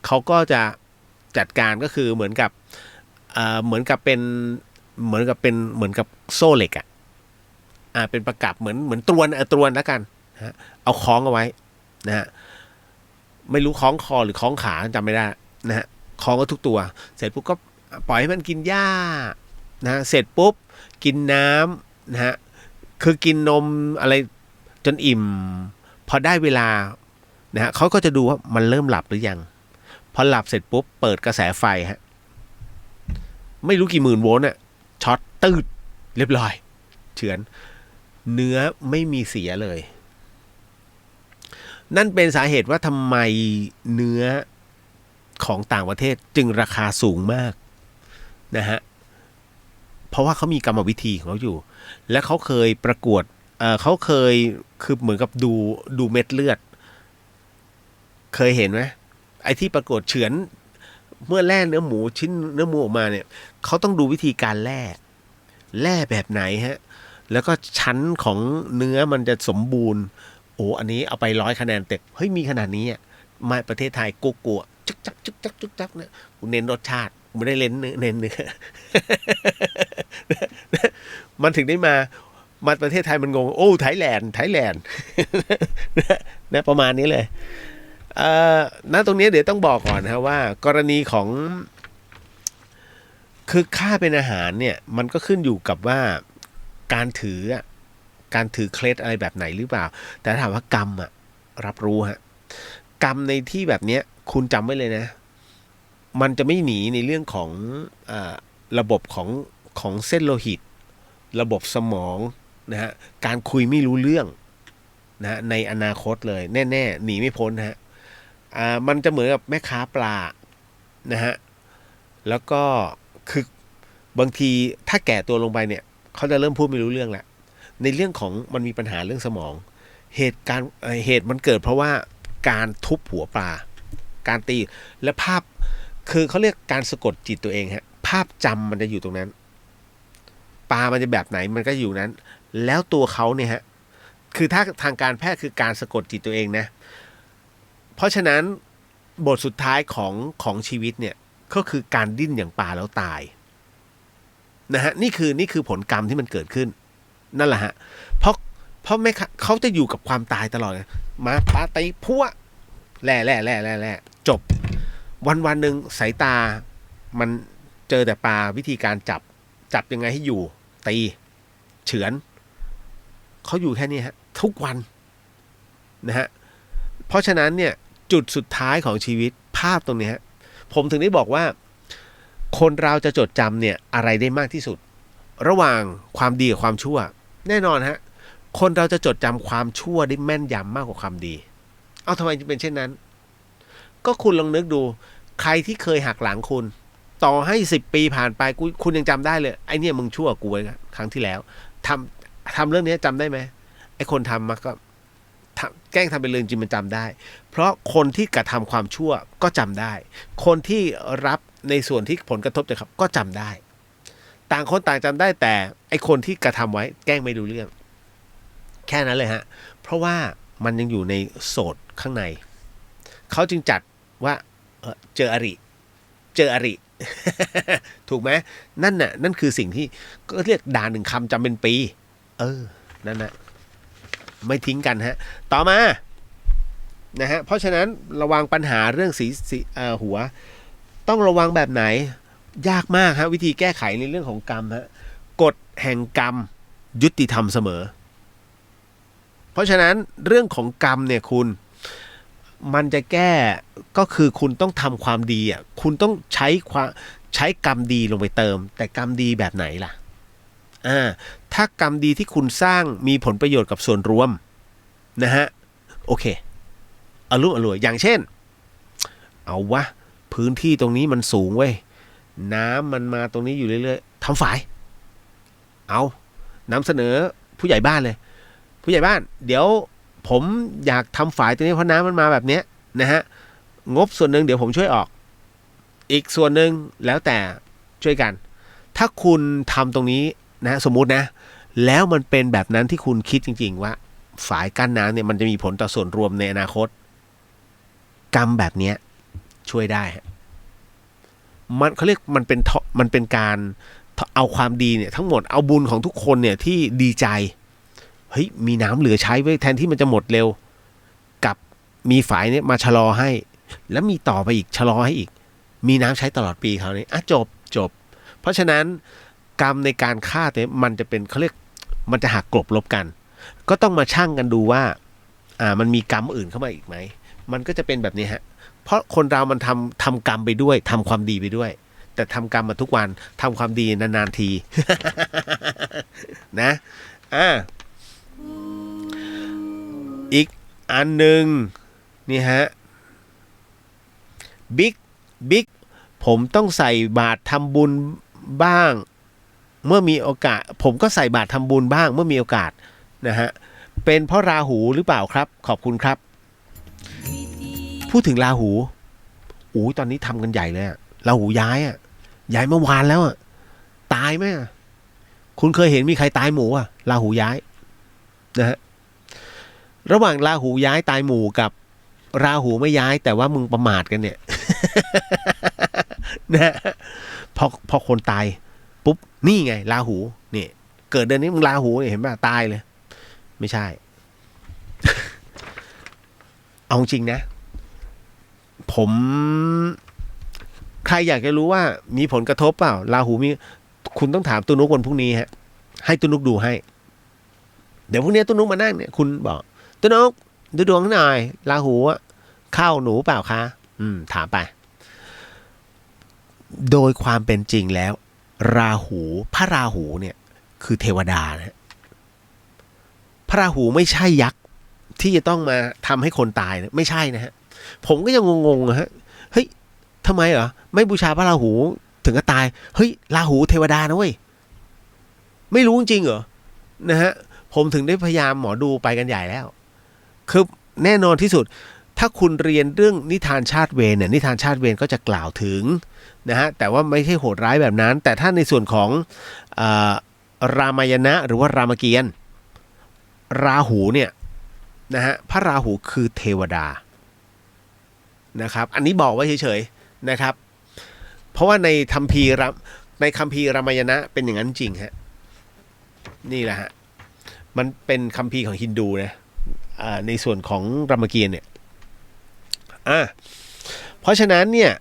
เขาก็จะจัดการก็คือเหมือนกับเป็นโซ่เหล็กเป็นประกับเหมือนตรวนแล้วกันนะฮะเอาคล้องเอาไว้นะฮะไม่รู้คล้องคอหรือคล้องขาจำไม่ได้นะฮะคล้องก็ทุกตัวเสร็จปุ๊บก็ปล่อยให้มันกินหญ้านะเสร็จปุ๊บกินน้ำนะฮะคือกินนมอะไรจนอิ่มพอได้เวลานะฮะเขาก็จะดูว่ามันเริ่มหลับหรือยังพอหลับเสร็จปุ๊บเปิดกระแสไฟฮะไม่รู้กี่หมื่นโวลต์ช็อตตืดเรียบร้อยเฉือนเนื้อไม่มีเสียเลยนั่นเป็นสาเหตุว่าทำไมเนื้อของต่างประเทศจึงราคาสูงมากนะฮะเพราะว่าเขามีกรรมวิธีของเขาอยู่และเขาเคยประกวดเขาเคยคือเหมือนกับดูเม็ดเลือดเคยเห็นไหมไอ้ที่ประกวดเฉือนเมื่อแล่เนื้อหมูชิ้นเนื้อหมูออกมาเนี่ยเขาต้องดูวิธีการแล่แบบไหนฮะแล้วก็ชั้นของเนื้อมันจะสมบูรณ์โอ้อันนี้เอาไป100 คะแนนเต็มเฮ้ยมีขนาดนี้มาประเทศไทยกลัวจึ๊กจักเนี่ยกูเน้นรสชาติไม่ได้เน้นเนื้อ มันถึงได้มาประเทศไทยมันงงโอ้ไทยแลนด์นะประมาณนี้เลยณตรงนี้เดี๋ยวต้องบอกก่อนนะว่ากรณีของคือค่าเป็นอาหารเนี่ยมันก็ขึ้นอยู่กับว่าการถือเคล็ดอะไรแบบไหนหรือเปล่าแต่ถามว่ากรรมรับรู้ฮะกรรมในที่แบบเนี้ยคุณจำไว้เลยนะมันจะไม่หนีในเรื่องของระบบของเส้นโลหิตระบบสมองนะฮะการคุยไม่รู้เรื่องนะในอนาคตเลยแน่ๆหนีไม่พ้นนะฮะมันจะเหมือนกับแม่ค้าปลานะฮะแล้วก็คือบางทีถ้าแก่ตัวลงไปเนี่ยเขาจะเริ่มพูดไม่รู้เรื่องแล้วในเรื่องของมันมีปัญหาเรื่องสมองเหตุมันเกิดเพราะว่าการทุบหัวปลาการตีและภาพคือเขาเรียกการสะกดจิตตัวเองฮะภาพจำมันจะอยู่ตรงนั้นปลามันจะแบบไหนมันก็อยู่นั้นแล้วตัวเขาเนี่ยฮะคือถ้าทางการแพทย์คือการสะกดจิตตัวเองนะเพราะฉะนั้นบทสุดท้ายของชีวิตเนี่ยก็คือการดิ้นอย่างปลาแล้วตายนะฮะนี่คือผลกรรมที่มันเกิดขึ้นนั่นแหละฮะเพราะ ราะแม่เขาจะอยู่กับความตายตลอดมาปาตีพัวแล่จบวันหนึ่งสายตามันเจอแต่ปลาวิธีการจับยังไงให้อยู่ตีเฉือนเขาอยู่แค่นี้ฮะทุกวันนะฮะเพราะฉะนั้นเนี่ยจุดสุดท้ายของชีวิตภาพตรงนี้ฮะผมถึงได้บอกว่าคนเราจะจดจำเนี่ยอะไรได้มากที่สุดระหว่างความดีกับความชั่วแน่นอนฮะคนเราจะจดจำความชั่วได้แม่นยำมากกว่าความดีเอาทำไมจึงเป็นเช่นนั้นก็คุณลองนึกดูใครที่เคยหักหลังคุณต่อให้10 ปีผ่านไปคุณยังจำได้เลยไอ้เนี่ยมึงชั่วกูไว้ครั้งที่แล้วทำเรื่องนี้จำได้ไหมไอ้คนทำมาก็แกล้งทำเป็นเรื่องจริงมันจำได้เพราะคนที่กระทำความชั่วก็จำได้คนที่รับในส่วนที่ผลกระทบจากครับก็จำได้ต่างคนต่างจำได้แต่ไอ้คนที่กระทำไว้แกล้งไม่รู้เรื่องแค่นั้นเลยฮะเพราะว่ามันยังอยู่ในโสดข้างในเขาจึงจัดว่าเจออริ ถูกไหมนั่นคือสิ่งที่ก็เรียกด่า1 คำจำเป็นปีนั่นนะไม่ทิ้งกันฮะต่อมานะฮะเพราะฉะนั้นระวังปัญหาเรื่องสีหัวต้องระวังแบบไหนยากมากฮะวิธีแก้ไขในเรื่องของกรรมฮะกฎแห่งกรรมยุติธรรมเสมอเพราะฉะนั้นเรื่องของกรรมเนี่ยคุณมันจะแก้ก็คือคุณต้องทำความดีอ่ะคุณต้องใช้กรรมดีลงไปเติมแต่กรรมดีแบบไหนล่ะถ้ากรรมดีที่คุณสร้างมีผลประโยชน์กับส่วนรวมนะฮะโอเคอร่วยอย่างเช่นเอาวะพื้นที่ตรงนี้มันสูงเว้ยน้ำมันมาตรงนี้อยู่เรื่อยๆทำฝายเอานำเสนอผู้ใหญ่บ้านเลยผู้ใหญ่บ้านเดี๋ยวผมอยากทำฝายตรงนี้เพราะน้ำมันมาแบบเนี้ยนะฮะงบส่วนหนึ่งเดี๋ยวผมช่วยออกอีกส่วนหนึ่งแล้วแต่ช่วยกันถ้าคุณทำตรงนี้นะสมมุตินะแล้วมันเป็นแบบนั้นที่คุณคิดจริงๆว่าฝายกั้นน้ำเนี่ยมันจะมีผลต่อส่วนรวมในอนาคตกรรมแบบนี้ช่วยได้มันเขาเรียกมันเป็นการเอาความดีเนี่ยทั้งหมดเอาบุญของทุกคนเนี่ยที่ดีใจเฮ้ยมีน้ำเหลือใช้ไว้แทนที่มันจะหมดเร็วกับมีฝายเนี่ยมาชะลอให้แล้วมีต่อไปอีกชะลอให้อีกมีน้ำใช้ตลอดปีคราวนี้จบเพราะฉะนั้นกรรมในการฆ่าเนี่ยมันจะเป็นเขาเรียกมันจะหักกลบลบกันก็ต้องมาชั่งกันดูว่ามันมีกรรมอื่นเข้ามาอีกไหมมันก็จะเป็นแบบนี้ฮะเพราะคนเรามันทำกรรมไปด้วยทำความดีไปด้วยแต่ทำกรรมมาทุกวันทำความดีนานๆที นะอีกอันหนึ่งนี่ฮะบิ๊กผมต้องใส่บาตรทำบุญบ้างเมื่อมีโอกาสผมก็ใส่บาตรทำบุญบ้างเมื่อมีโอกาสนะฮะเป็นเพราะราหูหรือเปล่าครับขอบคุณครับพูดถึงราหูตอนนี้ทำกันใหญ่เลยราหูย้ายเมื่อวานแล้วตายไหมคุณเคยเห็นมีใครตายหมู่ราหูย้ายนะฮะระหว่างราหูย้ายตายหมู่กับราหูไม่ย้ายแต่ว่ามึงประมาทกันเนี่ย นะพอคนตายปุ๊บนี่ไงราหูนี่เกิดเดือนนี้มึงราหูเนี่ยเห็นป่ะตายเลยไม่ใช่ เอาจริงนะผมใครอยากจะรู้ว่ามีผลกระทบเปล่าราหูมีคุณต้องถามตุนุกวันพรุ่งนี้ฮะให้ตุนุกดูให้เดี๋ยวพรุ่งนี้ตุนุกมานั่งเนี่ยคุณบอกตุนุกดูดวงหน่อยราหูเข้าหนูเปล่าคะถามไปโดยความเป็นจริงแล้วพระราหูเนี่ยคือเทวดานะพระราหูไม่ใช่ยักษ์ที่จะต้องมาทำให้คนตายนะไม่ใช่นะฮะผมก็ยังงงๆนะฮะเฮ้ยทำไมเหรอไม่บูชาพระราหูถึงจะตายเฮ้ยราหูเทวดานะเว้ยไม่รู้จริงเหรอนะฮะผมถึงได้พยายามหมอดูไปกันใหญ่แล้วคือแน่นอนที่สุดถ้าคุณเรียนเรื่องนิทานชาติเวรเนี่ยนิทานชาติเวรก็จะกล่าวถึงนะฮะแต่ว่าไม่ใช่โหดร้ายแบบนั้นแต่ถ้าในส่วนของรามายณะหรือว่ารามเกียรติ์ราหูเนี่ยนะฮะพระราหูคือเทวดานะครับอันนี้บอกไว้เฉยๆนะครับเพราะว่าในคัมภีร์รามายณะเป็นอย่างนั้นจริงฮะนี่แหละฮะ มันเป็นคัมภีร์ของฮินดูนะในส่วนของรามเกียรติ์เนี่ยเพราะฉะนั้นเนี่ย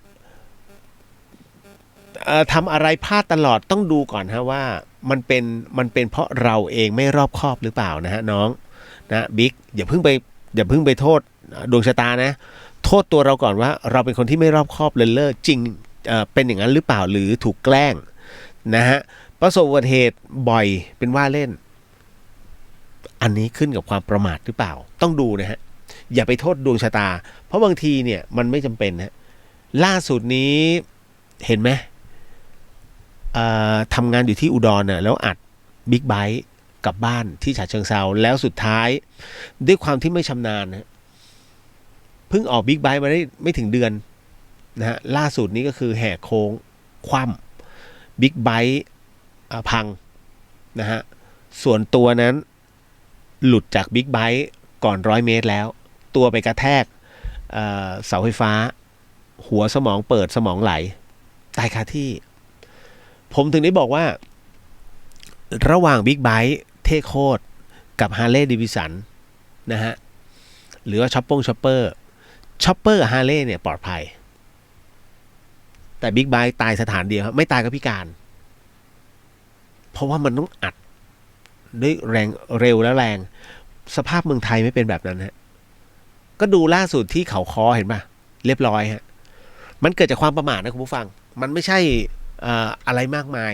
ทำอะไรพลาดตลอดต้องดูก่อนฮะว่ามันเป็นเพราะเราเองไม่รอบคอบหรือเปล่านะฮะน้องนะบิ๊กอย่าเพิ่งไปโทษดวงชะตานะโทษตัวเราก่อนว่าเราเป็นคนที่ไม่รอบคอบเลินเล่อจริงเป็นอย่างนั้นหรือเปล่าหรือถูกแกล้งนะฮะประสบอุบัติเหตุบ่อยเป็นว่าเล่นอันนี้ขึ้นกับความประมาทหรือเปล่าต้องดูนะฮะอย่าไปโทษดวงชะตาเพราะบางทีเนี่ยมันไม่จำเป็นนะล่าสุดนี้เห็นไหมทำงานอยู่ที่อุดรน่ะแล้วอัดบิ๊กไบค์กลับบ้านที่ฉะเชิงเทราแล้วสุดท้ายด้วยความที่ไม่ชำนาญนะเพิ่งออกบิ๊กไบค์มาได้ไม่ถึงเดือนนะฮะล่าสุดนี้ก็คือแหกโค้งคว่ำบิ๊กไบค์พังนะฮะส่วนตัวนั้นหลุดจากบิ๊กไบค์ก่อน100 เมตรแล้วตัวไปกระแทกเสาไฟฟ้าหัวสมองเปิดสมองไหลตายคาที่ผมถึงได้บอกว่าระหว่างบิ๊กไบค์เท่โคตรกับฮาร์เลย์เดวิสันนะฮะหรือว่าช็อปเปอร์กับฮาร์เลย์เนี่ยปลอดภัยแต่บิ๊กไบค์ตายสถานเดียวครับไม่ตายก็พิการเพราะว่ามันต้องอัดด้วยแรงเร็วและแรงสภาพเมืองไทยไม่เป็นแบบนั้นฮะก็ดูล่าสุดที่เขาคอเห็นป่ะเรียบร้อยฮะมันเกิดจากความประมาทนะคุณผู้ฟังมันไม่ใช่อะไรมากมาย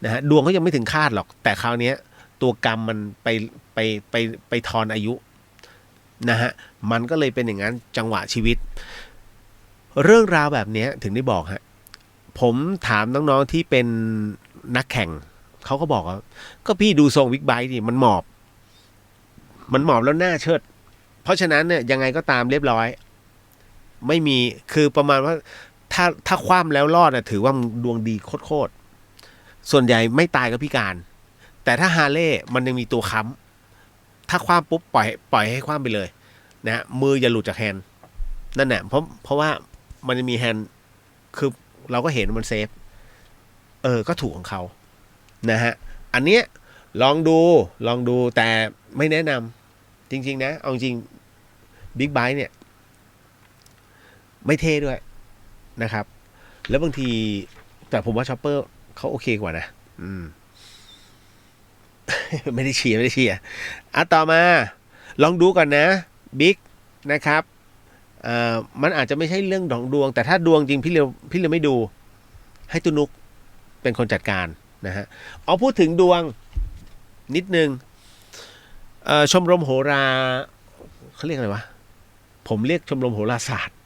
นะฮะดวงเขายังไม่ถึงคาดหรอกแต่คราวนี้ตัวกรรมมันไปทอนอายุนะฮะมันก็เลยเป็นอย่างนั้นจังหวะชีวิตเรื่องราวแบบนี้ถึงได้บอกฮะผมถามน้องๆที่เป็นนักแข่งเขาก็บอกว่าก็พี่ดูทรงบิ๊กไบค์ดิมันหมอบแล้วหน้าเชิดเพราะฉะนั้นเนี่ยยังไงก็ตามเรียบร้อยไม่มีคือประมาณว่าถ้าคว่ำแล้วรอดนะถือว่าดวงดีโคตรส่วนใหญ่ไม่ตายก็พิการแต่ถ้าฮาร์เลย์มันยังมีตัวค้ำถ้าคว่ำปุ๊บปล่อยให้คว่ำไปเลยนะมืออย่าหลุดจากแฮนด์นั่นแหละเพราะว่ามันจะมีแฮนด์คือเราก็เห็นมันเซฟก็ถูกของเขานะฮะอันเนี้ยลองดูแต่ไม่แนะนำจริงๆนะเอาจริงบิ๊กไบค์เนี่ยไม่เท่ด้วยนะครับแล้วบางทีแต่ผมว่าช็อปเปอร์เขาโอเคกว่านะไม่ได้เชียร์ต่อมาลองดูก่อนนะบิ๊กนะครับมันอาจจะไม่ใช่เรื่องของดวงแต่ถ้าดวงจริงพี่เร็วไม่ดูให้ตุนุกเป็นคนจัดการนะฮะพูดถึงดวงนิดนึงชมรมโหราเขาเรียกอะไรวะผมเรียกชมรมโหราศาสตร์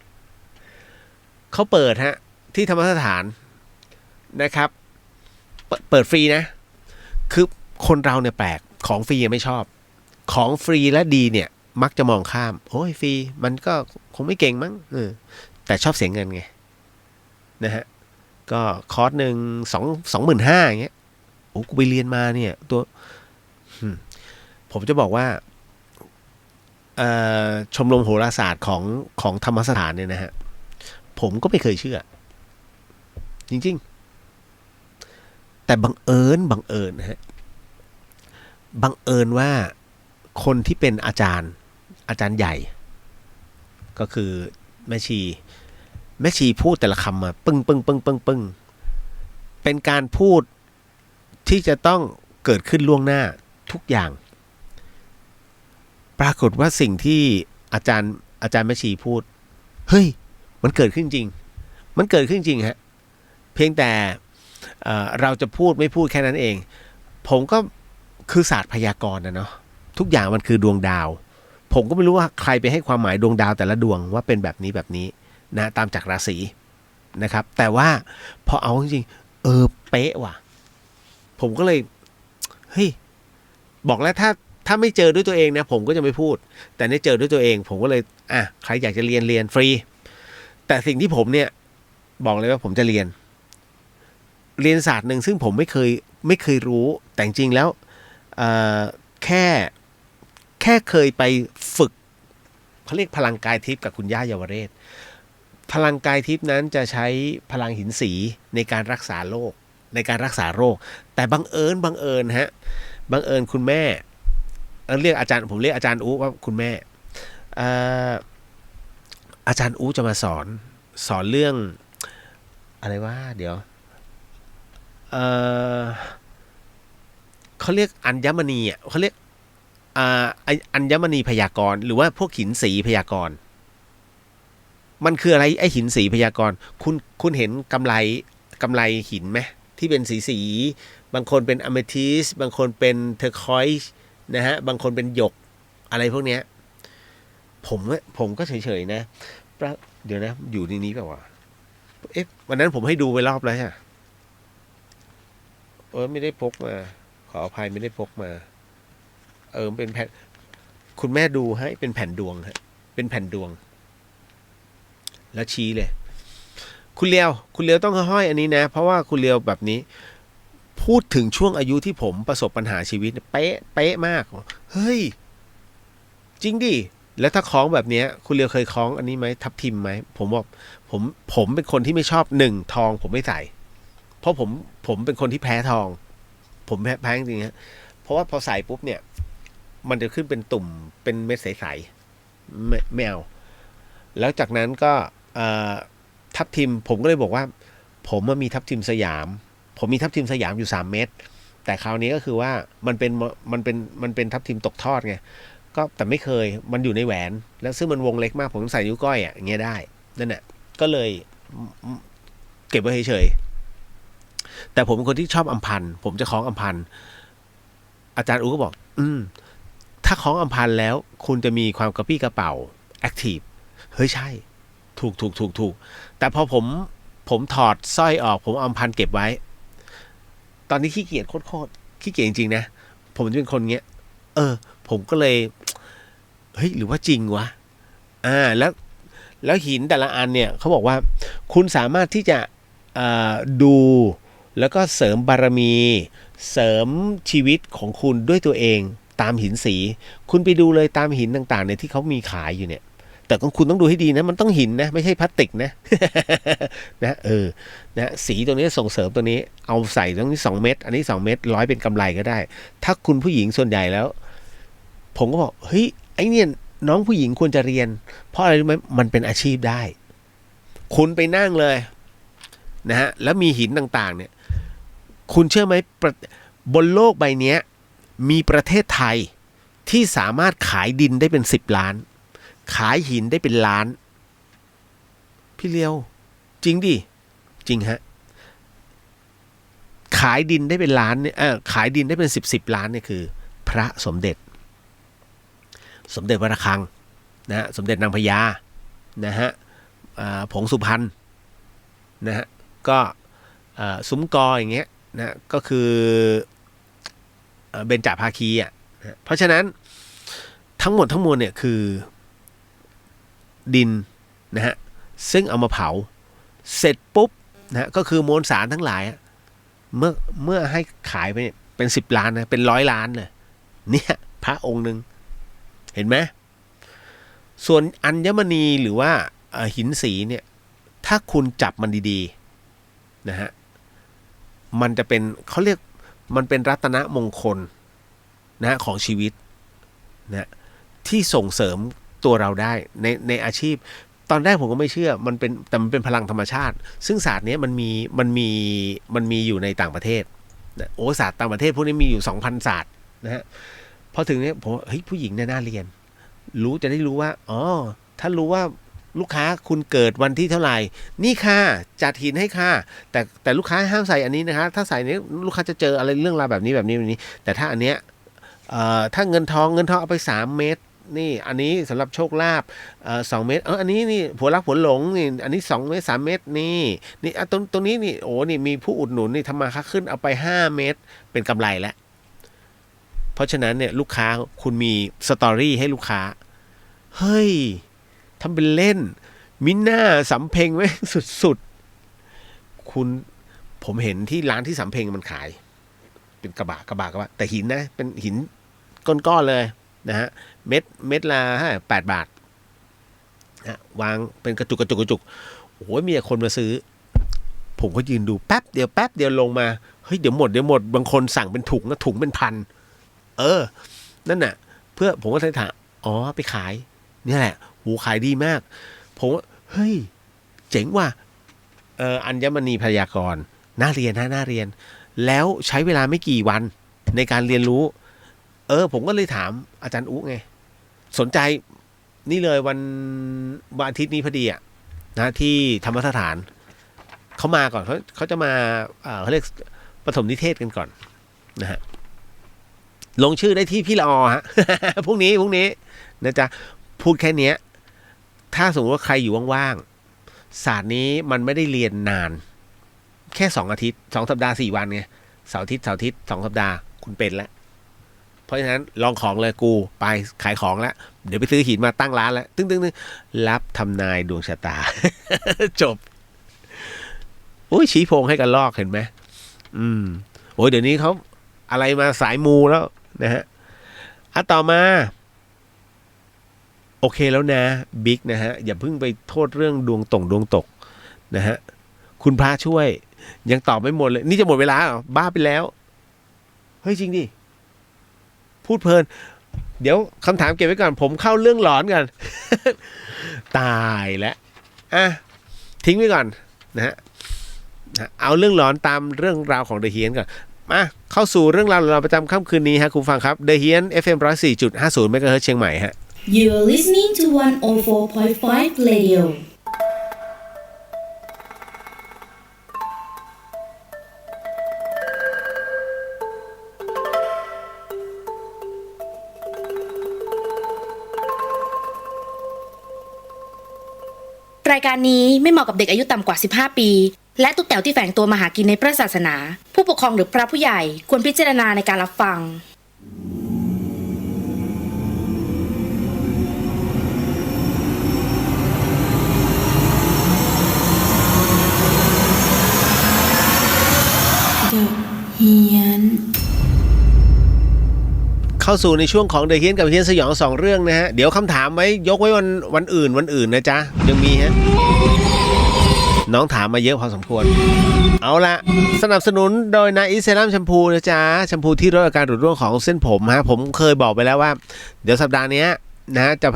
เขาเปิดฮะที่ธรรมสถานนะครับเปิดฟรีนะคือคนเราเนี่ยแปลกของฟรีไม่ชอบของฟรีและดีเนี่ยมักจะมองข้ามโอ้ยฟรีมันก็คงไม่เก่งมั้งแต่ชอบเสียเงินไงนะฮะก็คอร์สหนึ่ง25,000อย่างเงี้ยโอ้กูไปเรียนมาเนี่ยตัวผมจะบอกว่าชมรมโหราศาสตร์ของธรรมสถานเนี่ยนะฮะผมก็ไม่เคยเชื่อจริงๆแต่บังเอิญนะฮะบังเอิญว่าคนที่เป็นอาจารย์ใหญ่ก็คือแม่ชีพูดแต่ละคำมาปึ้งเป็นการพูดที่จะต้องเกิดขึ้นล่วงหน้าทุกอย่างปรากฏว่าสิ่งที่อาจารย์แม่ชีพูดเฮ้ยมันเกิดขึ้นจริงฮะเพียงแต่เราจะพูดไม่พูดแค่นั้นเองผมก็คือศาสตร์พยากรณ์นะเนาะทุกอย่างมันคือดวงดาวผมก็ไม่รู้ว่าใครไปให้ความหมายดวงดาวแต่ละดวงว่าเป็นแบบนี้นะตามจากราศีนะครับแต่ว่าพอเอาจริงเป๊ะว่ะผมก็เลยเฮ้ยบอกแล้วถ้าไม่เจอด้วยตัวเองนะผมก็จะไม่พูดแต่ได้เจอด้วยตัวเองผมก็เลยใครอยากจะเรียนฟรีแต่สิ่งที่ผมเนี่ยบอกเลยว่าผมจะเรียนศาสตร์หนึ่งซึ่งผมไม่เคยรู้แต่จริงแล้วแค่เคยไปฝึกเขาเรียกพลังกายทิพย์กับคุณย่าเยาวเรศพลังกายทิพย์นั้นจะใช้พลังหินสีในการรักษาโรคแต่บังเอิญฮะคุณแม่ เรียกอาจารย์ผมเรียกอาจารย์อูว่าคุณแม่อาจารย์อูจะมาสอนเรื่องอะไรว่าเดี๋ยวเขาเรียกอัญมณีอ่ะเขาเรียกอัญมณีพยากรณ์หรือว่าพวกหินสีพยากรณ์มันคืออะไรไอ้หินสีพยากรณ์คุณเห็นกำไรหินไหมที่เป็นสีบางคนเป็นอะเมทิสบางคนเป็นเทอร์คอยส์นะฮะบางคนเป็นหยกอะไรพวกเนี้ยผมก็เฉยๆนะเดี๋ยวนะอยู่ในนี้เปล่าวะวันนั้นผมให้ดูไปรอบแล้วใช่ไม่ได้พกมาขออภัยไม่ได้พกมาเป็นแผ่นคุณแม่ดูให้เป็นแผ่นดวงฮะเป็นแผ่นดวงแล้วชี้เลยคุณเลียวต้องห้อยอันนี้นะเพราะว่าคุณเลียวแบบนี้พูดถึงช่วงอายุที่ผมประสบปัญหาชีวิตเป๊ะมากเฮ้ยจริงดิแล้วถ้าคล้องแบบนี้คุณเลียวเคยคล้องอันนี้ไหมทับทิมไหมผมบอกผมเป็นคนที่ไม่ชอบทองผมไม่ใส่เพราะผมเป็นคนที่แพ้ทองผมแพ้จริงๆฮะเพราะว่าพอใส่ปุ๊บเนี่ยมันจะขึ้นเป็นตุ่มเป็นเม็ดใสๆไม่เอาแล้วจากนั้นก็ทับทิมผมก็เลยบอกว่าผมมีทับทิมสยามผมมีทับทิมสยามอยู่3 เม็ดแต่คราวนี้ก็คือว่ามันเป็นทับทิมตกทอดไงก็แต่ไม่เคยมันอยู่ในแหวนแล้วซึ่งมันวงเล็กมากผมใส่นิ้วก้อยอย่างเงี้ยได้นั่นแหละก็เลยเก็บไว้เฉยๆแต่ผมเป็นคนที่ชอบอัมพันธ์ผมจะคล้องอัมพันธ์อาจารย์อูก็บอกถ้าคล้องอัมพันธ์แล้วคุณจะมีความกระปี้กระเป๋าแอคทีฟเฮ้ยใช่ถูกแต่พอผมถอดสร้อยออกผมเอาอัมพันธ์เก็บไว้ตอนนี้ขี้เกียจโคตรขี้เกียจจริงๆนะผมจะเป็นคนเงี้ยผมก็เลยเฮ้ยหรือว่าจริงวะแล้วหินแต่ละอันเนี่ยเขาบอกว่าคุณสามารถที่จะดูแล้วก็เสริมบารมีเสริมชีวิตของคุณด้วยตัวเองตามหินสีคุณไปดูเลยตามหินต่างๆเนี่ยที่เขามีขายอยู่เนี่ยแต่คุณต้องดูให้ดีนะมันต้องหินนะไม่ใช่พลาสติกนะนะนะสีตัวนี้ส่งเสริมตัวนี้เอาใส่ตรงนี้2 เม็ดอันนี้2 เม็ด100เป็นกำไรก็ได้ถ้าคุณผู้หญิงส่วนใหญ่แล้วผมก็บอกเฮ้ยไอ้เนี่ยน้องผู้หญิงควรจะเรียนเพราะอะไรรู้ไหมมันเป็นอาชีพได้คุณไปนั่งเลยนะฮะแล้วมีหินต่างๆเนี่ยคุณเชื่อไหมบนโลกใบนี้มีประเทศไทยที่สามารถขายดินได้เป็น10 ล้านขายหินได้เป็นล้านพี่เลียวจริงดิจริงฮะขายดินได้เป็นล้านเนี่ยขายดินได้เป็น10 ล้านเนี่ยคือพระสมเด็จวัดระฆังนะฮะสมเด็จนางพญานะฮะผงสุพรรณนะฮะก็ซุ้มกออย่างเงี้ยนะก็คือเบญจภาคีอ่ะนะเพราะฉะนั้นทั้งหมดทั้งมวลเนี่ยคือดินนะฮะซึ่งเอามาเผาเสร็จปุ๊บนะก็คือมวลสารทั้งหลายเมื่อให้ขายไปเป็น10 ล้านนะเป็น100 ล้านเลยเนี่ยพระองค์หนึ่งเห็นไหมส่วนอัญมณีหรือว่าหินสีเนี่ยถ้าคุณจับมันดีๆนะฮะมันจะเป็นเขาเรียกมันเป็นรัตนมงคลนะของชีวิตนะที่ส่งเสริมตัวเราได้ในอาชีพตอนแรกผมก็ไม่เชื่อมันเป็นพลังธรรมชาติซึ่งศาสตร์นี้มันมีอยู่ในต่างประเทศนะศาสตร์ต่างประเทศพวกนี้มีอยู่ 2,000 ศาสตร์นะฮะพอถึงนี้ผมเฮ้ยผู้หญิงเนี่ยน่าเรียนจะได้รู้ว่าถ้ารู้ว่าลูกค้าคุณเกิดวันที่เท่าไหร่นี่ค่ะจัดหินให้ค่ะแต่ลูกค้าห้ามใส่อันนี้นะคะถ้าใส่นี้ลูกค้าจะเจออะไรเรื่องราวแบบนี้แต่ถ้าอันเนี้ยถ้าเงินทองเอาไป3 เม็ดนี่อันนี้สำหรับโชคลาภ2 เม็ดอันนี้นี่ผัวรักผัวหลงนี่อันนี้2 เม็ด3 เม็ดนี่ตรงนี้นี่นี่มีผู้อุดหนุนนี่ทำมาค้าขึ้นเอาไป5 เม็ดเป็นกำไรแล้วเพราะฉะนั้นเนี่ยลูกค้าคุณมีสตอรี่ให้ลูกค้าเฮ้ยทำเป็นเล่นมิน่าสำเพ็งไว้สุดผมเห็นที่ร้านที่สำเพ็งมันขายเป็นกระบะแต่หินนะเป็นหินก้อนๆเลยนะฮะเม็ดละ8 บาทนะวางเป็นกระจุกโอ้ยมีคนมาซื้อผมก็ยืนดูแป๊บเดียวลงมาเฮ้ยเดี๋ยวหมดบางคนสั่งเป็นถุงนะถุงเป็นพันนั่นน่ะ พื่อผมก็เลยถามอ๋อไปขายนี่แหละหูขายดีมากผมเฮ้ยเจ๋งว่ะอัญมณีพยากรณ์น่าเรียนน่าเรียนแล้วใช้เวลาไม่กี่วันในการเรียนรู้ผมก็เลยถามอาจารย์อุ๊ไงสนใจนี่เลยวันอาทิตย์นี้พอดีนะที่ธรรมสถานเขามาก่อนเขาจะมาเขาเรียกปฐมนิเทศกันก่อนนะฮะลงชื่อได้ที่พี่ละอฮะ พรุ่งนี้นะจ๊ะพูดแค่นี้ถ้าสมมติว่าใครอยู่ว่างๆศาสตร์นี้มันไม่ได้เรียนนานแค่2 อาทิตย์2 สัปดาห์4 วันไงเสาร์อาทิตย์2 สัปดาห์คุณเป็นแล้วเพราะฉะนั้นลองของเลยกูไปขายของแล้วเดี๋ยวไปซื้อหินมาตั้งร้านแล้วตึ้งรับทำนายดวงชะตา จบอุ้ยชี้โพงให้กันลอกเห็นไหมโอ้ยเดี๋ยวนี้เขาอะไรมาสายมูแล้วนะฮะต่อมาโอเคแล้วนะบิ๊กนะฮะอย่าเพิ่งไปโทษเรื่องดวงตกนะฮะคุณพระช่วยยังตอบไม่หมดเลยนี่จะหมดเวลาเหรอบ้าไปแล้วเฮ้ยจริงดิพูดเพลินเดี๋ยวคำถามเก็บไว้ก่อนผมเข้าเรื่องหลอนกัน ตายแล้วทิ้งไว้ก่อนนะฮะเอาเรื่องหลอนตามเรื่องราวของเดอะเฮียนก่อนมาเข้าสู่เรื่องราวของเราประจำค่ำคืนนี้ฮะคุณฟังครับเดอะเฮียน FM 104.50 MHz เชียงใหม่ฮะ You are listening to 104.5 Radioรายการนี้ไม่เหมาะกับเด็กอายุต่ำกว่า15 ปีและตุ๊กแต๋วที่แฝงตัวมาหากินในพระศาสนาผู้ปกครองหรือพระผู้ใหญ่ควรพิจารณาในการรับฟังเข้าสู่ในช่วงของเดอะเฮียนกับเฮียนสยอง2 เรื่องนะฮะเดี๋ยวคำถามไว้ยกไว้วันอื่นนะจ๊ะยังมีฮะน้องถามมาเยอะพอสมควรเอาละสนับสนุนโดยนาอิเซรั่มแชมพูนะจ๊ะแชมพูที่ลดอาการหลุดร่วงของเส้นผมฮะผมเคยบอกไปแล้วว่าเดี๋ยวสัปดาห์นี้นะจะ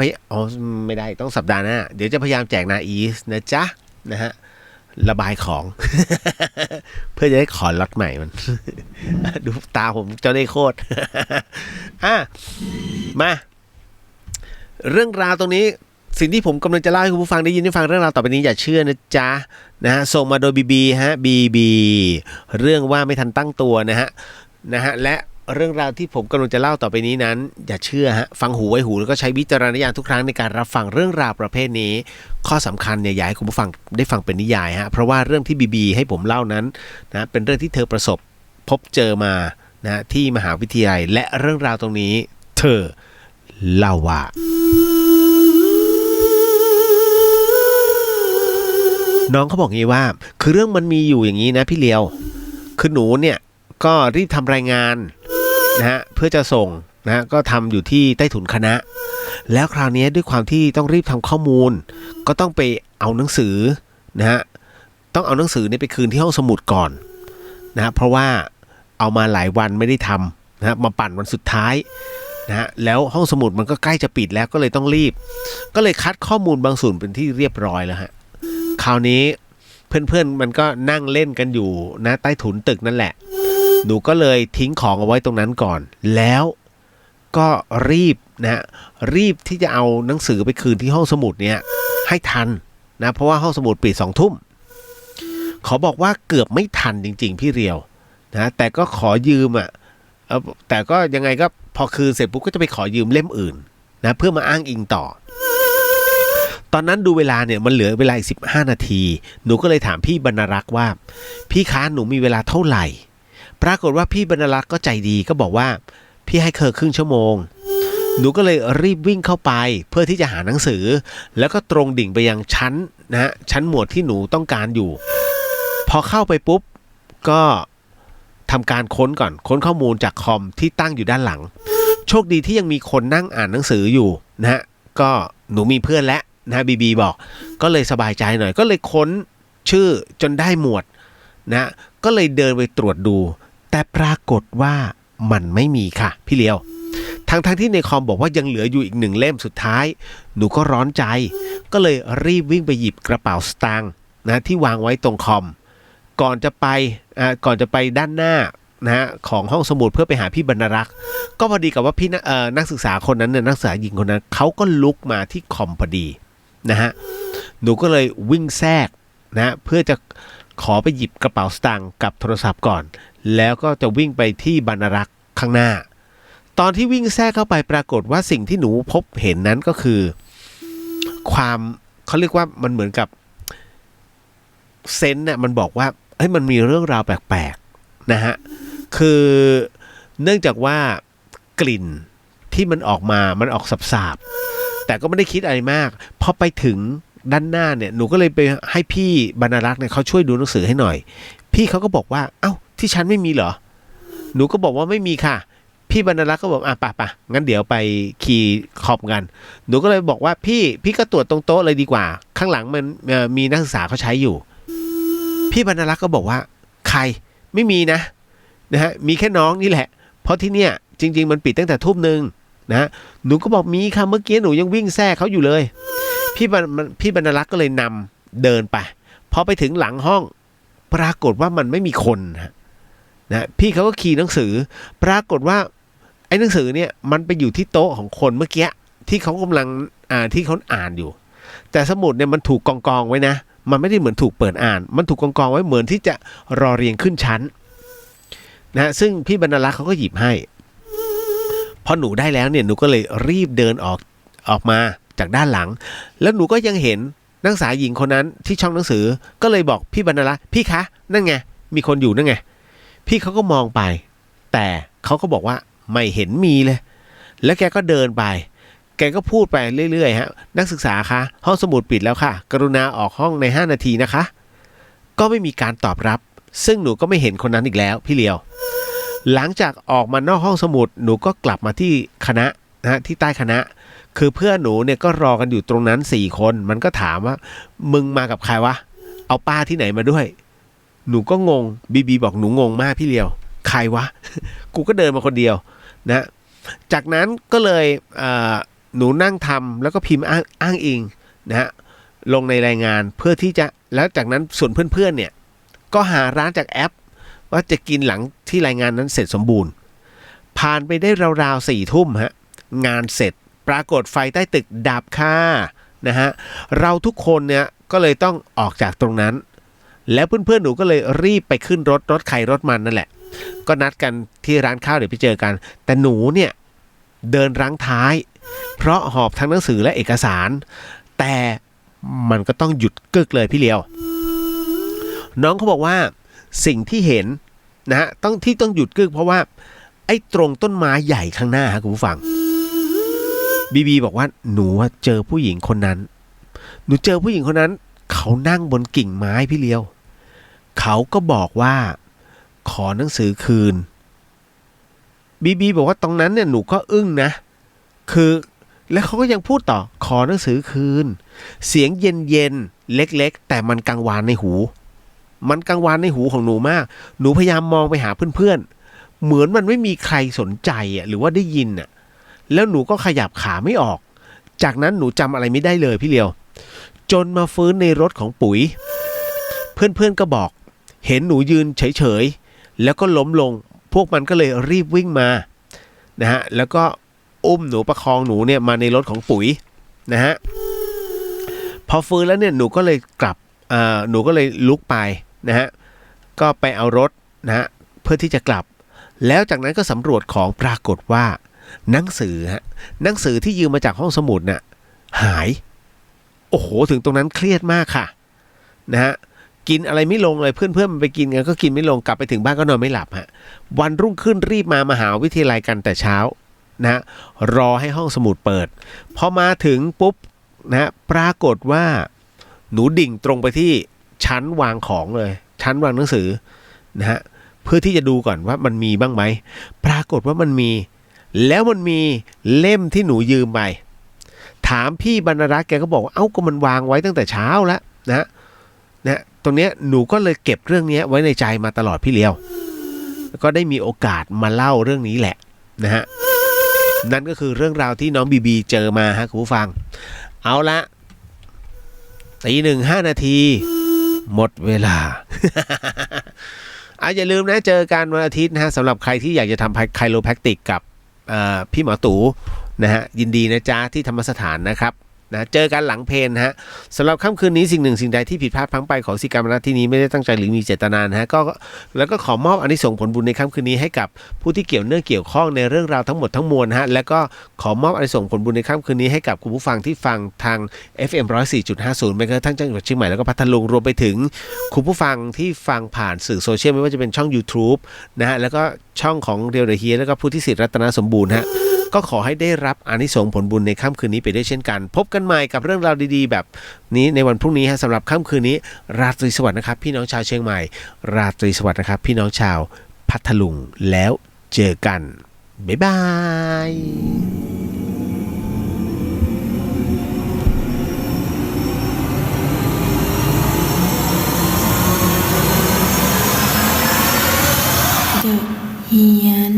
ไม่ได้ต้องสัปดาห์หน้าเดี๋ยวจะพยายามแจกนาอีสนะจ๊ะนะฮะระบายของ เพื่อจะได้ขอล็อตใหม่มัน ดูตาผมเจ้าได้โคตร มาเรื่องราวตรงนี้สิ่งที่ผมกำลังจะเล่าให้คุณผู้ฟังได้ยินได้ฟังเรื่องราวต่อไปนี้อย่าเชื่อนะจ๊ะนะฮะส่งมาโดยบีฮะบีเรื่องว่าไม่ทันตั้งตัวนะฮะและเรื่องราวที่ผมกำลังจะเล่าต่อไปนี้นั้นอย่าเชื่อฮะฟังหูไว้หูแล้วก็ใช้วิจารณญาณทุกครั้งในการรับฟังเรื่องราวประเภทนี้ข้อสำคัญเนี่ยอยากให้คุณผู้ฟังได้ฟังเป็นนิยายฮะเพราะว่าเรื่องที่บีให้ผมเล่านั้นนะเป็นเรื่องที่เธอประสบพบเจอมานะที่มหาวิทยาลัยและเรื่องราวตรงนี้เธอเล่าว่าน้องเขาบอกงี้ว่าคือเรื่องมันมีอยู่อย่างนี้นะพี่เลียวคือหนูเนี่ยก็รีบทำรายงานนะฮะเพื่อจะส่งนะก็ทำอยู่ที่ใต้ถุนคณะแล้วคราวนี้ด้วยความที่ต้องรีบทำข้อมูลก็ต้องไปเอาหนังสือนะฮะต้องเอาหนังสือนี่ไปคืนที่ห้องสมุดก่อนนะเพราะว่าเอามาหลายวันไม่ได้ทำนะมาปั่นวันสุดท้ายนะฮะแล้วห้องสมุดมันก็ใกล้จะปิดแล้วก็เลยต้องรีบก็เลยคัดข้อมูลบางส่วนเป็นที่เรียบร้อยแล้วฮะคราวนี้เพื่อนๆมันก็นั่งเล่นกันอยู่นะใต้ถุนตึกนั่นแหละหนูก็เลยทิ้งของเอาไว้ตรงนั้นก่อนแล้วก็รีบที่จะเอาหนังสือไปคืนที่ห้องสมุดเนี่ยให้ทันนะเพราะว่าห้องสมุดปิด20:00 นขอบอกว่าเกือบไม่ทันจริงๆพี่เรียวนะแต่ก็ขอยืมแต่ก็ยังไงก็พอคืนเสร็จปุ๊บก็จะไปขอยืมเล่มอื่นนะเพื่อมาอ้างอิงต่อตอนนั้นดูเวลาเนี่ยมันเหลือเวลาอีก15 นาทีหนูก็เลยถามพี่บรรณรักษ์ว่าพี่คะหนูมีเวลาเท่าไหร่ปรากฏว่าพี่บรรณรักษ์ก็ใจดีก็บอกว่าพี่ให้ครึ่งชั่วโมงหนูก็เลยรีบวิ่งเข้าไปเพื่อที่จะหาหนังสือแล้วก็ตรงดิ่งไปยังชั้นหมวดที่หนูต้องการอยู่พอเข้าไปปุ๊บก็ทำการค้นข้อมูลจากคอมที่ตั้งอยู่ด้านหลังโชคดีที่ยังมีคนนั่งอ่านหนังสืออยู่นะฮะก็หนูมีเพื่อนแล้วนะบีบอกก็เลยสบายใจหน่อยก็เลยค้นชื่อจนได้หมวดนะก็เลยเดินไปตรวจดูแต่ปรากฏว่ามันไม่มีค่ะพี่เลียว ทั้งที่ในคอมบอกว่ายังเหลืออยู่อีก1 เล่มสุดท้ายหนูก็ร้อนใจก็เลยรีบวิ่งไปหยิบกระเป๋าสตางค์นะที่วางไว้ตรงคอมก่อนจะไปด้านหน้านะฮะของห้องสมุดเพื่อไปหาพี่บรรณรักษ์ก็พอดีกับว่าพี่นักศึกษาคนนั้นเนี่ยนักศึกษาหญิงคนนั้นเขาก็ลุกมาที่คอมพอดีนะฮะหนูก็เลยวิ่งแทรกนะเพื่อจะขอไปหยิบกระเป๋าสตางค์กับโทรศัพท์ก่อนแล้วก็จะวิ่งไปที่บรรณรักษ์ข้างหน้าตอนที่วิ่งแทรกเข้าไปปรากฏว่าสิ่งที่หนูพบเห็นนั้นก็คือความเขาเรียกว่ามันเหมือนกับเซนส์เนี่ยมันบอกว่าเฮ้ยมันมีเรื่องราวแปลกๆนะฮะคือเนื่องจากว่ากลิ่นที่มันออกมามันออกสาบๆแต่ก็ไม่ได้คิดอะไรมากพอไปถึงด้านหน้าเนี่ยหนูก็เลยไปให้พี่บรรณรักษ์เนี่ยเขาช่วยดูหนังสือให้หน่อยพี่เขาก็บอกว่าเอ้าที่ชั้นไม่มีเหรอหนูก็บอกว่าไม่มีค่ะพี่บรรณรักษ์ก็บอกป่ะงั้นเดี๋ยวไปคีย์คอมกันหนูก็เลยบอกว่าพี่ก็ตรวจตรงโต๊ะเลยดีกว่าข้างหลังมันมีนักศึกษาเขาใช้อยู่พี่บรรณรักษ์ก็บอกว่าใครไม่มีนะฮะมีแค่น้องนี่แหละเพราะที่เนี่ยจริงๆมันปิดตั้งแต่ 19:00 นนะหนูก็บอกมีค่ะเมื่อกี้หนูยังวิ่งแทรกเขาอยู่เลยพี่บรรณรักษ์ก็เลยนำเดินไปพอไปถึงหลังห้องปรากฏว่ามันไม่มีคนนะพี่เขาก็คีย์หนังสือปรากฏว่าไอ้หนังสือเนี่ยมันไปอยู่ที่โต๊ะของคนเมื่อกี้ที่เขากำลังที่เขาอ่านอยู่แต่สมุดเนี่ยมันถูกกองไว้นะมันไม่ได้เหมือนถูกเปิดอ่านมันถูกกองไว้เหมือนที่จะรอเรียงขึ้นชั้นนะซึ่งพี่บรรณรักษ์เขาก็หยิบให้พอหนูได้แล้วเนี่ยหนูก็เลยรีบเดินออกมาจากด้านหลังแล้วหนูก็ยังเห็นนักศึกษาหญิงคนนั้นที่ช่องหนังสือก็เลยบอกพี่บรรณรักษ์พี่คะนั่นไงมีคนอยู่นั่นไงพี่เขาก็มองไปแต่เขาก็บอกว่าไม่เห็นมีเลยแล้วแกก็เดินไปแกก็พูดไปเรื่อยๆฮะนักศึกษาคะห้องสมุดปิดแล้วค่ะกรุณาออกห้องใน5 นาทีนะคะก็ไม่มีการตอบรับซึ่งหนูก็ไม่เห็นคนนั้นอีกแล้วพี่เลียวหลังจากออกมานอกห้องสมุดหนูก็กลับมาที่คณะนะฮะที่ใต้คณะคือเพื่อนหนูเนี่ยก็รอกันอยู่ตรงนั้น4 คนมันก็ถามว่ามึงมากับใครวะเอาป้าที่ไหนมาด้วยหนูก็งงบีบอกหนูงงมากพี่เลียวใครวะ กูก็เดินมาคนเดียวนะจากนั้นก็เลยหนูนั่งทำแล้วก็พิมพ์อ้างอิงนะฮะลงในรายงานเพื่อที่จะแล้วจากนั้นส่วนเพื่อนๆเนี่ยก็หาร้านจากแอปว่าจะกินหลังที่รายงานนั้นเสร็จสมบูรณ์ผ่านไปได้ราวๆ4 ทุ่มฮะงานเสร็จปรากฏไฟใต้ตึกดับค่ะนะฮะเราทุกคนเนี่ยก็เลยต้องออกจากตรงนั้นแล้วเพื่อนๆหนูก็เลยรีบไปขึ้นรถใครรถมันนั่นแหละก็นัดกันที่ร้านข้าวเดี๋ยวไปเจอกันแต่หนูเนี่ยเดินรั้งท้ายเพราะหอบทั้งหนังสือและเอกสารแต่มันก็ต้องหยุดกึกเลยพี่เลียวน้องเขาบอกว่าสิ่งที่เห็นนะฮะต้องหยุดกึกเพราะว่าไอ้ตรงต้นไม้ใหญ่ข้างหน้าครับคุณผู้ฟังบีบอกว่าหนูเจอผู้หญิงคนนั้นหนูเจอผู้หญิงคนนั้นเขานั่งบนกิ่งไม้พี่เลียวเขาก็บอกว่าขอหนังสือคืนบีบอกว่าตรงนั้นเนี่ยหนูก็อึ้งนะคือแล้วเขาก็ยังพูดต่อขอหนังสือคืนเสียงเย็นๆเล็กๆแต่มันกังวานในหูของหนูมากหนูพยายามมองไปหาเพื่อนๆเหมือนมันไม่มีใครสนใจหรือว่าได้ยินแล้วหนูก็ขยับขาไม่ออกจากนั้นหนูจำอะไรไม่ได้เลยพี่เลียวจนมาฟื้นในรถของปุ๋ยเพื่อนๆก็บอกเห็นหนูยืนเฉยๆแล้วก็ล้มลงพวกมันก็เลยรีบวิ่งมานะฮะแล้วก็อุ้มหนูประคองหนูเนี่ยมาในรถของปุ๋ยนะฮะพอฟื้นแล้วเนี่ยหนูก็เลยหนูก็เลยลุกไปนะฮะก็ไปเอารถนะฮะเพื่อที่จะกลับแล้วจากนั้นก็สำรวจของปรากฏว่าหนังสือที่ยืมมาจากห้องสมุดน่ะหายโอ้โหถึงตรงนั้นเครียดมากค่ะนะฮะกินอะไรไม่ลงเลยเพื่อนมันไปกินกันก็กินไม่ลงกลับไปถึงบ้านก็นอนไม่หลับฮะวันรุ่งขึ้นรีบมหาวิทยาลัยกันแต่เช้านะรอให้ห้องสมุดเปิดพอมาถึงปุ๊บนะปรากฏว่าหนูดิ่งตรงไปที่ชั้นวางของเลยชั้นวางหนังสือนะฮะเพื่อที่จะดูก่อนว่ามันมีบ้างไหมปรากฏว่ามันมีแล้วมันมีเล่มที่หนูยืมไปถามพี่บรรณรักษ์แกก็บอกว่าเอ้าก็มันวางไว้ตั้งแต่เช้าแล้วนะตรงเนี้ยหนูก็เลยเก็บเรื่องนี้ไว้ในใจมาตลอดพี่เลียวแล้วก็ได้มีโอกาสมาเล่าเรื่องนี้แหละนะฮะ นั่นก็คือเรื่องราวที่น้องบีบีเจอมาฮะคุณผู้ฟังเอาละ1:05 หมดเวลา อย่าลืมนะเจอกันวันอาทิตย์นะฮะสำหรับใครที่อยากจะทำไคโรแพคติกกับพี่หมอตู่นะฮะยินดีนะจ๊ะที่ธรรมสถานนะครับนะเจอกันหลังเพลนะฮะสำหรับค่ำคืนนี้สิ่งหนึ่งสิ่งใดที่ผิดพลาดพลั้งไปขอสิกรรมณที่นี้ไม่ได้ตั้งใจหรือมีเจตนานะฮะแล้วก็ขอมอบอานิสงส์ผลบุญในค่ำคืนนี้ให้กับผู้ที่เกี่ยวข้องในเรื่องราวทั้งหมดทั้งมวลนะฮะแล้วก็ขอมอบอานิสงส์ผลบุญในค่ำคืนนี้ให้กับคุณผู้ฟังที่ฟังทาง FM 104.50 ไปทั้งจังหวัดเชียงใหม่แล้วก็พัทลุงรวมไปถึงคุณผู้ฟังที่ฟังผ่านสื่อโซเชียลไม่ว่าจะเป็นช่อง YouTube นะฮะแล้วก็ช่องของเรียวเดอะเฮียแล้วก็ผู้ที่สิทธิ์รัตนสมบูรณ์ฮะก็ขอให้ได้รับอานิสงส์ผลบุญในค่ำคืนนี้ไปด้วยเช่นกันพบกันใหม่กับเรื่องราวดีๆแบบนี้ในวันพรุ่งนี้ฮะสำหรับค่ำคืนนี้ราตรีสวัสดิ์นะครับพี่น้องชาวเชียงใหม่ราตรีสวัสดิ์นะครับพี่น้องชาวพัทลุงแล้วเจอกันบ๊ายบายเดอะเฮียน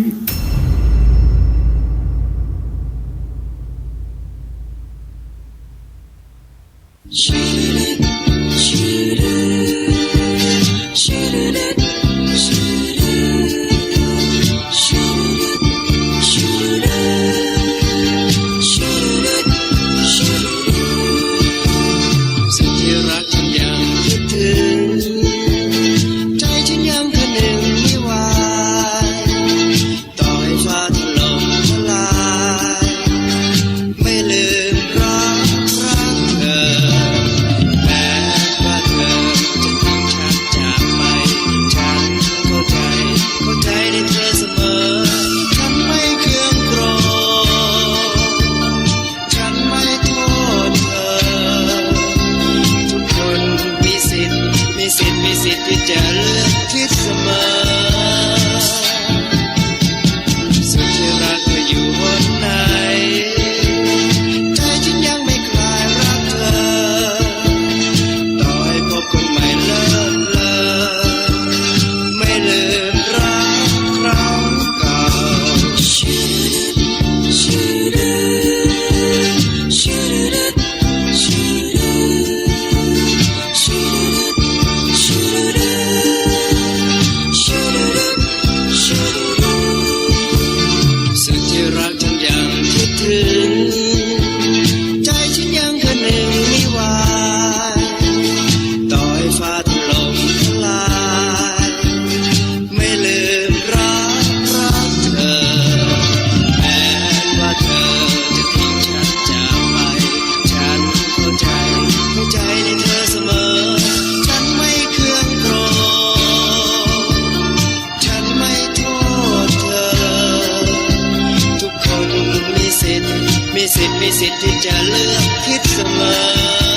มีสิทธิ์ที่จะเลือกคิดเสมอ